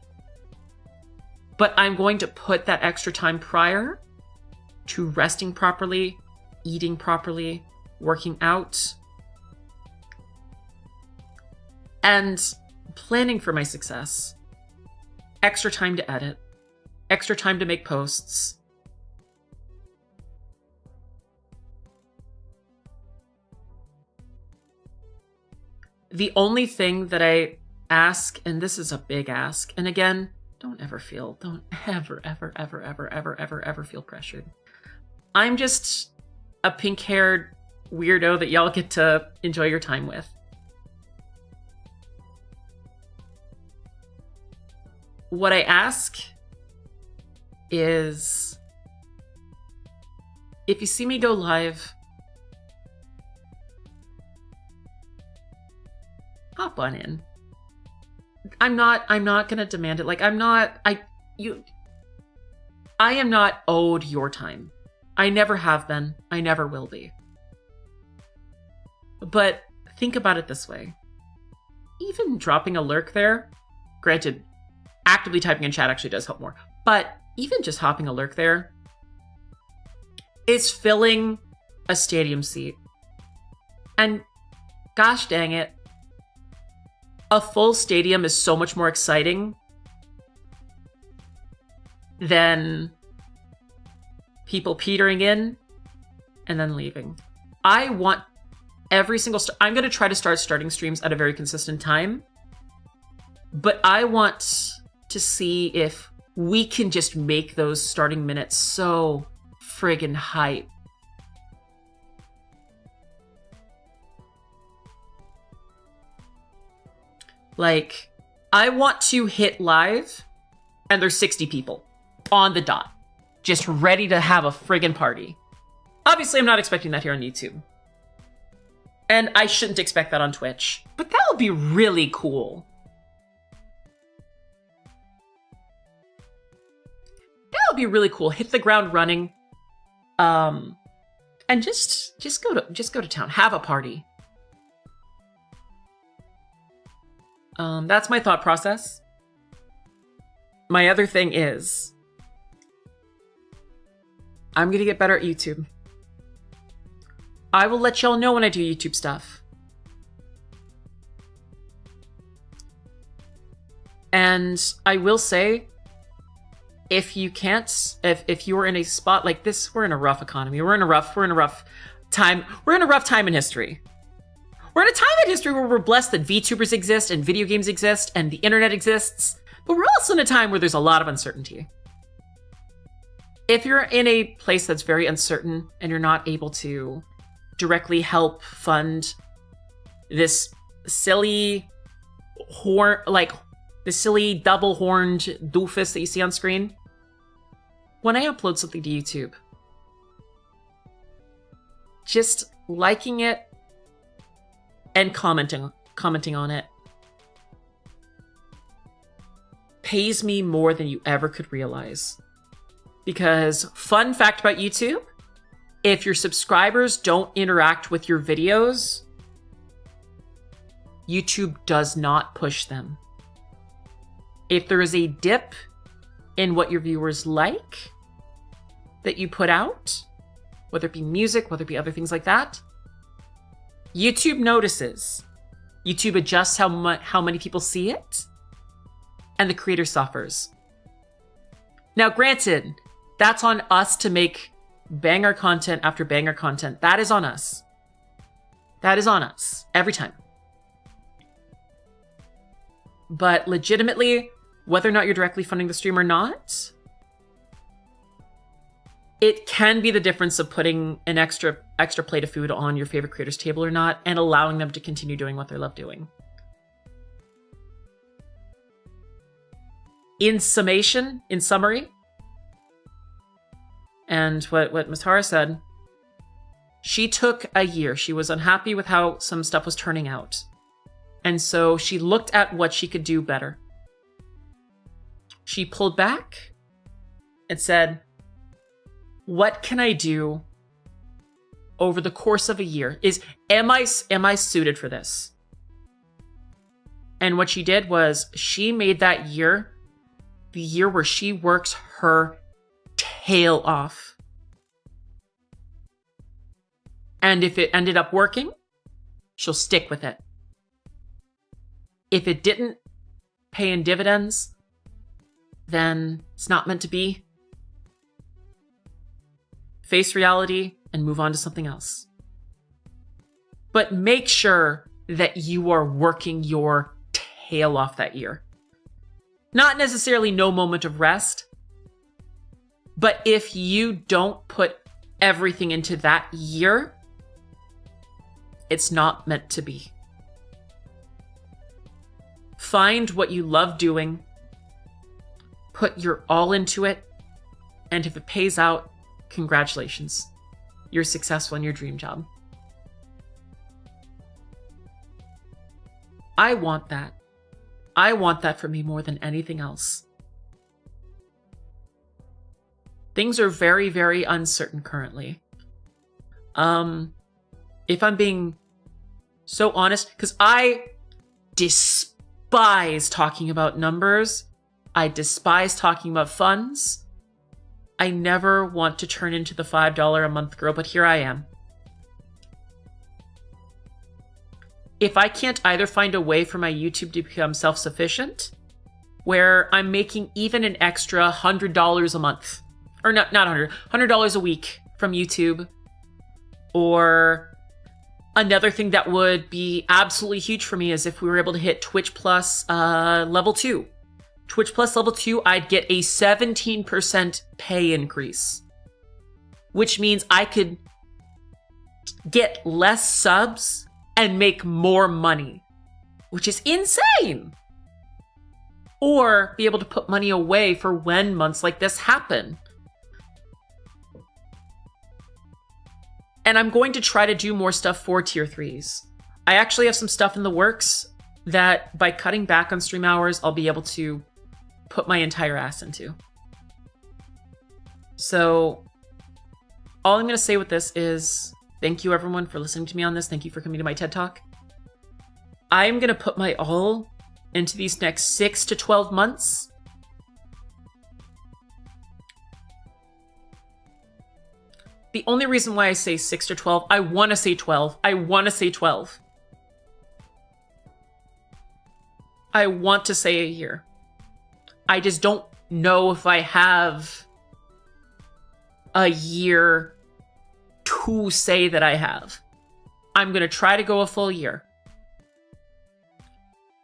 But I'm going to put that extra time prior to resting properly, eating properly, working out, and planning for my success. Extra time to edit, extra time to make posts. The only thing that I ask, and this is a big ask, and again, don't ever feel pressured. I'm just a pink-haired weirdo that y'all get to enjoy your time with. What I ask is, if you see me go live, hop on in. I'm not gonna demand it. Like, I am not owed your time. I never have been. I never will be. But think about it this way. Even dropping a lurk there, granted, actively typing in chat actually does help more, but even just hopping a lurk there is filling a stadium seat. And Gosh dang it. A full stadium is so much more exciting than people petering in and then leaving. I want every single... I'm going to try to starting streams at a very consistent time. But I want to see if we can just make those starting minutes so friggin' hype. Like, I want to hit live and there's 60 people on the dot, just ready to have a friggin' party. Obviously, I'm not expecting that here on YouTube. And I shouldn't expect that on Twitch, but that would be really cool. That would be really cool. Hit the ground running. And just go to town. Have a party. That's my thought process. My other thing is, I'm gonna get better at YouTube. I will let y'all know when I do YouTube stuff. And I will say, if you can't, if you're in a spot like this, we're in a rough economy. We're in a rough time. We're in a rough time in history. We're in a time in history where we're blessed that VTubers exist and video games exist and the internet exists, but we're also in a time where there's a lot of uncertainty. If you're in a place that's very uncertain and you're not able to directly help fund this silly the silly double-horned doofus that you see on screen, when I upload something to YouTube, just liking it and commenting on it pays me more than you ever could realize. Because, fun fact about YouTube, if your subscribers don't interact with your videos, YouTube does not push them. If there is a dip in what your viewers like that you put out, whether it be music, whether it be other things like that, YouTube notices. YouTube adjusts how many people see it, and the creator suffers. Now, granted, that's on us to make banger content after banger content. That is on us. That is on us. Every time. But legitimately, whether or not you're directly funding the stream or not, it can be the difference of putting an extra plate of food on your favorite creator's table or not, and allowing them to continue doing what they love doing. In summary, and what Ms. Hara said, she took a year. She was unhappy with how some stuff was turning out. And so she looked at what she could do better. She pulled back and said, what can I do over the course of a year? Am I suited for this? And what she did was she made that year the year where she works her tail off. And if it ended up working, she'll stick with it. If it didn't pay in dividends, then it's not meant to be. Face reality and move on to something else. But make sure that you are working your tail off that year. Not necessarily no moment of rest, but if you don't put everything into that year, it's not meant to be. Find what you love doing, put your all into it, and if it pays out, congratulations. You're successful in your dream job. I want that. I want that for me more than anything else. Things are very, very uncertain currently. If I'm being so honest, because I despise talking about numbers. I despise talking about funds. I never want to turn into the $5 a month girl, but here I am. if I can't either find a way for my YouTube to become self-sufficient, where I'm making even an extra $100 a month, or not $100 a week from YouTube, or another thing that would be absolutely huge for me is if we were able to hit Twitch Plus level 2. Twitch Plus level 2, I'd get a 17% pay increase, which means I could get less subs and make more money, which is insane. Or be able to put money away for when months like this happen. And I'm going to try to do more stuff for tier 3s. I actually have some stuff in the works that by cutting back on stream hours, I'll be able to put my entire ass into. So all I'm going to say with this is thank you everyone for listening to me on this. Thank you for coming to my TED Talk. I'm going to put my all into these next 6 to 12 months. The only reason why I say 6 to 12, I want to say 12. I want to say 12. I want to say a year. I just don't know if I have a year to say that I have. I'm going to try to go a full year.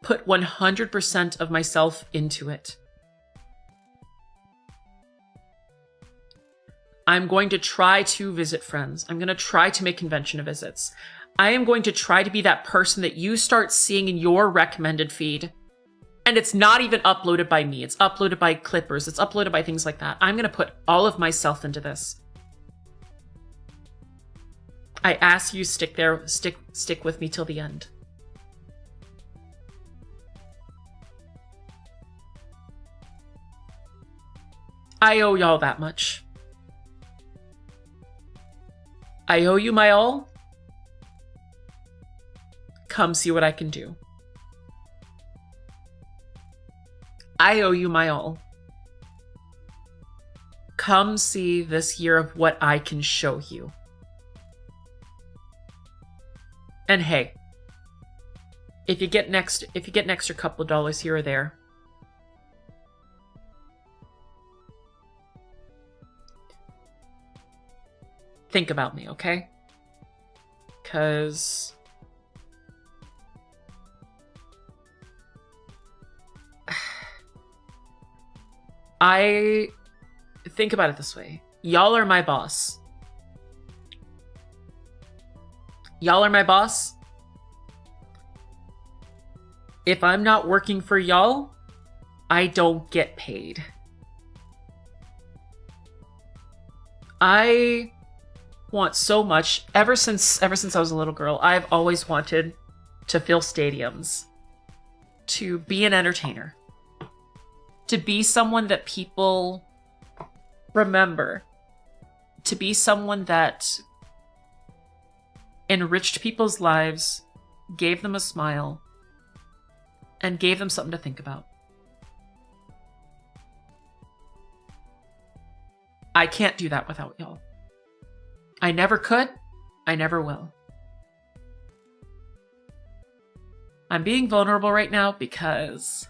Put 100% of myself into it. I'm going to try to visit friends. I'm going to try to make convention visits. I am going to try to be that person that you start seeing in your recommended feed. And it's not even uploaded by me. It's uploaded by clippers. It's uploaded by things like that. I'm going to put all of myself into this. I ask you stick with me till the end. I owe y'all that much. I owe you my all. Come see what I can do. I owe you my all. Come see this year of what I can show you. And hey, if you get an extra couple of dollars here or there, think about me, okay? Because I think about it this way. Y'all are my boss. Y'all are my boss. If I'm not working for y'all, I don't get paid. I want so much. Ever since I was a little girl, I've always wanted to fill stadiums, to be an entertainer, to be someone that people remember, to be someone that enriched people's lives, gave them a smile, and gave them something to think about. I can't do that without y'all. I never could. I never will. I'm being vulnerable right now because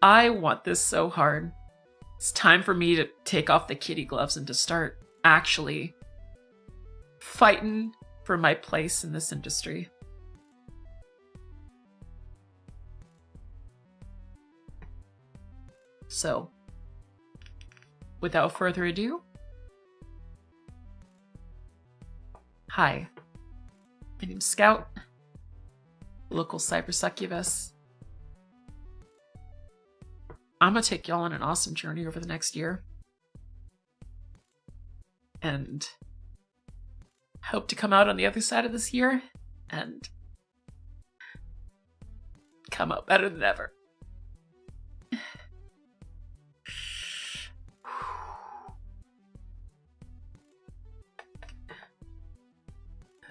I want this so hard. It's time for me to take off the kitty gloves and to start actually fighting for my place in this industry. So, without further ado, hi, my name's Scout, local cyber succubus. I'm gonna take y'all on an awesome journey over the next year. And hope to come out on the other side of this year and come out better than ever.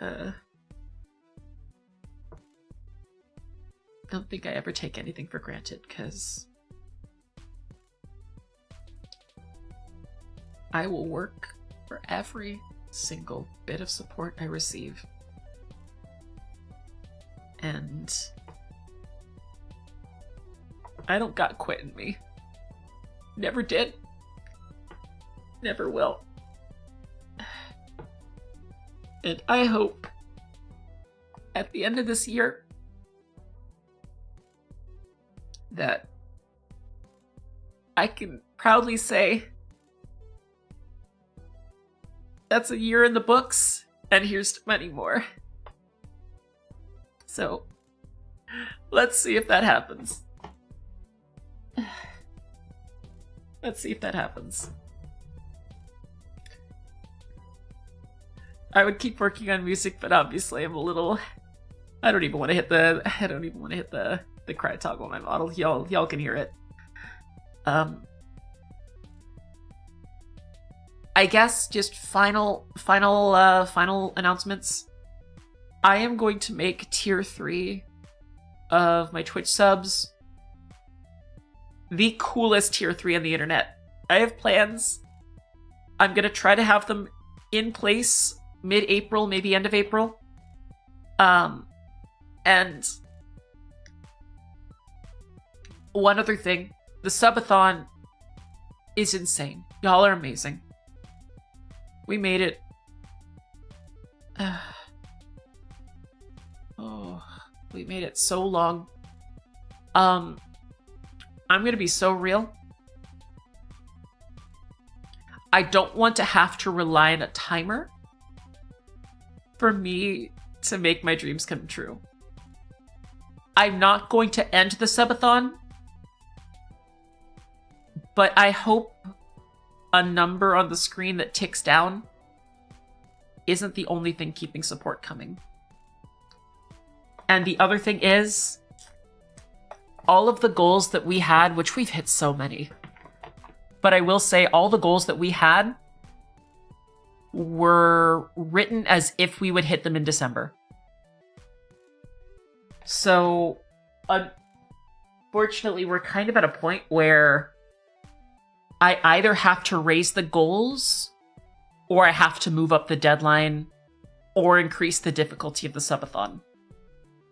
I don't think I ever take anything for granted, because I will work for every single bit of support I receive. And I don't got quit in me. Never did. Never will. And I hope at the end of this year that I can proudly say that's a year in the books, and here's to many more. So, let's see if that happens. Let's see if that happens. I would keep working on music, but obviously I'm a little... I don't even want to hit the cry toggle on my model. Y'all can hear it. I guess just final announcements. I am going to make tier 3 of my Twitch subs the coolest tier 3 on the internet. I have plans. I'm gonna try to have them in place mid-April, maybe end of April. And one other thing, the subathon is insane. Y'all are amazing. We made it. We made it so long. I'm gonna be so real. I don't want to have to rely on a timer for me to make my dreams come true. I'm not going to end the subathon, but I hope a number on the screen that ticks down isn't the only thing keeping support coming. And the other thing is, all of the goals that we had, which we've hit so many, but I will say all the goals that we had were written as if we would hit them in December. So, unfortunately, we're kind of at a point where I either have to raise the goals, or I have to move up the deadline, or increase the difficulty of the subathon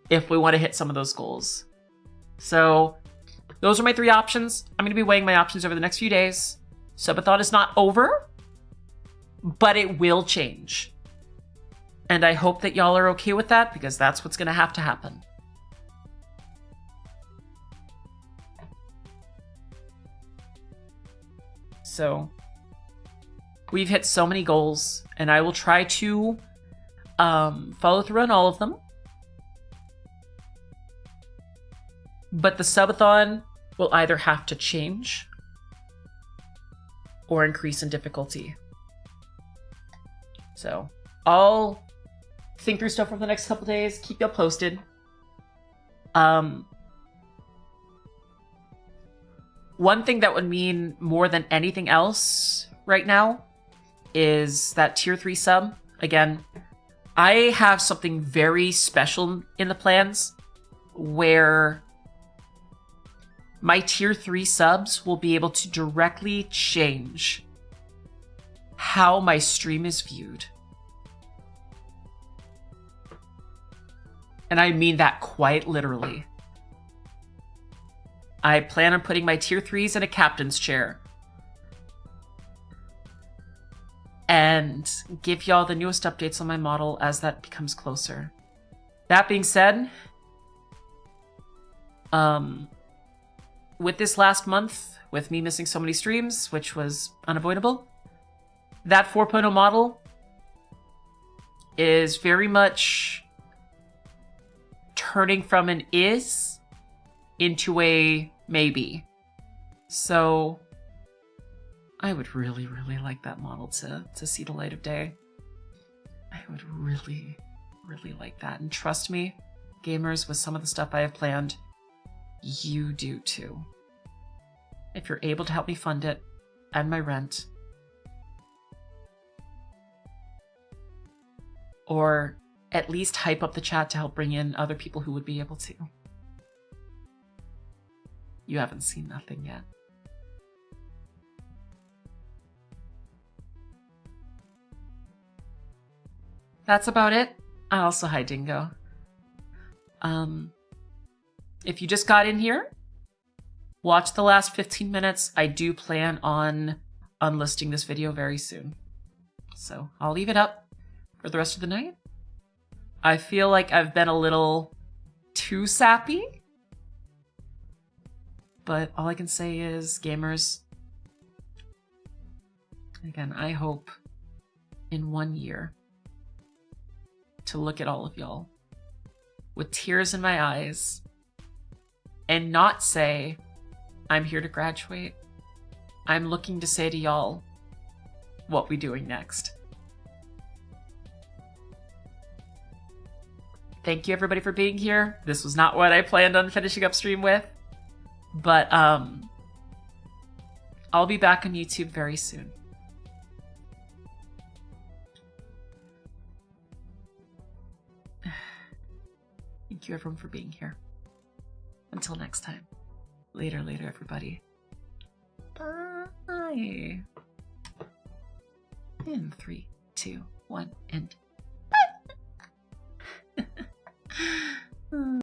if we want to hit some of those goals. So, those are my 3 options. I'm going to be weighing my options over the next few days. Subathon is not over, but it will change. And I hope that y'all are okay with that, because that's what's going to have to happen. So, we've hit so many goals, and I will try to follow through on all of them. But the subathon will either have to change or increase in difficulty. So, I'll think through stuff over the next couple days, keep y'all posted. One thing that would mean more than anything else right now is that tier 3 sub. Again, I have something very special in the plans where my tier 3 subs will be able to directly change how my stream is viewed. And I mean that quite literally. I plan on putting my tier 3s in a captain's chair and give y'all the newest updates on my model as that becomes closer. That being said, with this last month, with me missing so many streams, which was unavoidable, that 4.0 model is very much turning from an is into a maybe. So I would really, really like that model to see the light of day. I would really, really like that. And trust me, gamers, with some of the stuff I have planned, you do too. If you're able to help me fund it and my rent, or at least hype up the chat to help bring in other people who would be able to. You haven't seen nothing yet. That's about it. Also, hi Dingo. If you just got in here, watch the last 15 minutes. I do plan on unlisting this video very soon. So I'll leave it up for the rest of the night. I feel like I've been a little too sappy. But all I can say is, gamers, again, I hope in 1 year to look at all of y'all with tears in my eyes and not say, I'm here to graduate. I'm looking to say to y'all, what we doing next? Thank you everybody for being here. This was not what I planned on finishing up stream with, but I'll be back on YouTube very soon. Thank you everyone for being here. Until next time. Later, everybody. Bye. In 3, 2, 1, and bye.